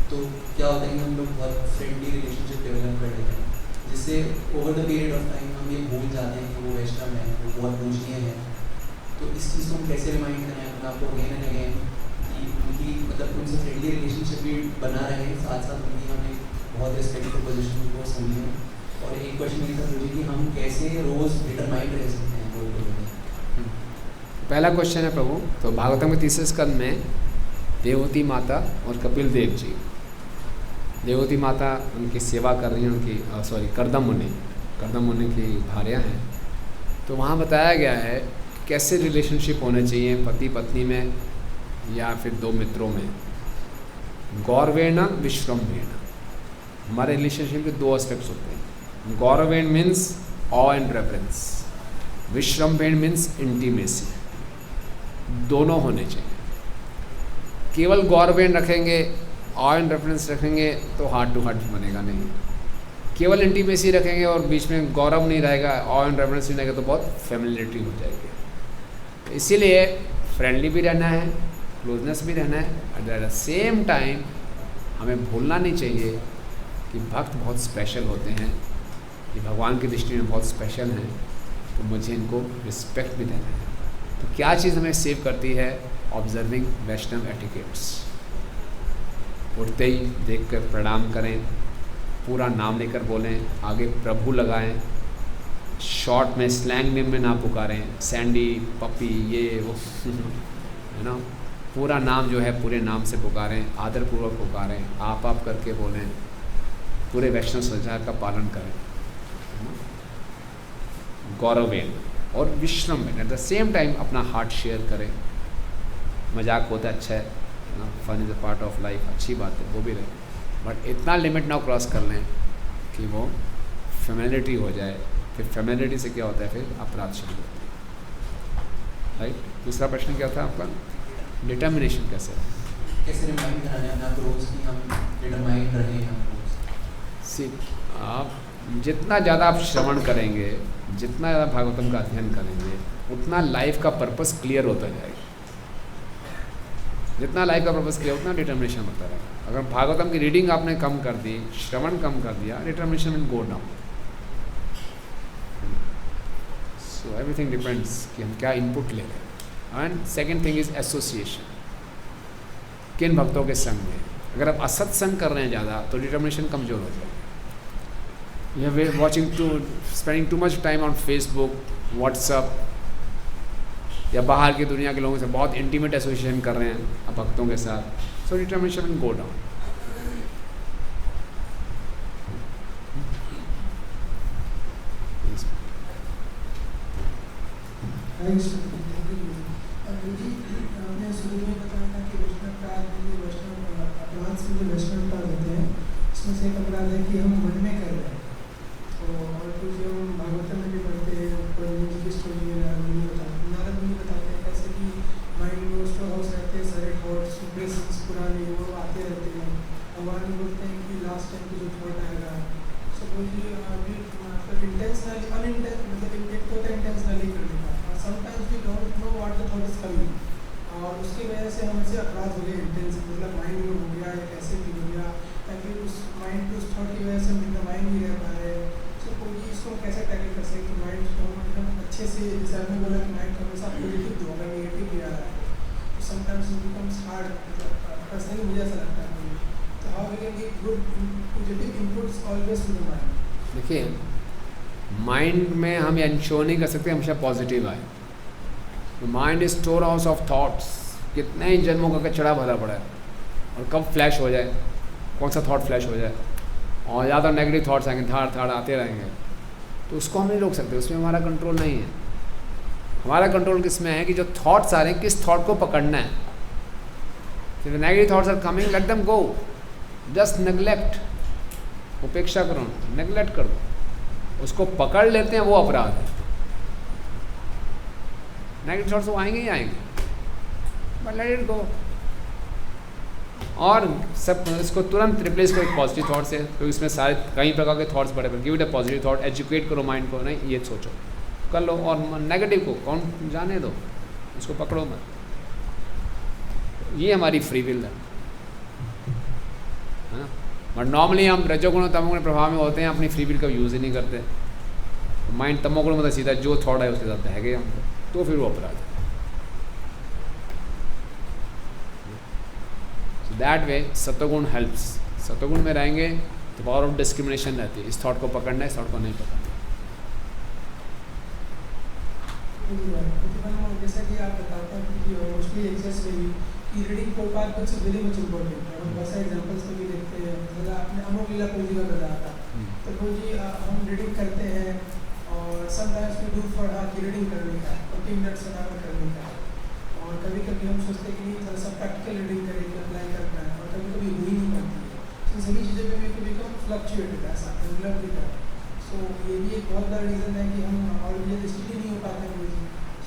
तो क्या होता है कि हम लोग बहुत फ्रेंडली रिलेशनशिप डेवलप कर लेते हैं, जिससे over the period of time हम ये भूल जाते हैं कि वो वैष्णव है, वो बहुत पूजनीय है। तो इस चीज़ को हम कैसे रिमाइंड करें अपने आपको अगेन एंड अगेन कि उनकी मतलब उनसे फ्रेंडली रिलेशनशिप भी बना रहे, साथ साथ उनकी हमें बहुत रिस्पेक्टफुल पोजिशन को समझें। और एक क्वेश्चन ये था मुझे कि हम कैसे रोज़ डिटरमाइंड रह सकते हैं। पहला क्वेश्चन है प्रभु, तो भागवतम के तीसरे स्कंद में देवहूति माता और कपिल देव जी, देवहूति माता उनकी सेवा कर रही हैं, उनकी कर्दम मुनि की भार्या हैं। तो वहाँ बताया गया है कैसे रिलेशनशिप होने चाहिए पति पत्नी में या फिर दो मित्रों में। गौरवेण विश्रम्भेण, हमारे रिलेशनशिप के दो एस्पेक्ट्स होते हैं। गौरवेण मीन्स ऑ एंड रेफरेंस, विश्रम्भेण मीन्स इंटीमेसी। दोनों होने चाहिए। केवल गौरवेण रखेंगे, ऑ एंड रेफरेंस रखेंगे तो हार्ट टू हार्ट बनेगा नहीं। केवल इंटीमेसी रखेंगे और बीच में गौरव नहीं रहेगा, ऑ एंड रेफरेंस नहीं रहेगा तो बहुत फैमिलियरिटी हो जाएगी। तो इसीलिए फ्रेंडली भी रहना है, क्लोजनेस भी रहना है। एट द सेम टाइम हमें भूलना नहीं चाहिए कि भक्त बहुत स्पेशल होते हैं, ये भगवान की दृष्टि में बहुत स्पेशल हैं, तो मुझे इनको रिस्पेक्ट भी देना है। तो क्या चीज़ हमें सेव करती है? ऑब्जर्विंग वैष्णव एटिकेट्स। उठते ही देख कर प्रणाम करें, पूरा नाम लेकर बोलें, आगे प्रभु लगाएं, शॉर्ट में स्लैंग नेम में ना पुकारें, सैंडी, पपी, ये वो है ना। पूरा नाम जो है पूरे नाम से पुकारें, आदरपूर्वक पुकारें, आप करके बोलें, पूरे वैष्णव संचार का पालन करें। गौरवेण और विश्रम्भेण, एट द सेम टाइम अपना हार्ट शेयर करें। मजाक होता है, अच्छा है ना, fun is a part of life, अच्छी बात है, वो भी रहे, बट इतना लिमिट ना क्रॉस कर लें कि वो फेमिलियरिटी हो जाए। फिर फेमिलियरिटी से क्या होता है? फिर अपराध शुरू होते हैं। राइट। दूसरा प्रश्न क्या था आपका? डिटर्मिनेशन कैसे रिमाइंड कराने अपना रोज कि हम डिटरमाइंड रहें हम रोज। सी, आप जितना ज़्यादा आप श्रवण करेंगे, जितना ज़्यादा भागवतम का अध्ययन करेंगे, उतना लाइफ का पर्पस क्लियर होता जाएगा। जितना लाइफ का पर्पस क्लियर, उतना डिटर्मिनेशन होता रहेगा। अगर भागवतम की रीडिंग आपने कम कर दी, श्रवण कम कर दिया, determination will go down. So everything depends कि हम क्या इनपुट ले रहे हैं। And second thing is association, किन भक्तों के संग में। अगर आप असत्संग कर रहे हैं ज़्यादा तो डिटर्मिनेशन कमज़ोर हो जाएगा। You are spending too much time on Facebook, WhatsApp, या बाहर की दुनिया के लोगों से बहुत इंटीमेट एसोसिएशन कर रहे हैं अब भक्तों के साथ, सो डिटर्मिनेशन विल गो डाउन। आपने शुरू में बताया था कि वैष्णव अपराध होते हैं, इसमें से एक अपराध है कि हम मन में कर रहे हैं। और कुछ जो भागवत में भी पढ़ते हैं, की स्टोरी में नारद मुनि बताते हैं कैसे कि माइंड गोज टू हाउस रहते हैं सारे थॉट्स इम्प्रेशंस पुराने वो आते रहते हैं। भगवान बोलते हैं कि लास्ट टाइम को जो थॉट आएगा सपोज अभी इंटेंशनली मतलब एक होता है इंटेंशनली करने का और sometimes we don't know what the thought is coming और उसकी वजह से हमसे अपराध हो गया इंटेंस मतलब माइंड में हो गया ऐसे भी हो गया ताकि उस माइंड उस थॉट की वजह से हम माइंड नहीं रह पा रहे। सो कोई इसको कैसे टैकल कर सकते हैं माइंड को हम एकदम अच्छे से जैसे आपने बोला कि माइंड हमेशा पॉजिटिव दो अगर नेगेटिव भी आ रहा है तो sometimes it becomes hard personally मुझे ऐसा लगता है। तो how we can give good positive inputs always to the mind. देखिए माइंड में हम इंश्योर नहीं कर सकते हमेशा पॉजिटिव आए। Mind is storehouse of thoughts, कितने ही जन्मों का कचड़ा भरा पड़ा है और कब फ्लैश हो जाए कौन सा थॉट फ्लैश हो जाए और ज़्यादा नेगेटिव थॉट्स आएंगे थाड़ आते रहेंगे तो उसको हम नहीं रोक सकते, उसमें हमारा कंट्रोल नहीं है। हमारा कंट्रोल किस में है कि जो थॉट्स आ रहे हैं किस थॉट को पकड़ना है। फिर negative thoughts are coming let them go, just neglect, उपेक्षा करो, नेग्लेक्ट कर दो। उसको पकड़ लेते हैं वो अपराध है। नेगेटिव थॉट्स वो आएंगे ही आएंगे बट लेट इट गो और सब इसको तुरंत रिप्लेस करो पॉजिटिव थॉट से क्योंकि इसमें सारे कई प्रकार के थॉट्स पड़े give it a positive thought, educate करो माइंड को, नहीं ये सोचो कर लो और नेगेटिव को कौन जाने दो, इसको पकड़ो मत। ये हमारी फ्री विल है ना। बट नॉर्मली हम रजोगुण और तमोगुण प्रभाव में होते हैं, अपनी फ्री विल का यूज़ ही नहीं करते। माइंड तमोगुण मतलब सीधा जो थॉट है उसके साथ बह गए हम तो फिर वो अपराध है। दैट वे सत्वगुण हेल्प्स। सत्वगुण में रहेंगे तो पावर ऑफ डिस्क्रिमिनेशन रहती है, इस थॉट को पकड़ना है इस थॉट को नहीं पकड़ना। जैसा कि आप बताते हैं कि मोस्टली एक्सेस में भी रीडिंग प्रोफाइल कुछ वेरी मच इम्पोर्टेंट है। हम बहुत सारे एग्जांपल्स में भी देखते हैं, जैसे आपने अमोघ लीला कोई का बताया था तो वो जी हम रीडिंग करते हैं और समटाइम्स वी डू फॉर की रीडिंग करने का 15 मिनट्स करने का और कभी कभी हम सोचते हैं कि नहीं थोड़ा सा प्रैक्टिकल रीडिंग करेंगे अप्लाई करना है और कभी कभी हुई नहीं पाती है। तो सभी चीज़ों में कभी कभी फ्लक्चुएटेड ऐसा रेगुलर भी कर। सो ये भी एक बहुत बड़ा रीज़न है कि हम और ये स्टडी नहीं हो पाते हैं।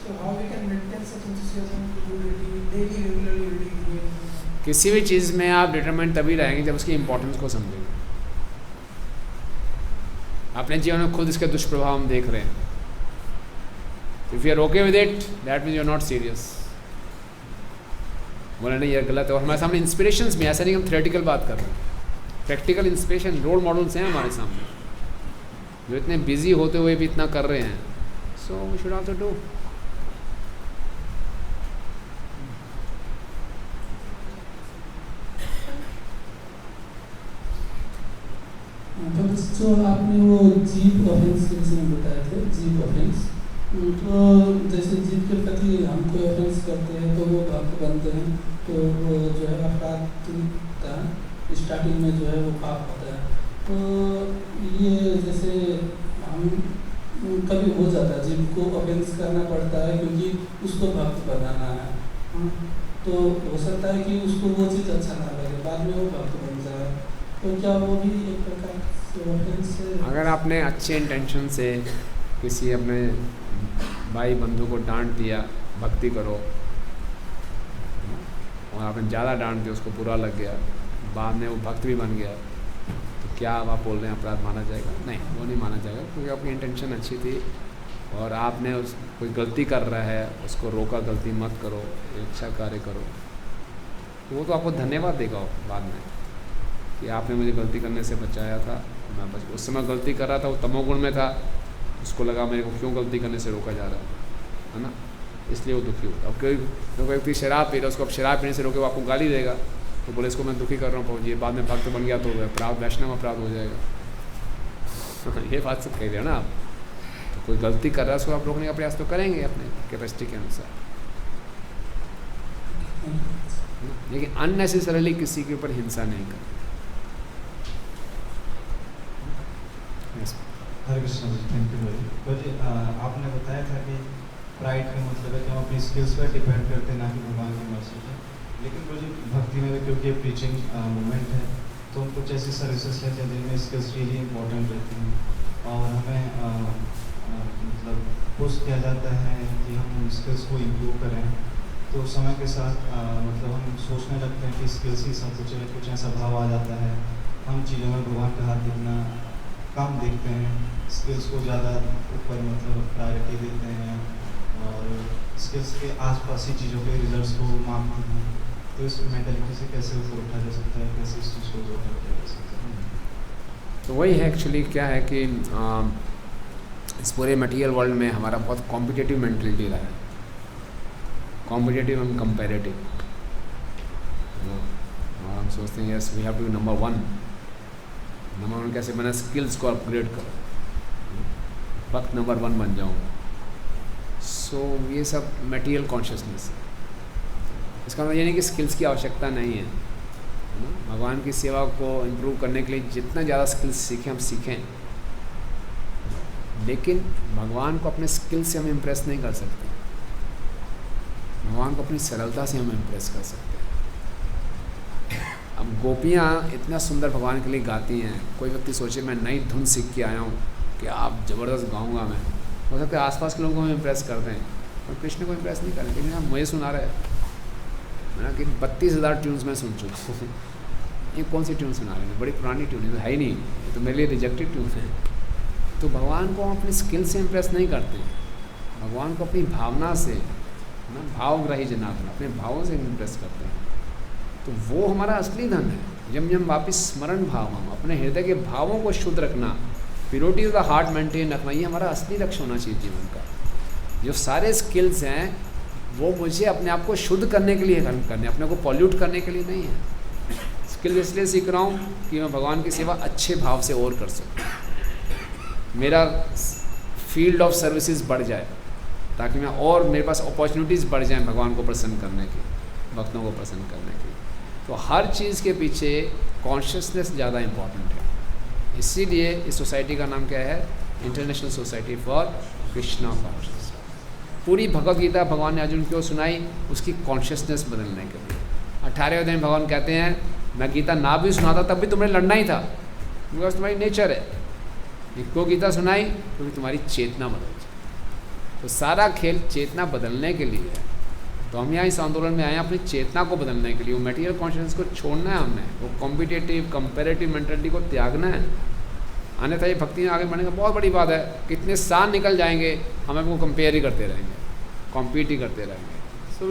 So how we can maintain such enthusiasm to do reading daily regularly reading. किसी भी चीज़ में आप डिटरमाइंड तभी रहेंगे जब उसकी इंपॉर्टेंस को समझेंगे। अपने जीवन में खुद इसके दुष्प्रभाव हम देख रहे हैं। If you are okay with it that means you are not serious. बोले नहीं ये गलत है। और हमारे सामने इंस्पिरेशंस भी, ऐसा नहीं हम थ्योरेटिकल बात कर रहे हैं, प्रैक्टिकल इंस्पिरेशन रोल मॉडल्स हैं हमारे सामने जो इतने बिजी होते हुए भी इतना कर रहे हैं। So we should also do. जो आपने वो जीप ऑफेंस के विषय में बताए थे, जीप ऑफेंस, तो जैसे जीप के प्रति हम कोई ऑफेंस करते हैं तो वो भक्त बनते हैं तो वो जो है अपराध का स्टार्टिंग में जो है वो पाप होता है। तो ये जैसे हम कभी हो जाता है जीप को ऑफेंस करना पड़ता है क्योंकि उसको भक्त बनाना है, तो हो सकता है कि उसको वो चीज़ अच्छा ना लगे, बाद में वो भक्त बन जाए। तो क्या वो भी एक प्रकार से ऑफेंस है? अगर आपने अच्छे इंटेंशन से किसी अपने भाई बंधु को डांट दिया, भक्ति करो, और आपने ज़्यादा डांट दिया, उसको बुरा लग गया, बाद में वो भक्त भी बन गया, तो क्या आप बोल रहे हैं अपराध माना जाएगा? नहीं, वो नहीं माना जाएगा क्योंकि आपकी इंटेंशन अच्छी थी और आपने उस कोई गलती कर रहा है उसको रोका, गलती मत करो, अच्छा कार्य करो, तो वो तो आपको धन्यवाद देगा बाद में कि आपने मुझे गलती करने से बचाया था। मैं बस उस समय गलती कर रहा था, वो तमोगुण में था, उसको लगा मेरे को क्यों गलती करने से रोका जा रहा है ना, इसलिए वो दुखी होता। अब कोई व्यक्ति शराब पी रहा है, उसको अब शराब पीने से रोके वो आपको गाली देगा, तो बोले इसको मैं दुखी कर रहा हूँ पहुँचिए, बाद में भक्त बन गया तो अपराध वैष्णव अपराध हो जाएगा। ये बात सब कह रहे हो ना आप। तो कोई गलती कर रहा है उसको आप रोकने का प्रयास तो करेंगे अपने कैपेसिटी के अनुसार, लेकिन अननेसेसरली किसी के ऊपर हिंसा नहीं करनी। हरे कृष्ण जी, थैंक यू भाई। जी आपने बताया था कि प्राइड का मतलब है कि हम अपनी स्किल्स पर डिपेंड करते हैं, ना कि भगवान की मर्जी पे। लेकिन वो जो भक्ति में क्योंकि प्रीचिंग मूवमेंट है तो कुछ ऐसी सर्विसेज हैं जिनमें स्किल्स रियली इम्पोर्टेंट रहती हैं और हमें मतलब पुश किया जाता है कि हम स्किल्स को इम्प्रूव करें। तो समय के साथ मतलब हम सोचने लगते हैं कि स्किल्स ही सब कुछ ऐसा भाव आ जाता है, हम चीज़ों में भगवान का हाथ इतना कम देखते हैं, स्किल्स को ज़्यादा ऊपर मतलब प्रायोरिटी देते हैं और स्किल्स के आसपास ही चीज़ों के रिजल्ट्स को मापते हैं। तो इस मेंटालिटी से कैसे ऊपर उठा जा सकता है, कैसे इस चीज़ को ऊपर उठा जा सकता है? तो वही है एक्चुअली क्या है कि इस पूरे मटेरियल वर्ल्ड में हमारा बहुत कॉम्पिटिटिव मेंटलिटी रहा है, कॉम्पिटिटिव एंड कंपेरेटिव। और हम सोचते हैं yes we have to be number one कैसे बना, स्किल्स को अपग्रेड करो, वक्त नंबर 1 बन जाऊँ। सो ये सब मटेरियल कॉन्शियसनेस है। इसका मतलब ये नहीं कि स्किल्स की आवश्यकता नहीं है, भगवान की सेवा को इम्प्रूव करने के लिए जितना ज़्यादा स्किल्स सीखें हम सीखें, लेकिन भगवान को अपने स्किल से हम इम्प्रेस नहीं कर सकते, भगवान को अपनी सरलता से हम इम्प्रेस कर सकते हैं। अब गोपियाँ इतना सुंदर भगवान के लिए गाती हैं, कोई व्यक्ति सोचे मैं नई धुन सीख के आया हूँ कि आप ज़बरदस्त गाऊँगा मैं, हो सकता है आसपास के लोगों को हम इम्प्रेस करते हैं और कृष्ण को इम्प्रेस नहीं करें, लेकिन आप मुझे सुना रहे हैं मैंने कि 32,000 ट्यून्स मैं सुन चुका हूँ। ये कौन सी ट्यून सुना रहे हैं, बड़ी पुरानी ट्यून है, तो है ही नहीं, ये तो मेरे लिए रिजेक्टेड ट्यून है। तो भगवान को हम अपनी स्किल से इम्प्रेस नहीं करते, भगवान को अपनी भावना से ना, भावग्राही जनार्दन, अपने भावों से इम्प्रेस करते हैं। तो वो हमारा असली धन है। जब जब वापिस स्मरण भाव, हम अपने हृदय के भावों को शुद्ध रखना, purity of the heart maintain रखना, ये हमारा असली लक्ष्य होना चाहिए जीवन का। जो सारे स्किल्स हैं वो मुझे अपने आप को शुद्ध करने के लिए करने, अपने को पॉल्यूट करने के लिए नहीं है। स्किल इसलिए सीख रहा हूँ कि मैं भगवान की सेवा अच्छे भाव से और कर सकूँ, मेरा फील्ड ऑफ सर्विसेज बढ़ जाए, ताकि मैं और मेरे पास अपॉर्चुनिटीज़ बढ़ जाएं भगवान को प्रसन्न करने की, भक्तों को प्रसन्न करने की। तो हर चीज़ के पीछे कॉन्शियसनेस ज़्यादा इम्पॉर्टेंट है। इसीलिए इस सोसाइटी का नाम क्या है, international society for Krishna consciousness. पूरी भगवद गीता भगवान ने अर्जुन को सुनाई उसकी कॉन्शियसनेस बदलने के लिए। 18वें दिन भगवान कहते हैं मैं गीता ना भी सुनाता तब भी तुम्हें लड़ना ही था, बिकॉज तुम्हारी नेचर है। इनको गीता सुनाई क्योंकि तुम्हारी चेतना बदल जाए। तो सारा खेल चेतना बदलने के लिए है। तो हम यहाँ इस आंदोलन में आए हैं अपनी चेतना को बदलने के लिए। वो मटेरियल कॉन्शियसनेस को छोड़ना है हमने, वो कॉम्पिटिटिव कंपेरेटिव मेंटालिटी को त्यागना है। अन्यथा ये भक्ति में आगे बढ़ने का बहुत बड़ी बात है। कितने साल निकल जाएंगे हमें वो कंपेयर ही करते रहेंगे, कॉम्पीट ही करते रहेंगे। So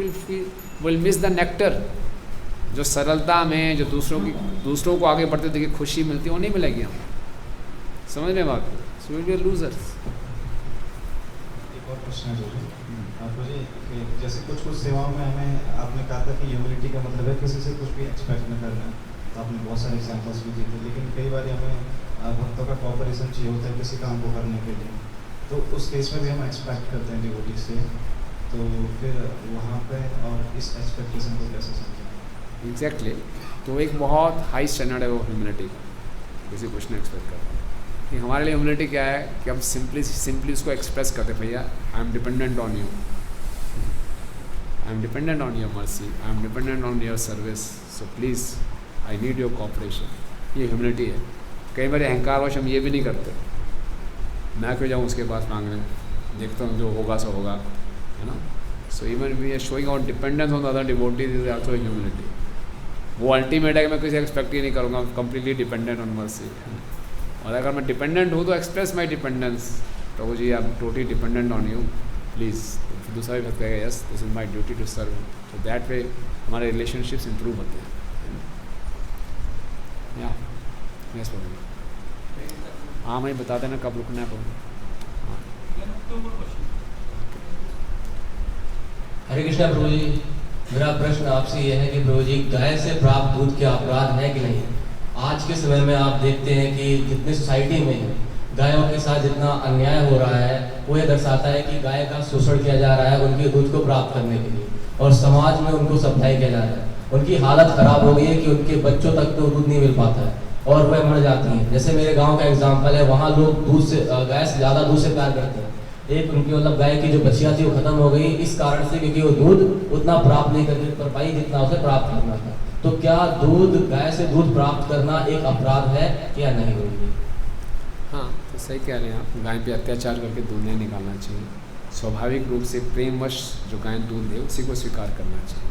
will miss the nectar. जो सरलता में जो दूसरों को आगे बढ़ते देखिए खुशी मिलती है, वो नहीं मिलेगी हमें। समझ रहे बात? So will be losers. एक और प्रश्न है आपको जी, जैसे कुछ सेवाओं में हमें आपने कहा था कि ह्यूमिलिटी का मतलब है किसी से कुछ भी एक्सपेक्ट न करना, तो आपने बहुत सारे एग्जांपल्स भी दिए थे। लेकिन कई बार हमें भक्तों का कोऑपरेशन चाहिए होता है किसी काम को करने के लिए, तो उस केस में भी हम एक्सपेक्ट करते हैं डिवोटी से, तो फिर वहाँ पे और इस एक्सपेक्टेशन को कैसे समझें? एग्जैक्टली। तो एक बहुत हाई स्टैंडर्ड है वो ह्यूमिलिटी का, किसी कुछ नहीं एक्सपेक्ट करता। कि हमारे लिए ह्यूमिलिटी क्या है कि हम सिंपली उसको एक्सप्रेस करते भैया I am dependent on you, I am dependent on your mercy, I am dependent on your service, so please I need your cooperation. ये ह्यूमिलिटी है। कई बार अहंकारवश हम ये भी नहीं करते, मैं क्यों जाऊँ उसके पास मांगने, देखता हूँ जो होगा सो होगा, है ना। So even we are showing our dependence on other devotees is also humility. वो अल्टीमेट है कि मैं किसी एक्सपेक्ट ही नहीं करूँगा, कंप्लीटली डिपेंडेंट ऑन मर्सी। और अगर मैं डिपेंडेंट हूँ तो एक्सप्रेस माई डिपेंडेंस, प्रभु जी I am totally dependent on you, please. दूसरा भी कहेगा yes this is my duty to serve. तो दैट वे हमारे रिलेशनशिप्स इंप्रूव होते हैं। या यस प्रभु। हाँ मैं बता देना कब रुकना है प्रभु। हरे कृष्णा प्रभु जी, मेरा प्रश्न आपसे यह है कि प्रभु जी गाय से प्राप्त दूध के अपराध है कि नहीं? आज के समय में आप देखते हैं कि जितनी सोसाइटी में गायों के साथ जितना अन्याय हो रहा है, वो ये दर्शाता है कि गाय का शोषण किया जा रहा है उनके दूध को प्राप्त करने के लिए, और समाज में उनको सप्लाई किया जा रहा है। उनकी हालत ख़राब हो गई है कि उनके बच्चों तक तो दूध नहीं मिल पाता है और वह मर जाती हैं। जैसे मेरे गाँव का एग्जाम्पल है, वहाँ लोग दूध से गाय से ज़्यादा दूध से प्यार करते हैं। एक उनकी मतलब गाय की जो बछिया थी वो खत्म हो गई इस कारण से, क्योंकि वो दूध उतना प्राप्त नहीं कर पाई जितना उसे प्राप्त करना था। तो क्या दूध गाय से दूध प्राप्त करना एक अपराध है या नहीं होगी? हाँ तो सही कह रहे हैं आप, गाय पे अत्याचार करके दूध नहीं निकालना चाहिए। स्वाभाविक रूप से प्रेमवश जो गाय दूध दे उसी को स्वीकार करना चाहिए।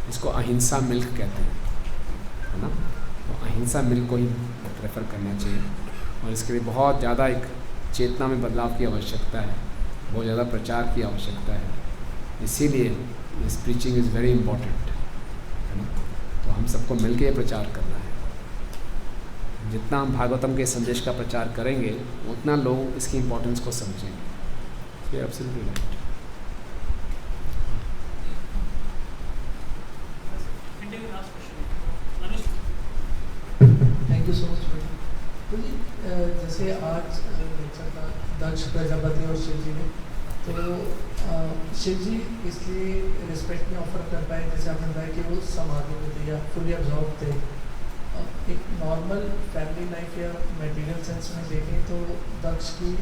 इसको अहिंसा मिल्क कहते हैं, है ना। तो अहिंसा मिल्क को ही प्रेफर करना चाहिए और इसके लिए बहुत ज़्यादा एक चेतना में बदलाव की आवश्यकता है, बहुत ज़्यादा प्रचार की आवश्यकता है। इसीलिए this preaching is very important, है ना। तो हम सबको मिलकर ये प्रचार करना है। जितना हम भागवतम के संदेश का प्रचार करेंगे उतना लोग इसकी इम्पोर्टेंस को समझेंगे। ये absolutely right. Thank you so much. तो जी जैसे आज लेक्चर था दक्ष प्रजापति और शिव जी ने, तो शिव जी इसलिए रिस्पेक्ट में ऑफर कर पाए जैसे आपने बताया कि वो समाधि में थे या फुली अब्जॉर्व थे। एक नॉर्मल फैमिली लाइफ या मटेरियल सेंस में देखें तो दक्ष की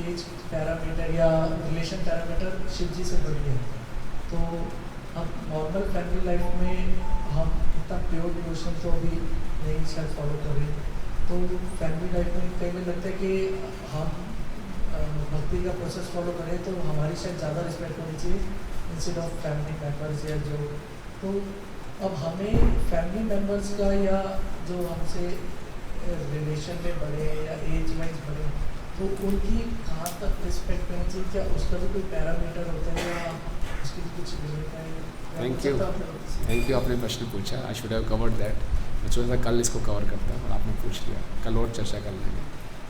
एज पैरामीटर या रिलेशन पैरामीटर शिव जी से बड़ी है। तो हम नॉर्मल फैमिली लाइफ में हम इतना प्योर डिवोशन तो अभी नहीं शायद फॉलो कर रहे। तो फैमिली लाइफ में कई बार लगता है कि हम भक्ति का प्रोसेस फॉलो करें तो हमारी शायद ज़्यादा रिस्पेक्ट होनी चाहिए इंस्टेड ऑफ फैमिली मेम्बर्स या जो। तो अब हमें फैमिली मेम्बर्स का या जो हमसे रिलेशन में बड़े या एज वाइज बड़े तो उनकी कहाँ तक रिस्पेक्ट करनी चाहिए, क्या उसका भी कोई पैरामीटर होता है या उसकी कुछ लिमिट है? थैंक यू आपने प्रश्न पूछा। I should have covered that. मैं सोचा था कल इसको कवर करता और आपने पूछ लिया, कल और चर्चा कर लेंगे।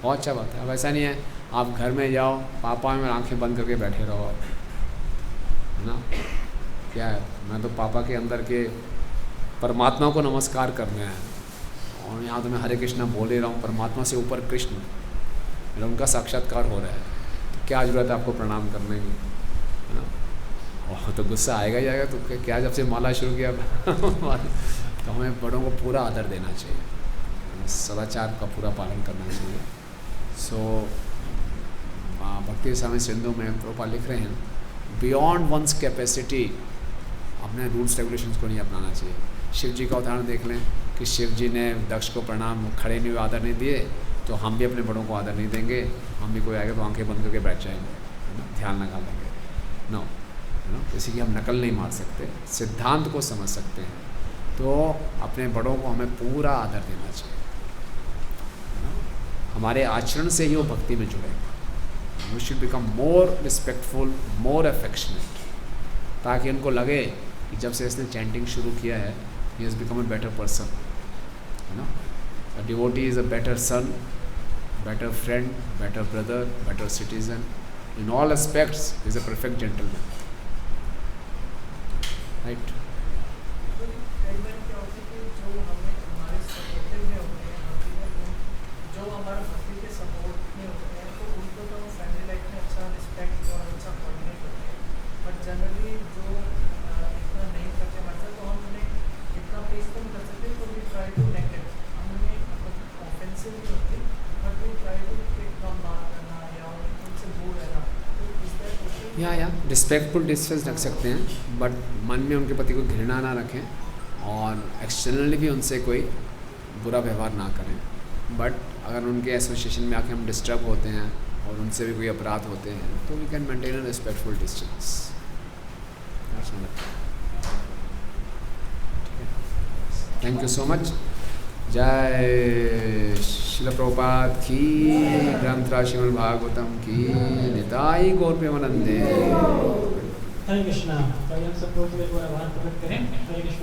बहुत अच्छा बात है। अब ऐसा नहीं है आप घर में जाओ पापा में आंखें बंद करके बैठे रहो, है ना। क्या है, मैं तो पापा के अंदर के परमात्मा को नमस्कार करना है और यहाँ तो मैं हरे कृष्णा बोल ही रहा हूँ। परमात्मा से ऊपर कृष्ण, मेरा उनका साक्षात्कार हो रहा है, तो क्या ज़रूरत है आपको प्रणाम करने की, है ना। और तो गुस्सा आएगा ही आएगा। तो क्या जब से माला शुरू किया तो हमें बड़ों को पूरा आदर देना चाहिए, सदाचार का पूरा पालन करना चाहिए। सो भक्ति स्वामी सिंधु में प्रभुपाद लिख रहे हैं, बियॉन्ड वंस कैपेसिटी अपने रूल्स रेगुलेशंस को नहीं अपनाना चाहिए। शिव जी का उदाहरण देख लें कि शिव जी ने दक्ष को प्रणाम खड़े नहीं हुए, आदर नहीं दिए, तो हम भी अपने बड़ों को आदर नहीं देंगे। हम भी कोई आएगा तो आंखें बंद करके बैठ जाएंगे, है ना, ध्यान लगा लेंगे। नो, है ना, किसी की हम नकल नहीं मार सकते, सिद्धांत को समझ सकते हैं। तो अपने बड़ों को हमें पूरा आदर देना चाहिए, है ना। हमारे आचरण से ही वो भक्ति में जुड़ेंगे। We should become more respectful, more affectionate, ताकि उनको लगे कि जब से इसने चैंटिंग शुरू किया है he has become a better person, है ना। A devotee is a better son, better friend, better brother, better citizen. In all aspects, is a perfect gentleman. Right? कई बार क्या होता है कि जो हमें हमारे सपोर्टिव में होते हैं, जो हमारे भक्ति के सपोर्ट में होते हैं, तो उनको तो फैमिली लाइफ में अच्छा रिस्पेक्ट और अच्छा कोऑर्डिनेट करते हैं। बट जनरली जो इतना नहीं करते हमारे साथ, तो हम उन्हें इतना पेश तो नहीं कर सकते। तो वी ट्राई टू नेगलेक्ट, हम उन्हें ऑफेंसिव नहीं होते, but we try to come बात करना या उनसे दूर रहना। तो इस तरह या रिस्पेक्टफुल डिस्टेंस रख सकते हैं, बट मन में उनके प्रति कोई घृणा ना रखें और एक्सटर्नली भी उनसे कोई बुरा व्यवहार ना करें। बट अगर उनके एसोसिएशन में आके हम डिस्टर्ब होते हैं और उनसे भी कोई अपराध होते हैं तो we can maintain a respectful distance. Thank you so much. जय श्रील प्रभुपाद की, ग्रंथराज श्रीमद् भागवतम की, निताई गौर प्रेमानंदे। हरे कृष्णा। तो हम सब लोग एक बार आभार प्रकट करें। हरे कृष्णा।